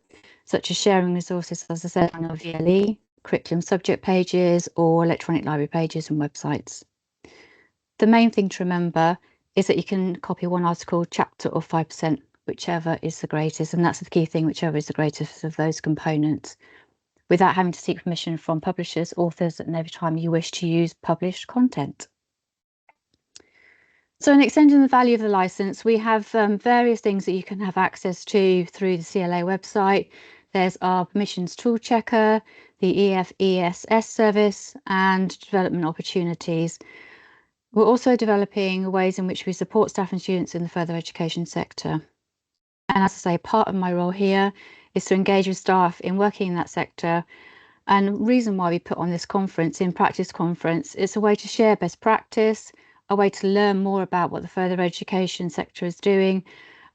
such as sharing resources, as I said, on your VLE, curriculum subject pages, or electronic library pages and websites. The main thing to remember is that you can copy one article, chapter, or 5%, whichever is the greatest. And that's the key thing, whichever is the greatest of those components, without having to seek permission from publishers, authors, and every time you wish to use published content. So in extending the value of the license, we have various things that you can have access to through the CLA website. There's our permissions tool checker, the EFESS service, and development opportunities. We're also developing ways in which we support staff and students in the further education sector. And as I say, part of my role here is to engage with staff in working in that sector. And the reason why we put on this conference, InPractice conference, is a way to share best practice, a way to learn more about what the further education sector is doing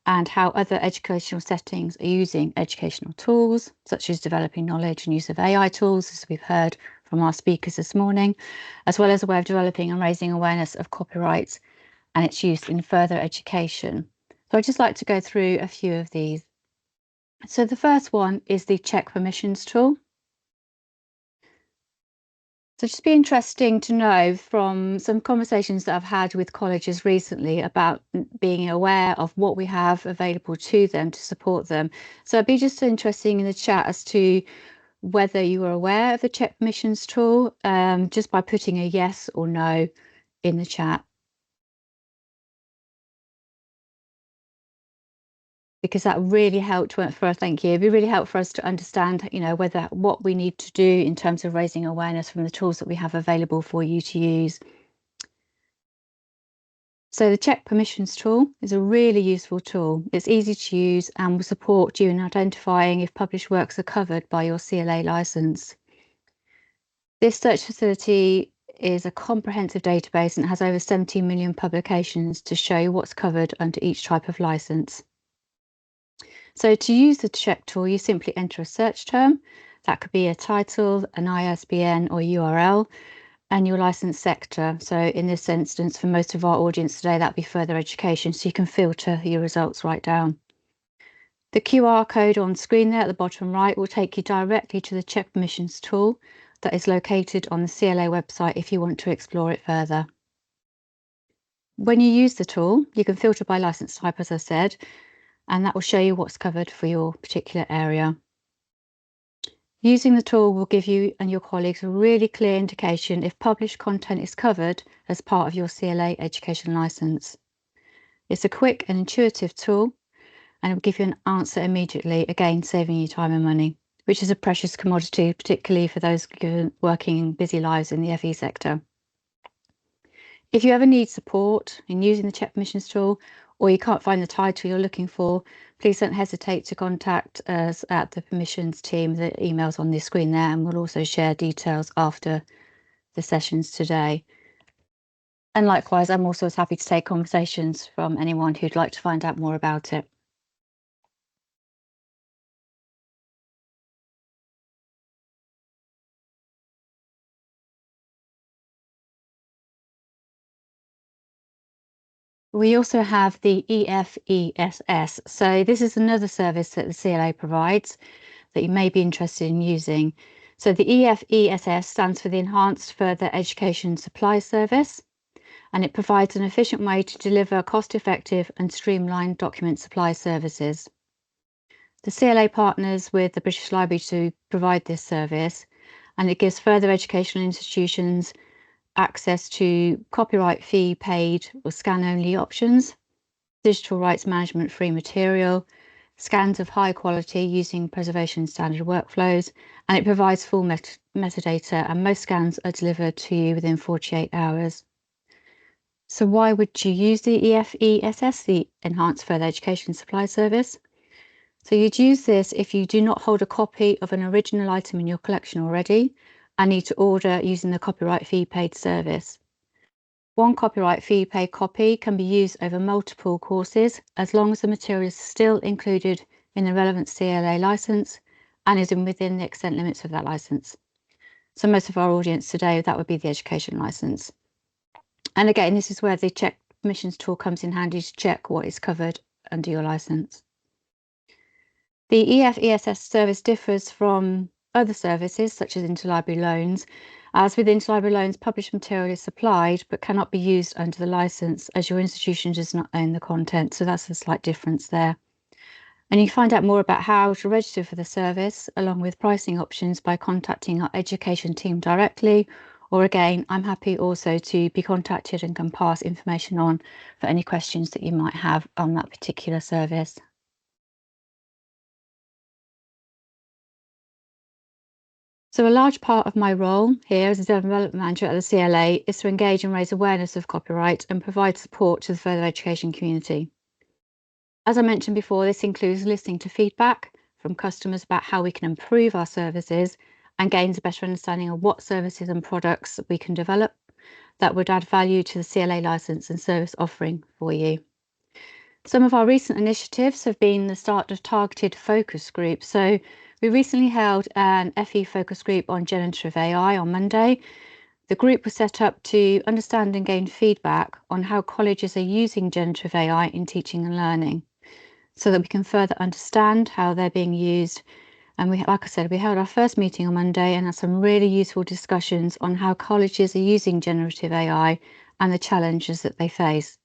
and how other educational settings are using educational tools, such as developing knowledge and use of AI tools, as we've heard from our speakers this morning, as well as a way of developing and raising awareness of copyright and its use in further education. So I'd just like to go through a few of these. So the first one is the check permissions tool. So just be interesting to know from some conversations that I've had with colleges recently about being aware of what we have available to them to support them. So it'd be just interesting in the chat as to whether you are aware of the check permissions tool, just by putting a yes or no in the chat. because that really helped thank you. It'd be really helpful for us to understand, what we need to do in terms of raising awareness from the tools that we have available for you to use. So the Check Permissions tool is a really useful tool. It's easy to use and will support you in identifying if published works are covered by your CLA license. This search facility is a comprehensive database and has over 17 million publications to show what's covered under each type of license. So to use the Check tool, you simply enter a search term. That could be a title, an ISBN or URL, and your license sector. So in this instance, for most of our audience today, that'd be further education. So you can filter your results right down. The QR code on screen there at the bottom right will take you directly to the Check Permissions tool that is located on the CLA website if you want to explore it further. When you use the tool, you can filter by license type, as I said, and that will show you what's covered for your particular area. Using the tool will give you and your colleagues a really clear indication if published content is covered as part of your CLA education license. It's a quick and intuitive tool, and it will give you an answer immediately, again saving you time and money, which is a precious commodity, particularly for those working busy lives in the FE sector. If you ever need support in using the Check Permissions tool, or you can't find the title you're looking for, please don't hesitate to contact us at the permissions team. The email's on the screen there, and we'll also share details after the sessions today. And likewise, I'm also happy to take conversations from anyone who'd like to find out more about it. We also have the EFESS. So this is another service that the CLA provides that you may be interested in using. So the EFESS stands for the Enhanced Further Education Supply Service, and it provides an efficient way to deliver cost-effective and streamlined document supply services. The CLA partners with the British Library to provide this service, and it gives further educational institutions access to copyright fee paid or scan-only options, digital rights management free material, scans of high quality using preservation standard workflows, and it provides full metadata, and most scans are delivered to you within 48 hours. So why would you use the EFESS, the Enhanced Further Education Supply Service? So you'd use this if you do not hold a copy of an original item in your collection already and need to order using the copyright fee paid service. One copyright fee paid copy can be used over multiple courses as long as the material is still included in the relevant CLA license and is within the extent limits of that license. So most of our audience today, that would be the education license. And again, this is where the Check Permissions tool comes in handy to check what is covered under your license. The EFESS service differs from other services such as interlibrary loans, as with interlibrary loans, published material is supplied but cannot be used under the license as your institution does not own the content. So that's a slight difference there. And you can find out more about how to register for the service along with pricing options by contacting our education team directly, or again, I'm happy also to be contacted and can pass information on for any questions that you might have on that particular service. So a large part of my role here as a development manager at the CLA is to engage and raise awareness of copyright and provide support to the further education community. As I mentioned before, this includes listening to feedback from customers about how we can improve our services and gain a better understanding of what services and products we can develop that would add value to the CLA license and service offering for you. Some of our recent initiatives have been the start of targeted focus groups. So we recently held an FE focus group on generative AI on Monday. The group was set up to understand and gain feedback on how colleges are using generative AI in teaching and learning so that we can further understand how they're being used. And like I said, we held our first meeting on Monday and had some really useful discussions on how colleges are using generative AI and the challenges that they face.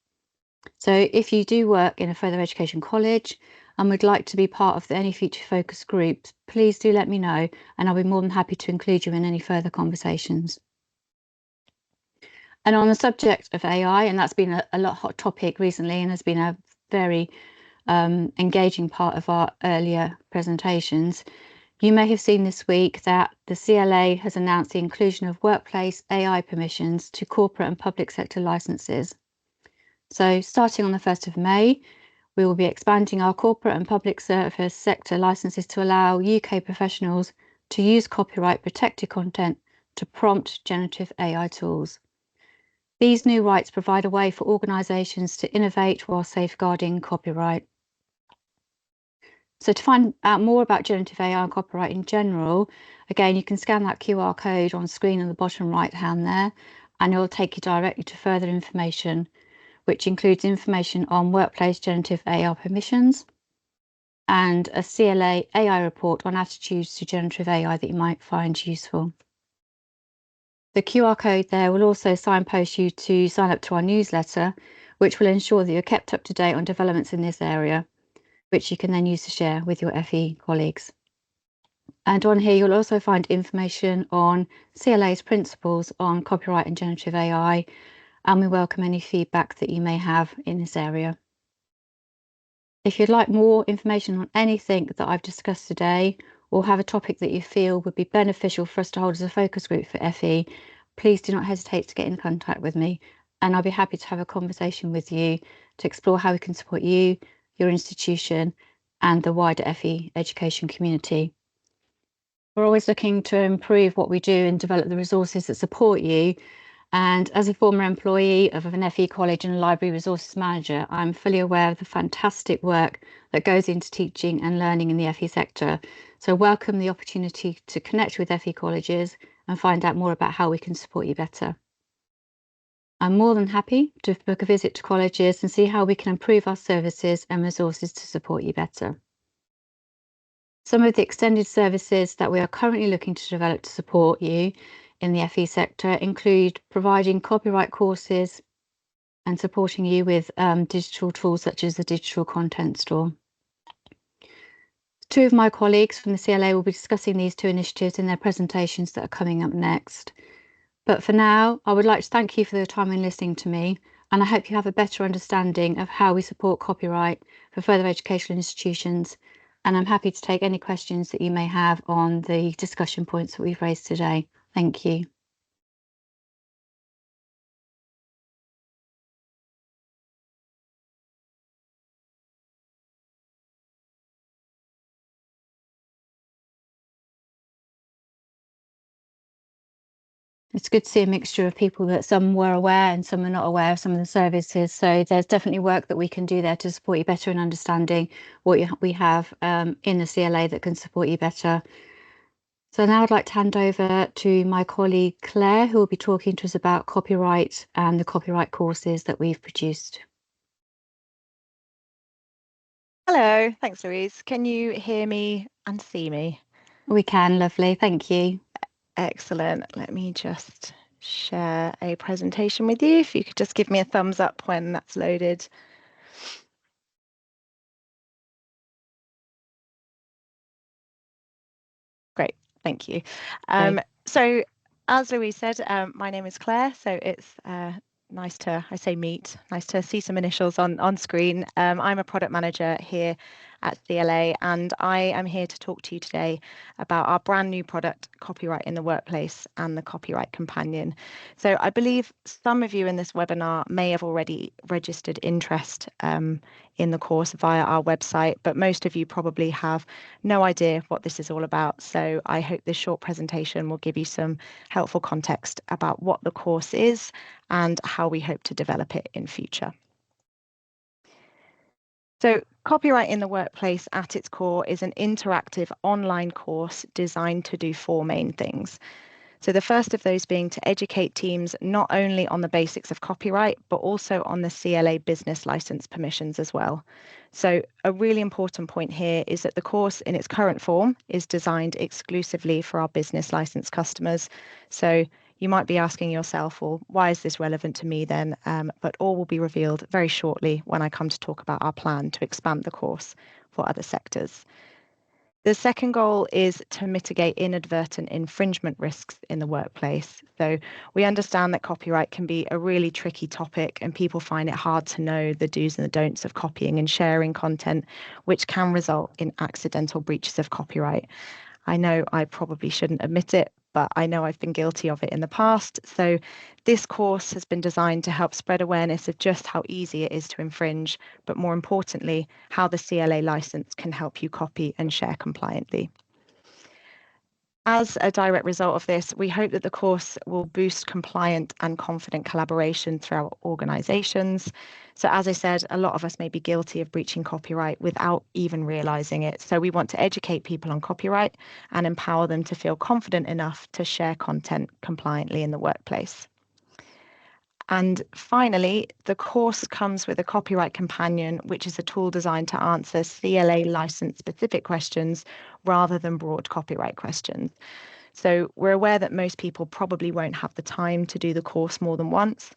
So if you do work in a further education college and would like to be part of any future focus groups, please do let me know and I'll be more than happy to include you in any further conversations. And on the subject of AI, and that's been a hot topic recently and has been a very engaging part of our earlier presentations. You may have seen this week that the CLA has announced the inclusion of workplace AI permissions to corporate and public sector licenses. So starting on the 1st of May, we will be expanding our corporate and public service sector licenses to allow UK professionals to use copyright protected content to prompt generative AI tools. These new rights provide a way for organisations to innovate while safeguarding copyright. So to find out more about generative AI and copyright in general, again, you can scan that QR code on screen on the bottom right hand there, and it will take you directly to further information, which includes information on workplace generative AI permissions and a CLA AI report on attitudes to generative AI that you might find useful. The QR code there will also signpost you to sign up to our newsletter, which will ensure that you're kept up to date on developments in this area, which you can then use to share with your FE colleagues. And on here, you'll also find information on CLA's principles on copyright and generative AI, and we welcome any feedback that you may have in this area. If you'd like more information on anything that I've discussed today, or have a topic that you feel would be beneficial for us to hold as a focus group for FE, please do not hesitate to get in contact with me, and I'll be happy to have a conversation with you to explore how we can support you, your institution, and the wider FE education community. We're always looking to improve what we do and develop the resources that support you. And as a former employee of an FE college and a library resources manager, I'm fully aware of the fantastic work that goes into teaching and learning in the FE sector. So welcome the opportunity to connect with FE colleges and find out more about how we can support you better. I'm more than happy to book a visit to colleges and see how we can improve our services and resources to support you better. Some of the extended services that we are currently looking to develop to support you in the FE sector include providing copyright courses and supporting you with digital tools such as the digital content store. Two of my colleagues from the CLA will be discussing these two initiatives in their presentations that are coming up next. But for now, I would like to thank you for your time in listening to me, and I hope you have a better understanding of how we support copyright for further educational institutions. And I'm happy to take any questions that you may have on the discussion points that we've raised today. Thank you. It's good to see a mixture of people that some were aware and some are not aware of some of the services. So there's definitely work that we can do there to support you better in understanding what we have in the CLA that can support you better. So now I'd like to hand over to my colleague Claire, who will be talking to us about copyright and the copyright courses that we've produced. Hello, thanks Louise. Can you hear me and see me? We can, lovely, thank you. Excellent. Let me just share a presentation with you. If you could just give me a thumbs up when that's loaded. Great, thank you. So as Louise said, my name is Claire, so it's nice to, I say meet, nice to see some initials on screen. I'm a product manager here at CLA, and I am here to talk to you today about our brand new product, Copyright in the Workplace and the Copyright Companion. So I believe some of you in this webinar may have already registered interest in the course via our website, but most of you probably have no idea what this is all about. So I hope this short presentation will give you some helpful context about what the course is and how we hope to develop it in future. So Copyright in the Workplace at its core is an interactive online course designed to do four main things. So the first of those being to educate teams not only on the basics of copyright, but also on the CLA business license permissions as well. So a really important point here is that the course in its current form is designed exclusively for our business license customers. So you might be asking yourself, well, why is this relevant to me then? But all will be revealed very shortly when I come to talk about our plan to expand the course for other sectors. The second goal is to mitigate inadvertent infringement risks in the workplace. So we understand that copyright can be a really tricky topic and people find it hard to know the do's and the don'ts of copying and sharing content, which can result in accidental breaches of copyright. I know I probably shouldn't admit it, but I know I've been guilty of it in the past. So this course has been designed to help spread awareness of just how easy it is to infringe, but more importantly, how the CLA license can help you copy and share compliantly. As a direct result of this, we hope that the course will boost compliant and confident collaboration throughout organisations. So as I said, a lot of us may be guilty of breaching copyright without even realising it. So we want to educate people on copyright and empower them to feel confident enough to share content compliantly in the workplace. And finally, the course comes with a copyright companion, which is a tool designed to answer CLA license specific questions rather than broad copyright questions. So we're aware that most people probably won't have the time to do the course more than once.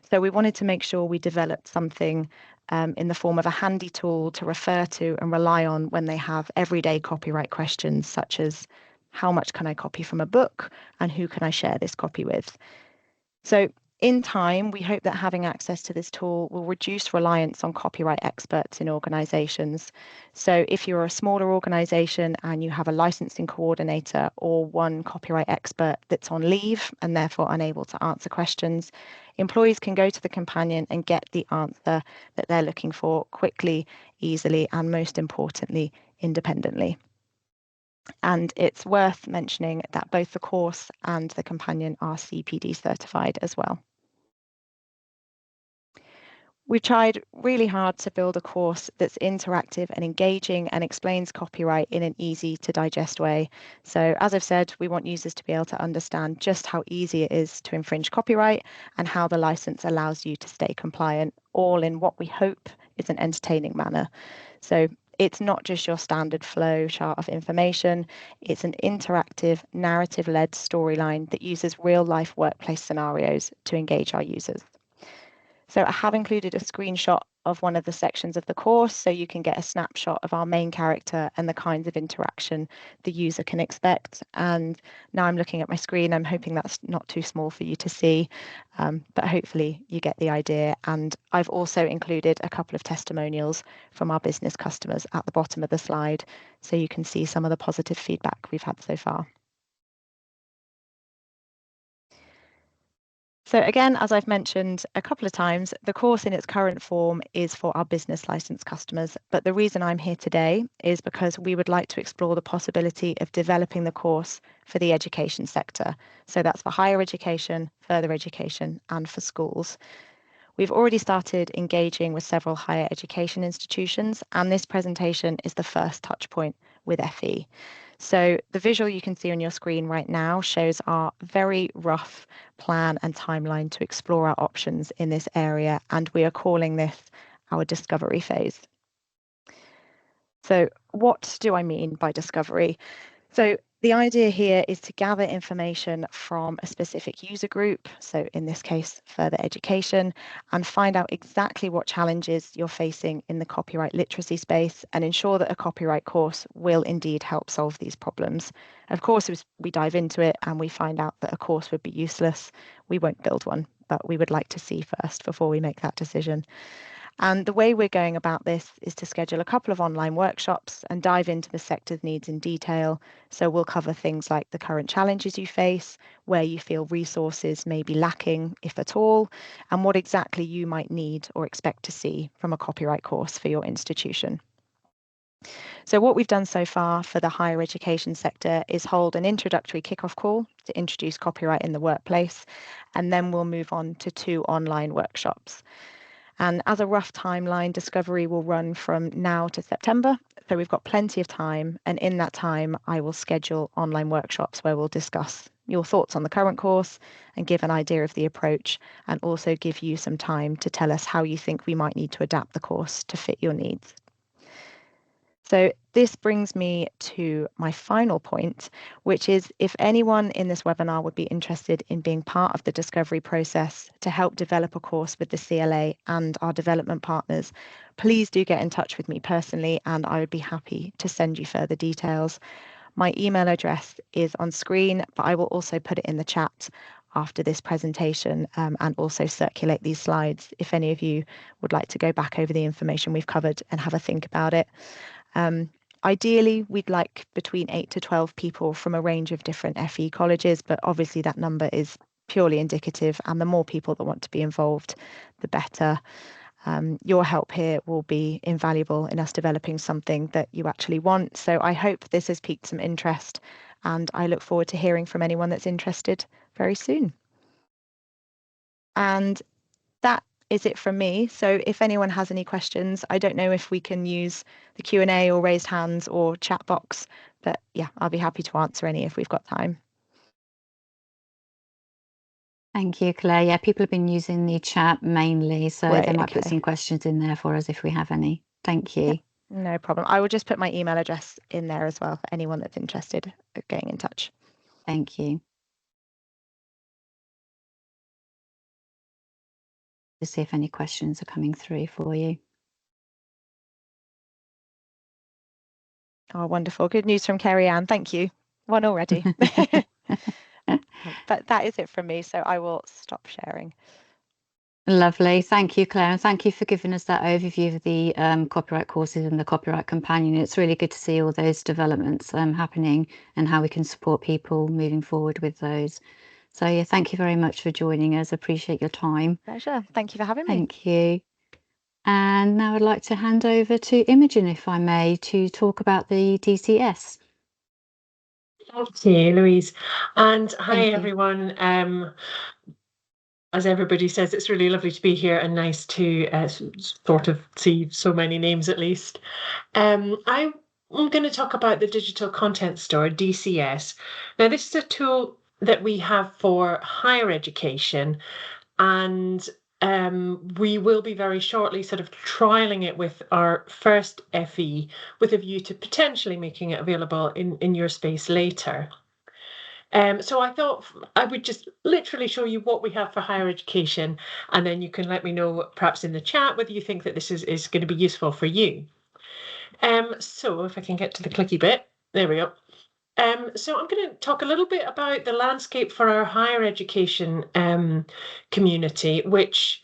So we wanted to make sure we developed something in the form of a handy tool to refer to and rely on when they have everyday copyright questions, such as how much can I copy from a book and who can I share this copy with? So in time, we hope that having access to this tool will reduce reliance on copyright experts in organisations. So if you're a smaller organisation and you have a licensing coordinator or one copyright expert that's on leave and therefore unable to answer questions, employees can go to the companion and get the answer that they're looking for quickly, easily, and most importantly, independently. And it's worth mentioning that both the course and the companion are CPD certified as well. We tried really hard to build a course that's interactive and engaging and explains copyright in an easy to digest way. So as I've said, we want users to be able to understand just how easy it is to infringe copyright and how the license allows you to stay compliant, all in what we hope is an entertaining manner. So it's not just your standard flow chart of information, it's an interactive, narrative-led storyline that uses real-life workplace scenarios to engage our users. So I have included a screenshot of one of the sections of the course so you can get a snapshot of our main character and the kinds of interaction the user can expect. And now I'm looking at my screen, I'm hoping that's not too small for you to see, but hopefully you get the idea. And I've also included a couple of testimonials from our business customers at the bottom of the slide so you can see some of the positive feedback we've had so far. So again, as I've mentioned a couple of times, the course in its current form is for our business license customers. But the reason I'm here today is because we would like to explore the possibility of developing the course for the education sector. So that's for higher education, further education, and for schools. We've already started engaging with several higher education institutions, and this presentation is the first touch point with FE. So the visual you can see on your screen right now shows our very rough plan and timeline to explore our options in this area, and we are calling this our discovery phase. So what do I mean by discovery? So the idea here is to gather information from a specific user group, so in this case, further education, and find out exactly what challenges you're facing in the copyright literacy space and ensure that a copyright course will indeed help solve these problems. Of course, as we dive into it and we find out that a course would be useless, we won't build one, but we would like to see first before we make that decision. And the way we're going about this is to schedule a couple of online workshops and dive into the sector's needs in detail. So we'll cover things like the current challenges you face, where you feel resources may be lacking, if at all, and what exactly you might need or expect to see from a copyright course for your institution. So what we've done so far for the higher education sector is hold an introductory kickoff call to introduce copyright in the workplace, and then we'll move on to 2 online workshops. And as a rough timeline, discovery will run from now to September. So we've got plenty of time. And in that time, I will schedule online workshops where we'll discuss your thoughts on the current course and give an idea of the approach, and also give you some time to tell us how you think we might need to adapt the course to fit your needs. So this brings me to my final point, which is if anyone in this webinar would be interested in being part of the discovery process to help develop a course with the CLA and our development partners, please do get in touch with me personally and I would be happy to send you further details. My email address is on screen, but I will also put it in the chat after this presentation and also circulate these slides if any of you would like to go back over the information we've covered and have a think about it. Ideally, we'd like between 8 to 12 people from a range of different FE colleges, but obviously that number is purely indicative, and the more people that want to be involved, the better. Your help here will be invaluable in us developing something that you actually want. So I hope this has piqued some interest, and I look forward to hearing from anyone that's interested very soon. And that is it from me. So if anyone has any questions, I don't know if we can use the Q&A or raised hands or chat box, but yeah, I'll be happy to answer any if we've got time. Thank you, Claire. Yeah, people have been using the chat mainly, so Great, they might put okay. some questions in there for us if we have any. Thank you. Yeah, no problem. I will just put my email address in there as well for anyone that's interested in getting in touch. Thank you. To see if any questions are coming through for you. Oh, wonderful. Good news from Kerry Ann. Thank you. One already. But that is it from me, so I will stop sharing. Lovely. Thank you, Claire, and thank you for giving us that overview of the copyright courses and the copyright companion. It's really good to see all those developments happening and how we can support people moving forward with those. So yeah, thank you very much for joining us. Appreciate your time. Pleasure. Thank you for having me. Thank you. And now I'd like to hand over to Imogen, if I may, to talk about the DCS. Thank you, Louise. And hi, Thank you. everyone. As everybody says, it's really lovely to be here and nice to sort of see so many names at least. I'm going to talk about the Digital Content Store, DCS. Now, this is a tool that we have for higher education, and we will be very shortly sort of trialing it with our first FE with a view to potentially making it available in your space later. So I thought I would just literally show you what we have for higher education, and then you can let me know perhaps in the chat whether you think that this is going to be useful for you. So if I can get to the clicky bit, there we go. So I'm going to talk a little bit about the landscape for our higher education community, which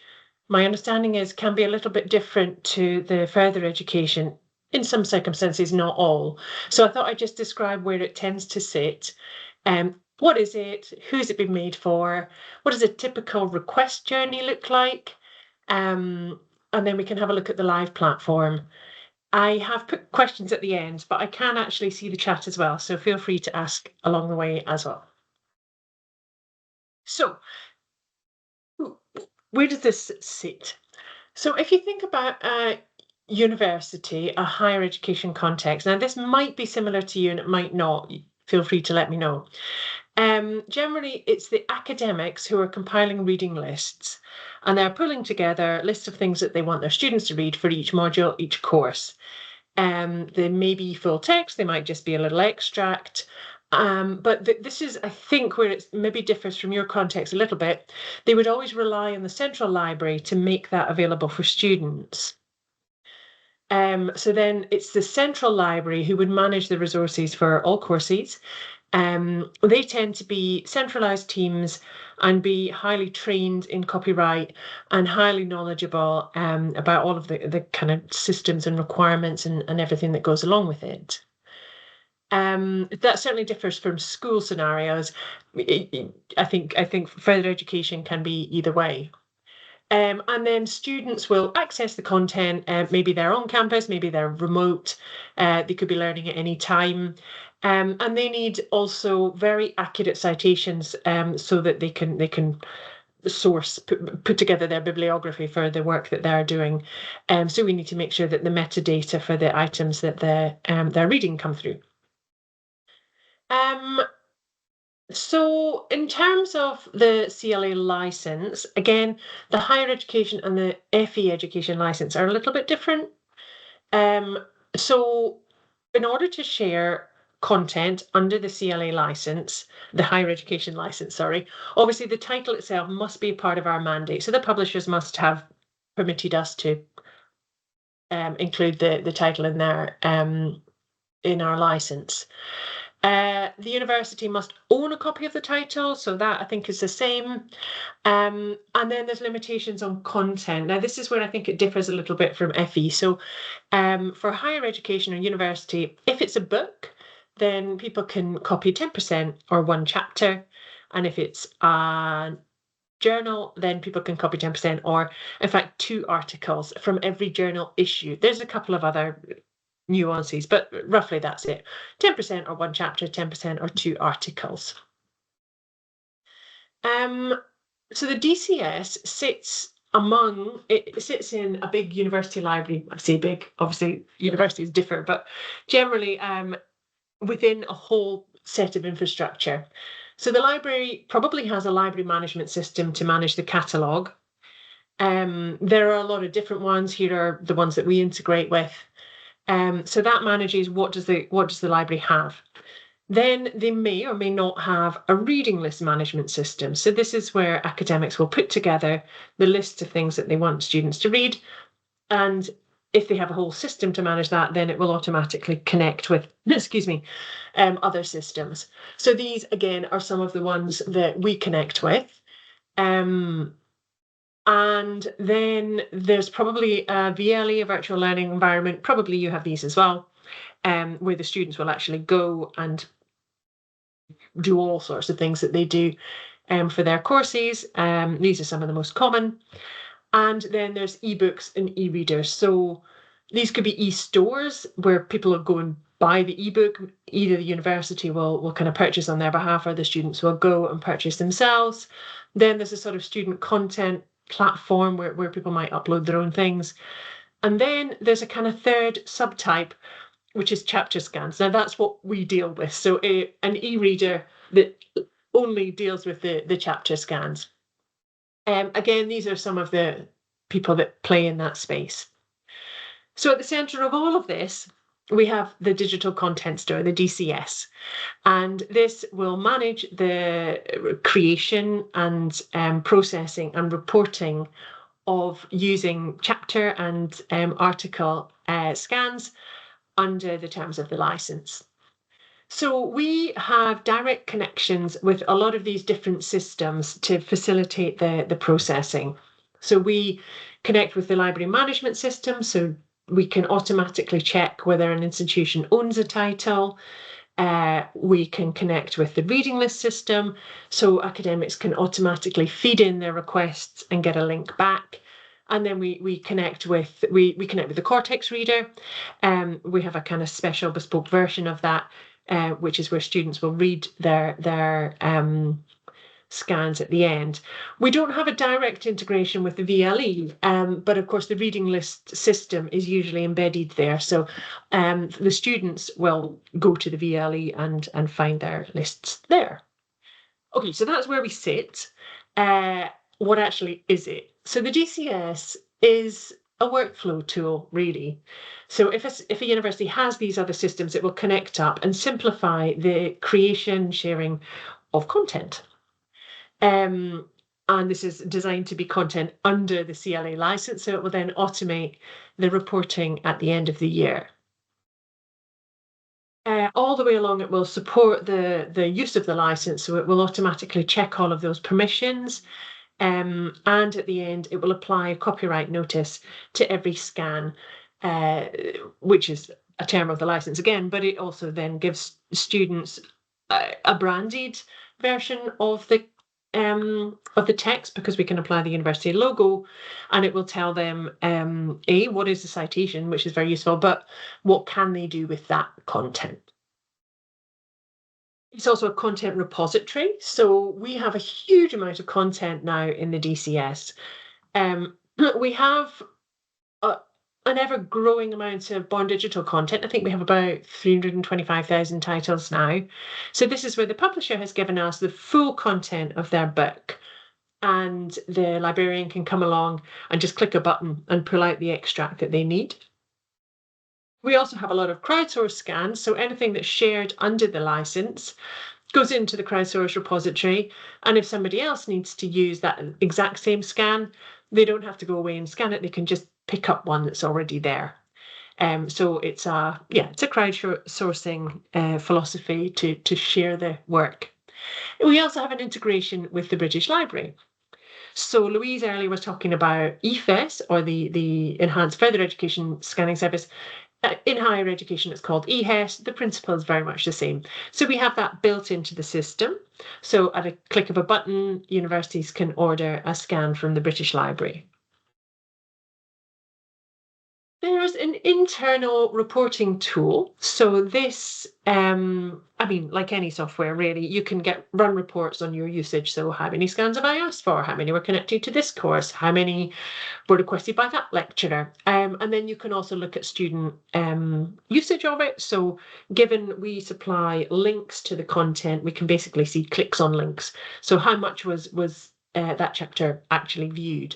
my understanding is can be a little bit different to the further education in some circumstances, not all. So I thought I'd just describe where it tends to sit. What is it? Who's it been made for? What does a typical request journey look like? And then we can have a look at the live platform. I have put questions at the end, but I can actually see the chat as well, so feel free to ask along the way as well. So, where does this sit? So if you think about a university, a higher education context, now this might be similar to you and it might not, feel free to let me know. Generally, it's the academics who are compiling reading lists, and they're pulling together lists of things that they want their students to read for each module, each course. They may be full text, they might just be a little extract. But this is, I think, where it maybe differs from your context a little bit. They would always rely on the central library to make that available for students. So then it's the central library who would manage the resources for all courses. They tend to be centralized teams and be highly trained in copyright and highly knowledgeable about all of the kind of systems and requirements and everything that goes along with it. That certainly differs from school scenarios. I think further education can be either way. And then students will access the content, maybe they're on campus, maybe they're remote, they could be learning at any time. And they need also very accurate citations so that they can source, put together their bibliography for the work that they're doing. So we need to make sure that the metadata for the items that they're reading come through. So in terms of the CLA license, again, the higher education and the FE education license are a little bit different. So in order to share content under the CLA license, the higher education license, sorry, obviously the title itself must be part of our mandate. So the publishers must have permitted us to include the title in their in our license. The university must own a copy of the title, so that I think is the same. And then there's limitations on content. Now, this is where I think it differs a little bit from FE. So for higher education or university, if it's a book, then people can copy 10% or one chapter. And if it's a journal, then people can copy 10% or, in fact, 2 articles from every journal issue. There's a couple of other nuances, but roughly that's it. 10% or one chapter, 10% or 2 articles. So the DCS sits in a big university library. I say big, obviously universities differ, but generally within a whole set of infrastructure. So the library probably has a library management system to manage the catalogue. There are a lot of different ones. Here are the ones that we integrate with. So that manages what does the library have. Then they may or may not have a reading list management system. So this is where academics will put together the list of things that they want students to read. And if they have a whole system to manage that, then it will automatically connect with, other systems. So these, again, are some of the ones that we connect with. And then there's probably a VLE, a virtual learning environment. Probably you have these as well, where the students will actually go and do all sorts of things that they do for their courses. These are some of the most common. And then there's ebooks and e-readers. So these could be e-stores where people will go and buy the ebook. Either the university will kind of purchase on their behalf or the students will go and purchase themselves. Then there's a sort of student content platform where people might upload their own things. And then there's a kind of third subtype, which is chapter scans. Now that's what we deal with. So an e-reader that only deals with the chapter scans. Again, these are some of the people that play in that space. So at the center of all of this, we have the digital content store, the DCS, and this will manage the creation and processing and reporting of using chapter and article scans under the terms of the license. So we have direct connections with a lot of these different systems to facilitate the processing. So we connect with the library management system, so we can automatically check whether an institution owns a title. We can connect with the reading list system, so academics can automatically feed in their requests and get a link back. And then we connect with the Cortex reader. We have a kind of special bespoke version of that, which is where students will read their scans at the end. We don't have a direct integration with the VLE, but of course the reading list system is usually embedded there. So the students will go to the VLE and find their lists there. Okay, so that's where we sit. What actually is it? So the DCS is a workflow tool, really. So if a university has these other systems, it will connect up and simplify the creation, sharing of content. And this is designed to be content under the CLA license, so it will then automate the reporting at the end of the year. All the way along, it will support the use of the license, so it will automatically check all of those permissions. And at the end, it will apply a copyright notice to every scan, which is a term of the license again, but it also then gives students a branded version of the text, because we can apply the university logo, and it will tell them what is the citation, which is very useful, but what can they do with that content. It's also a content repository, so we have a huge amount of content now in the DCS. We have an ever-growing amount of born digital content. I think we have about 325,000 titles now. So this is where the publisher has given us the full content of their book, and the librarian can come along and just click a button and pull out the extract that they need. We also have a lot of crowdsourced scans, so anything that's shared under the license goes into the crowdsourced repository, and if somebody else needs to use that exact same scan, they don't have to go away and scan it, they can just pick up one that's already there. So it's a crowdsourcing philosophy to share the work. We also have an integration with the British Library. So Louise earlier was talking about EFES, or the Enhanced Further Education Scanning Service. In higher education, it's called EHES. The principle is very much the same. So we have that built into the system. So at a click of a button, universities can order a scan from the British Library. There's an internal reporting tool. So this, I mean, like any software, really, you can run reports on your usage. So how many scans have I asked for? How many were connected to this course? How many were requested by that lecturer? And then you can also look at student usage of it. So given we supply links to the content, we can basically see clicks on links. So how much was that chapter actually viewed?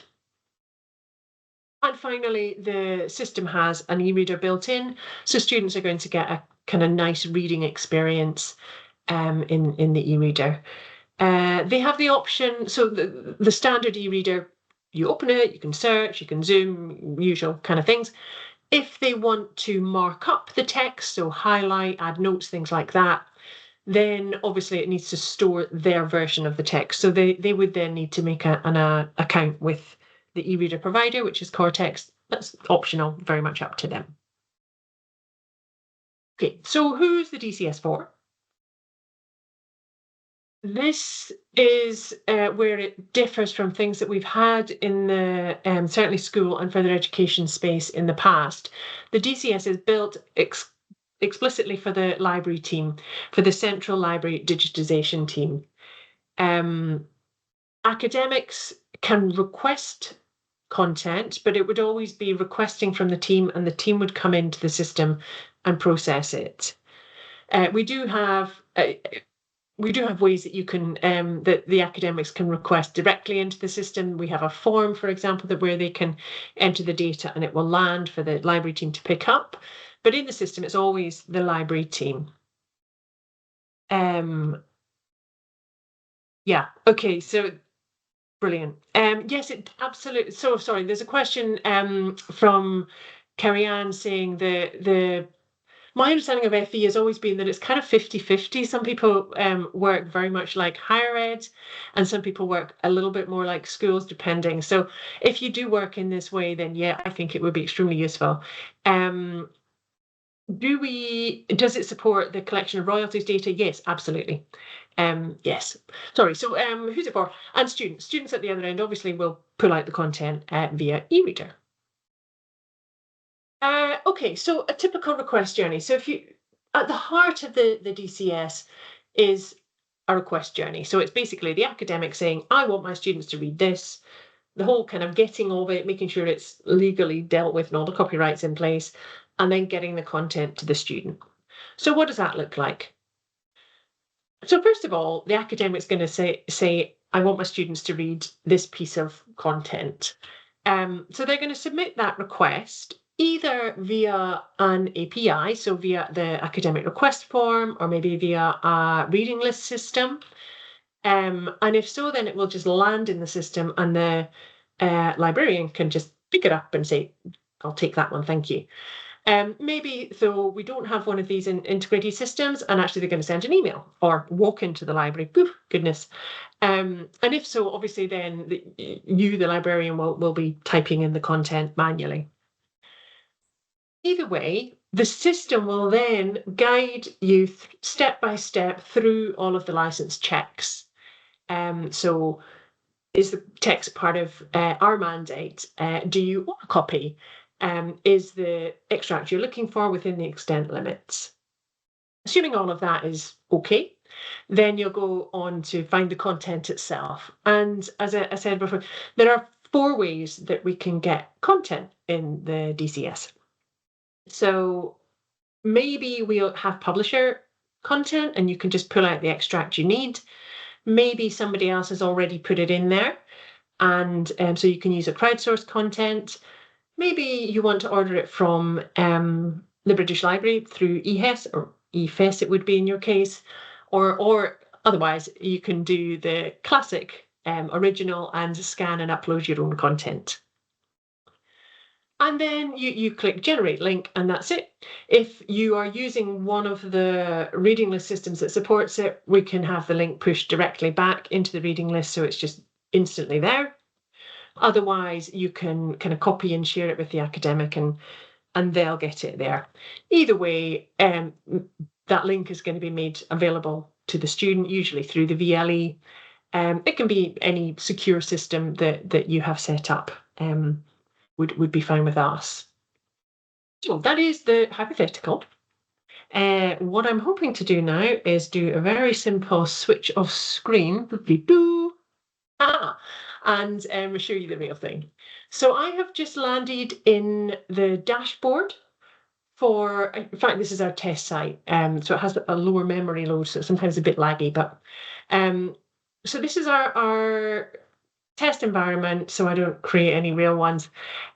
And finally, the system has an e-reader built in, so students are going to get a kind of nice reading experience in the e-reader. They have the option, so the standard e-reader, you open it, you can search, you can zoom, usual kind of things. If they want to mark up the text, so highlight, add notes, things like that, then obviously it needs to store their version of the text. So they would then need to make an account with the e-reader provider, which is Cortex. That's optional, very much up to them. Okay, so who's the DCS for? This is where it differs from things that we've had in the certainly school and further education space in the past. The DCS is built explicitly for the library team, for the Central Library Digitisation team. Academics can request content, but it would always be requesting from the team, and the team would come into the system and process it. We do have ways that you can that the academics can request directly into the system. We have a form, for example, where they can enter the data and it will land for the library team to pick up. But in the system, it's always the library team. Yeah. Okay. So. Brilliant. Yes, it absolutely. So sorry, there's a question from Carrie Ann saying my understanding of FE has always been that it's kind of 50-50. Some people work very much like higher ed, and some people work a little bit more like schools, depending. So if you do work in this way, then yeah, I think it would be extremely useful. Does it support the collection of royalties data? Yes, absolutely. Yes. Sorry. So who's it for? And students. Students at the other end obviously will pull out the content via e-reader. Okay, so a typical request journey. So if you, at the heart of the DCS is a request journey. So it's basically the academic saying, I want my students to read this, the whole kind of getting of it, making sure it's legally dealt with and all the copyrights in place, and then getting the content to the student. So what does that look like? So first of all, the academic's going to say, I want my students to read this piece of content. So they're going to submit that request either via an API, so via the academic request form, or maybe via a reading list system. And if so, then it will just land in the system, and the librarian can just pick it up and say, I'll take that one, thank you. Maybe though we don't have one of these integrated systems, and actually they're going to send an email or walk into the library. Poof, goodness. And if so, obviously then the librarian, will be typing in the content manually. Either way, the system will then guide you step by step through all of the license checks. So is the text part of our mandate? Do you want a copy? Is the extract you're looking for within the extent limits? Assuming all of that is okay, then you'll go on to find the content itself. And as I said before, there are 4 ways that we can get content in the DCS. So maybe we'll have publisher content and you can just pull out the extract you need. Maybe somebody else has already put it in there, and so you can use a crowdsourced content. Maybe you want to order it from the British Library through eHES, or eFES it would be in your case, or otherwise you can do the classic original and scan and upload your own content. And then you click generate link, and that's it. If you are using one of the reading list systems that supports it, we can have the link pushed directly back into the reading list, so it's just instantly there. Otherwise, you can kind of copy and share it with the academic, and they'll get it there. Either way, that link is going to be made available to the student, usually through the VLE. It can be any secure system that you have set up. Would be fine with us. So that is the hypothetical. What I'm hoping to do now is do a very simple switch of screen, and show you the real thing. So I have just landed in the dashboard for, in fact, this is our test site. So it has a lower memory load, so it's sometimes a bit laggy, but so this is our test environment, so I don't create any real ones.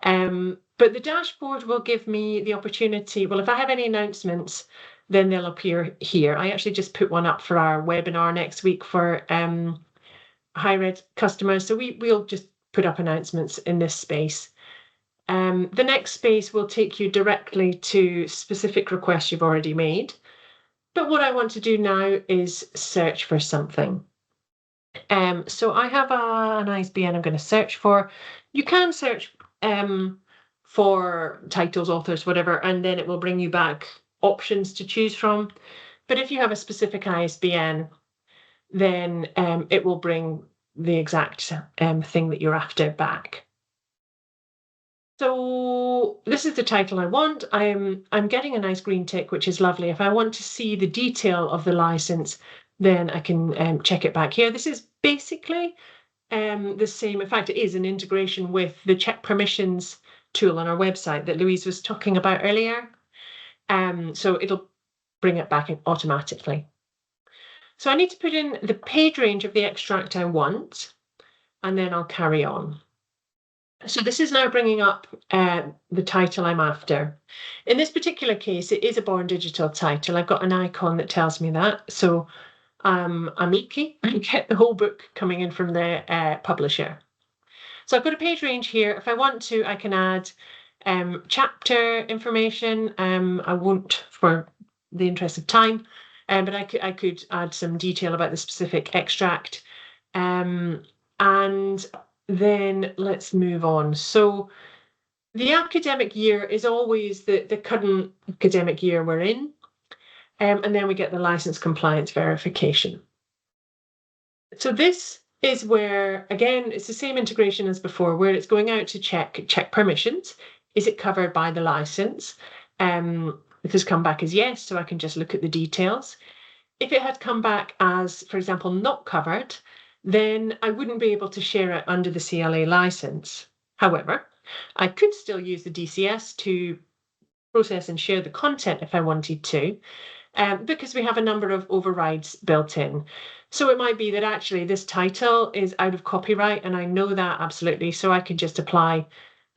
But the dashboard will give me the opportunity, well, if I have any announcements, then they'll appear here. I actually just put one up for our webinar next week for higher ed customers. So we'll just put up announcements in this space. The next space will take you directly to specific requests you've already made. But what I want to do now is search for something. So I have an ISBN I'm going to search for. You can search for titles, authors, whatever, and then it will bring you back options to choose from. But if you have a specific ISBN, then it will bring the exact thing that you're after back. So this is the title I want. I'm getting a nice green tick, which is lovely. If I want to see the detail of the license, then I can check it back here. This is basically the same. In fact, it is an integration with the check permissions tool on our website that Louise was talking about earlier. So it'll bring it back automatically. So I need to put in the page range of the extract I want, and then I'll carry on. So this is now bringing up the title I'm after. In this particular case, it is a Born Digital title. I've got an icon that tells me that. So I'm lucky. I get the whole book coming in from the publisher. So I've got a page range here. If I want to, I can add chapter information. I won't for the interest of time, but I could add some detail about the specific extract. And then let's move on. So the academic year is always the current academic year we're in. And then we get the license compliance verification. So this is where, again, it's the same integration as before, where it's going out to check permissions. Is it covered by the license? It has come back as yes, so I can just look at the details. If it had come back as, for example, not covered, then I wouldn't be able to share it under the CLA license. However, I could still use the DCS to process and share the content if I wanted to, because we have a number of overrides built in. So it might be that actually this title is out of copyright, and I know that absolutely, so I can just apply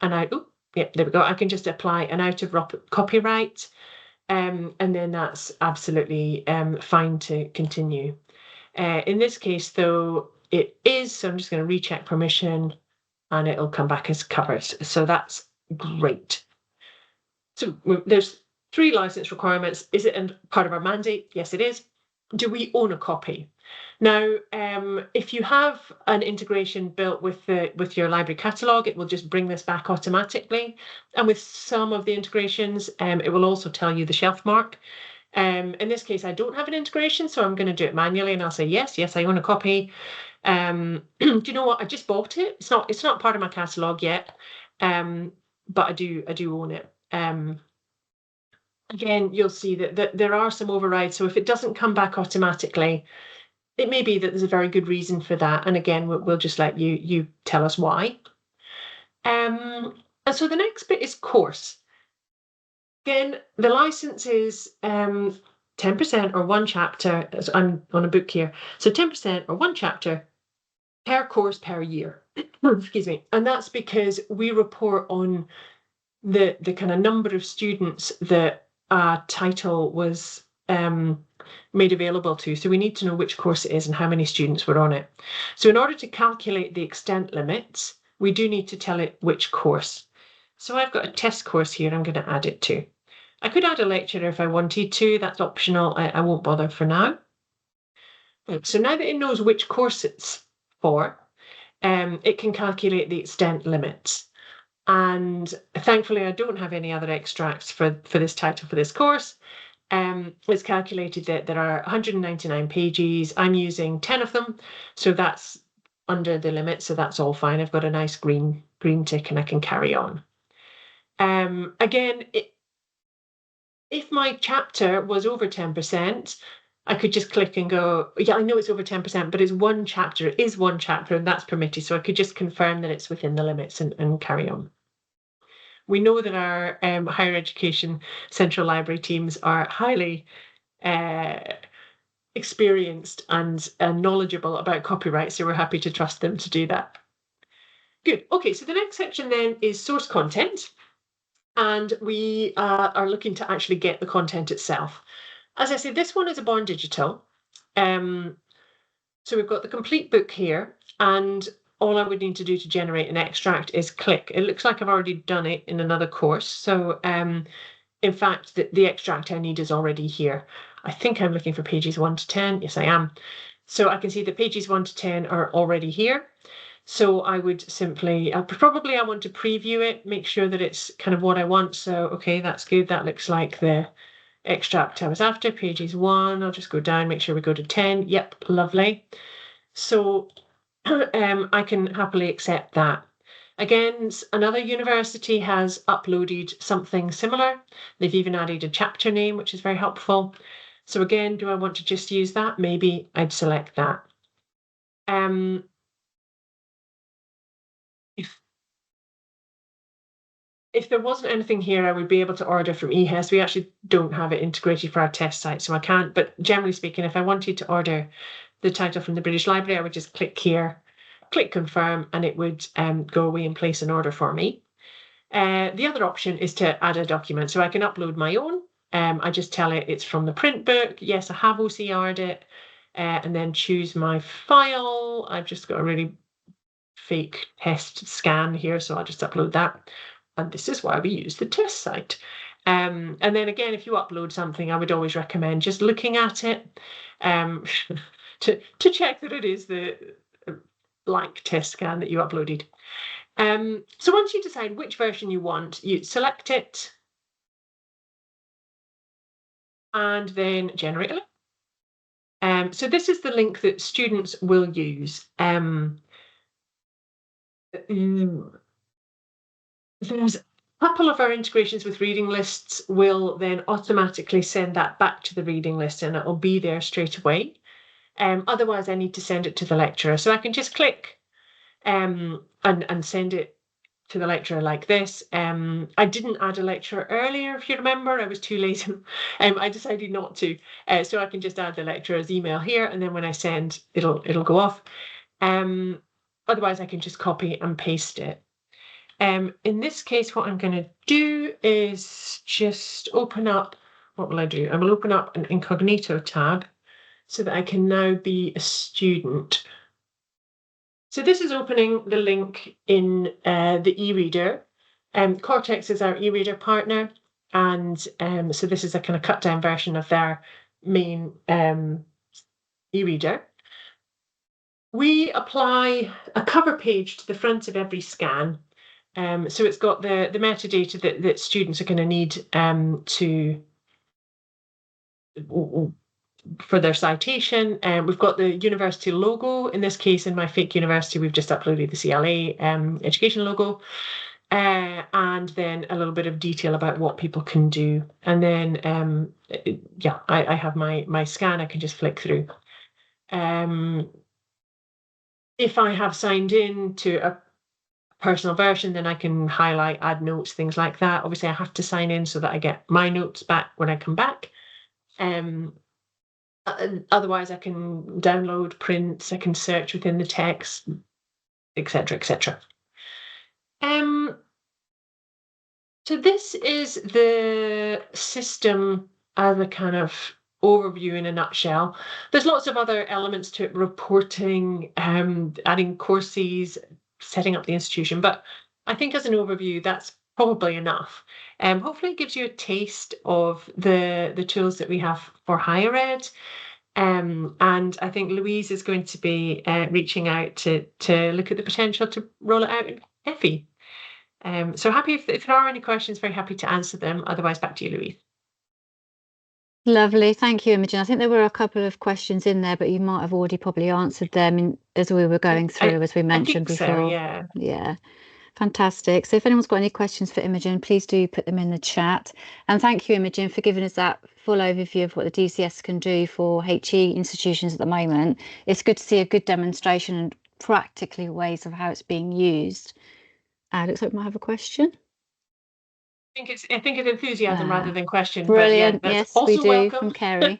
an out. Oh, yeah, there we go. I can just apply an out of copyright, and then that's absolutely fine to continue. In this case, though, it is, so I'm just going to recheck permission, and it'll come back as covered. So that's great. So there's 3 license requirements. Is it part of our mandate? Yes, it is. Do we own a copy? Now, if you have an integration built with your library catalogue, it will just bring this back automatically. And with some of the integrations, it will also tell you the shelf mark. In this case, I don't have an integration, so I'm going to do it manually, and I'll say yes, I own a copy. Do you know what? I just bought it. It's not part of my catalogue yet, but I do own it. Again, you'll see that there are some overrides. So if it doesn't come back automatically, it may be that there's a very good reason for that. And again, we'll just let you tell us why. And so the next bit is course. Again, the license is 10% or 1 chapter. So I'm on a book here. So 10% or 1 chapter per course per year. Excuse me. And that's because we report on the kind of number of students that a title was made available to. So we need to know which course it is and how many students were on it. So in order to calculate the extent limits, we do need to tell it which course. So I've got a test course here I'm going to add it to. I could add a lecturer if I wanted to, that's optional, I won't bother for now. So now that it knows which course it's for, it can calculate the extent limits. And thankfully I don't have any other extracts for this title for this course. It's calculated that there are 199 pages. I'm using 10 of them, so that's under the limit, so that's all fine. I've got a nice green tick and I can carry on. Again, if my chapter was over 10%, I could just click and go, yeah, I know it's over 10%, but it's one chapter, it is one chapter, and that's permitted, so I could just confirm that it's within the limits and carry on. We know that our higher education central library teams are highly experienced and knowledgeable about copyright, so we're happy to trust them to do that. Good. Okay, so the next section then is source content, and we are looking to actually get the content itself. As I said, this one is a Born Digital. So we've got the complete book here, and all I would need to do to generate an extract is click. It looks like I've already done it in another course. So in fact, the extract I need is already here. I think I'm looking for pages 1 to 10. Yes, I am. So I can see that pages 1 to 10 are already here. So I would simply, probably I want to preview it, make sure that it's kind of what I want. So, okay, that's good. That looks like the extract I was after, pages 1. I'll just go down, make sure we go to 10. Yep, lovely. So I can happily accept that. Again, another university has uploaded something similar. They've even added a chapter name, which is very helpful. So again, do I want to just use that? Maybe I'd select that. If there wasn't anything here, I would be able to order from eHES. We actually don't have it integrated for our test site, so I can't. But generally speaking, if I wanted to order the title from the British Library, I would just click here, click confirm, and it would go away and place an order for me. The other option is to add a document. So I can upload my own. I just tell it it's from the print book. Yes, I have OCR'd it. And then choose my file. I've just got a really fake test scan here, so I'll just upload that. And this is why we use the test site. And then again, if you upload something, I would always recommend just looking at it to check that it is the like test scan that you uploaded. So once you decide which version you want, you select it and then generate a link. So this is the link that students will use. There's a couple of our integrations with reading lists will then automatically send that back to the reading list and it will be there straight away. Otherwise, I need to send it to the lecturer. So I can just click and send it to the lecturer like this. I didn't add a lecturer earlier, if you remember. I was too lazy. I decided not to. So I can just add the lecturer's email here, and then when I send, it'll go off. Otherwise, I can just copy and paste it. In this case, what I'm going to do is just open up, what will I do? I will open up an incognito tab so that I can now be a student. So this is opening the link in the e-reader. Cortex is our e-reader partner, and so this is a kind of cut down version of their main e-reader. We apply a cover page to the front of every scan. So it's got the metadata that students are going to need for their citation. We've got the university logo. In this case, in my fake university, we've just uploaded the CLA education logo. And then a little bit of detail about what people can do. And then, yeah, I have my scan. I can just flick through. If I have signed in to a personal version, then I can highlight, add notes, things like that. Obviously, I have to sign in so that I get my notes back when I come back. Otherwise, I can download prints, I can search within the text, etc., etc. So this is the system as a kind of overview in a nutshell. There's lots of other elements to it, reporting, adding courses, setting up the institution, but I think as an overview, that's probably enough. Hopefully it gives you a taste of the tools that we have for higher ed. And I think Louise is going to be reaching out to look at the potential to roll it out in FE. So happy if there are any questions, very happy to answer them. Otherwise, back to you, Louise. Lovely, thank you, Imogen. I think there were a couple of questions in there, but you might have already probably answered them as we were going through, as we mentioned before. So, yeah. Yeah, fantastic. So if anyone's got any questions for Imogen, please do put them in the chat. And thank you, Imogen, for giving us that full overview of what the DCS can do for HE institutions at the moment. It's good to see a good demonstration and practically ways of how it's being used. Looks like we might have a question. I think it's enthusiasm rather than question. Brilliant. But yeah, that's yes, we also do welcome. from Kerry.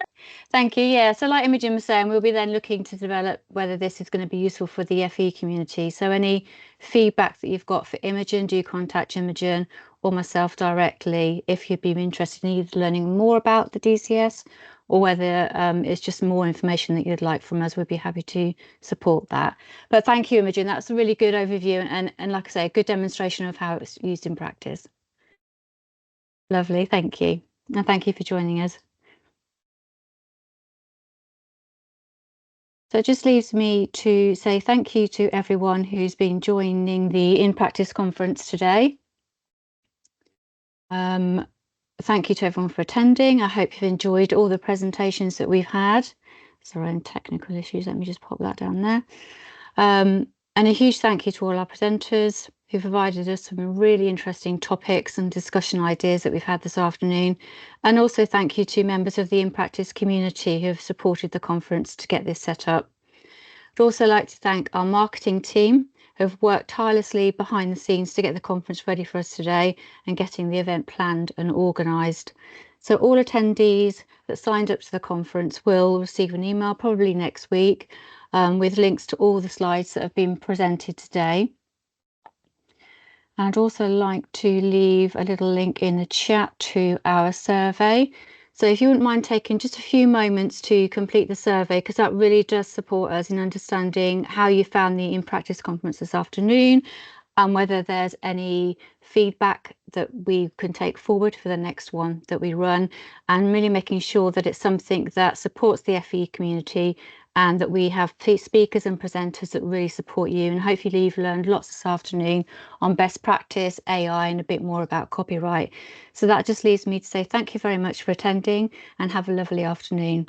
Thank you. Yeah. So like Imogen was saying, we'll be then looking to develop whether this is going to be useful for the FE community. So any feedback that you've got for Imogen, do contact Imogen or myself directly if you'd be interested in either learning more about the DCS or whether it's just more information that you'd like from us. We'd be happy to support that. But thank you, Imogen. That's a really good overview and like I say, a good demonstration of how it's used in practice. Lovely, thank you. And thank you for joining us. So it just leaves me to say thank you to everyone who's been joining the InPractice conference today. Thank you to everyone for attending. I hope you've enjoyed all the presentations that we've had. Sorry, own technical issues. Let me just pop that down there. And a huge thank you to all our presenters who provided us some really interesting topics and discussion ideas that we've had this afternoon. And also thank you to members of the InPractice community who have supported the conference to get this set up. I'd also like to thank our marketing team who have worked tirelessly behind the scenes to get the conference ready for us today and getting the event planned and organised. So all attendees that signed up to the conference will receive an email probably next week with links to all the slides that have been presented today. I'd also like to leave a little link in the chat to our survey. So if you wouldn't mind taking just a few moments to complete the survey, because that really does support us in understanding how you found the InPractice conference this afternoon and whether there's any feedback that we can take forward for the next one that we run, and really making sure that it's something that supports the FE community and that we have speakers and presenters that really support you. And hopefully you've learned lots this afternoon on best practice, AI, and a bit more about copyright. So that just leaves me to say thank you very much for attending and have a lovely afternoon.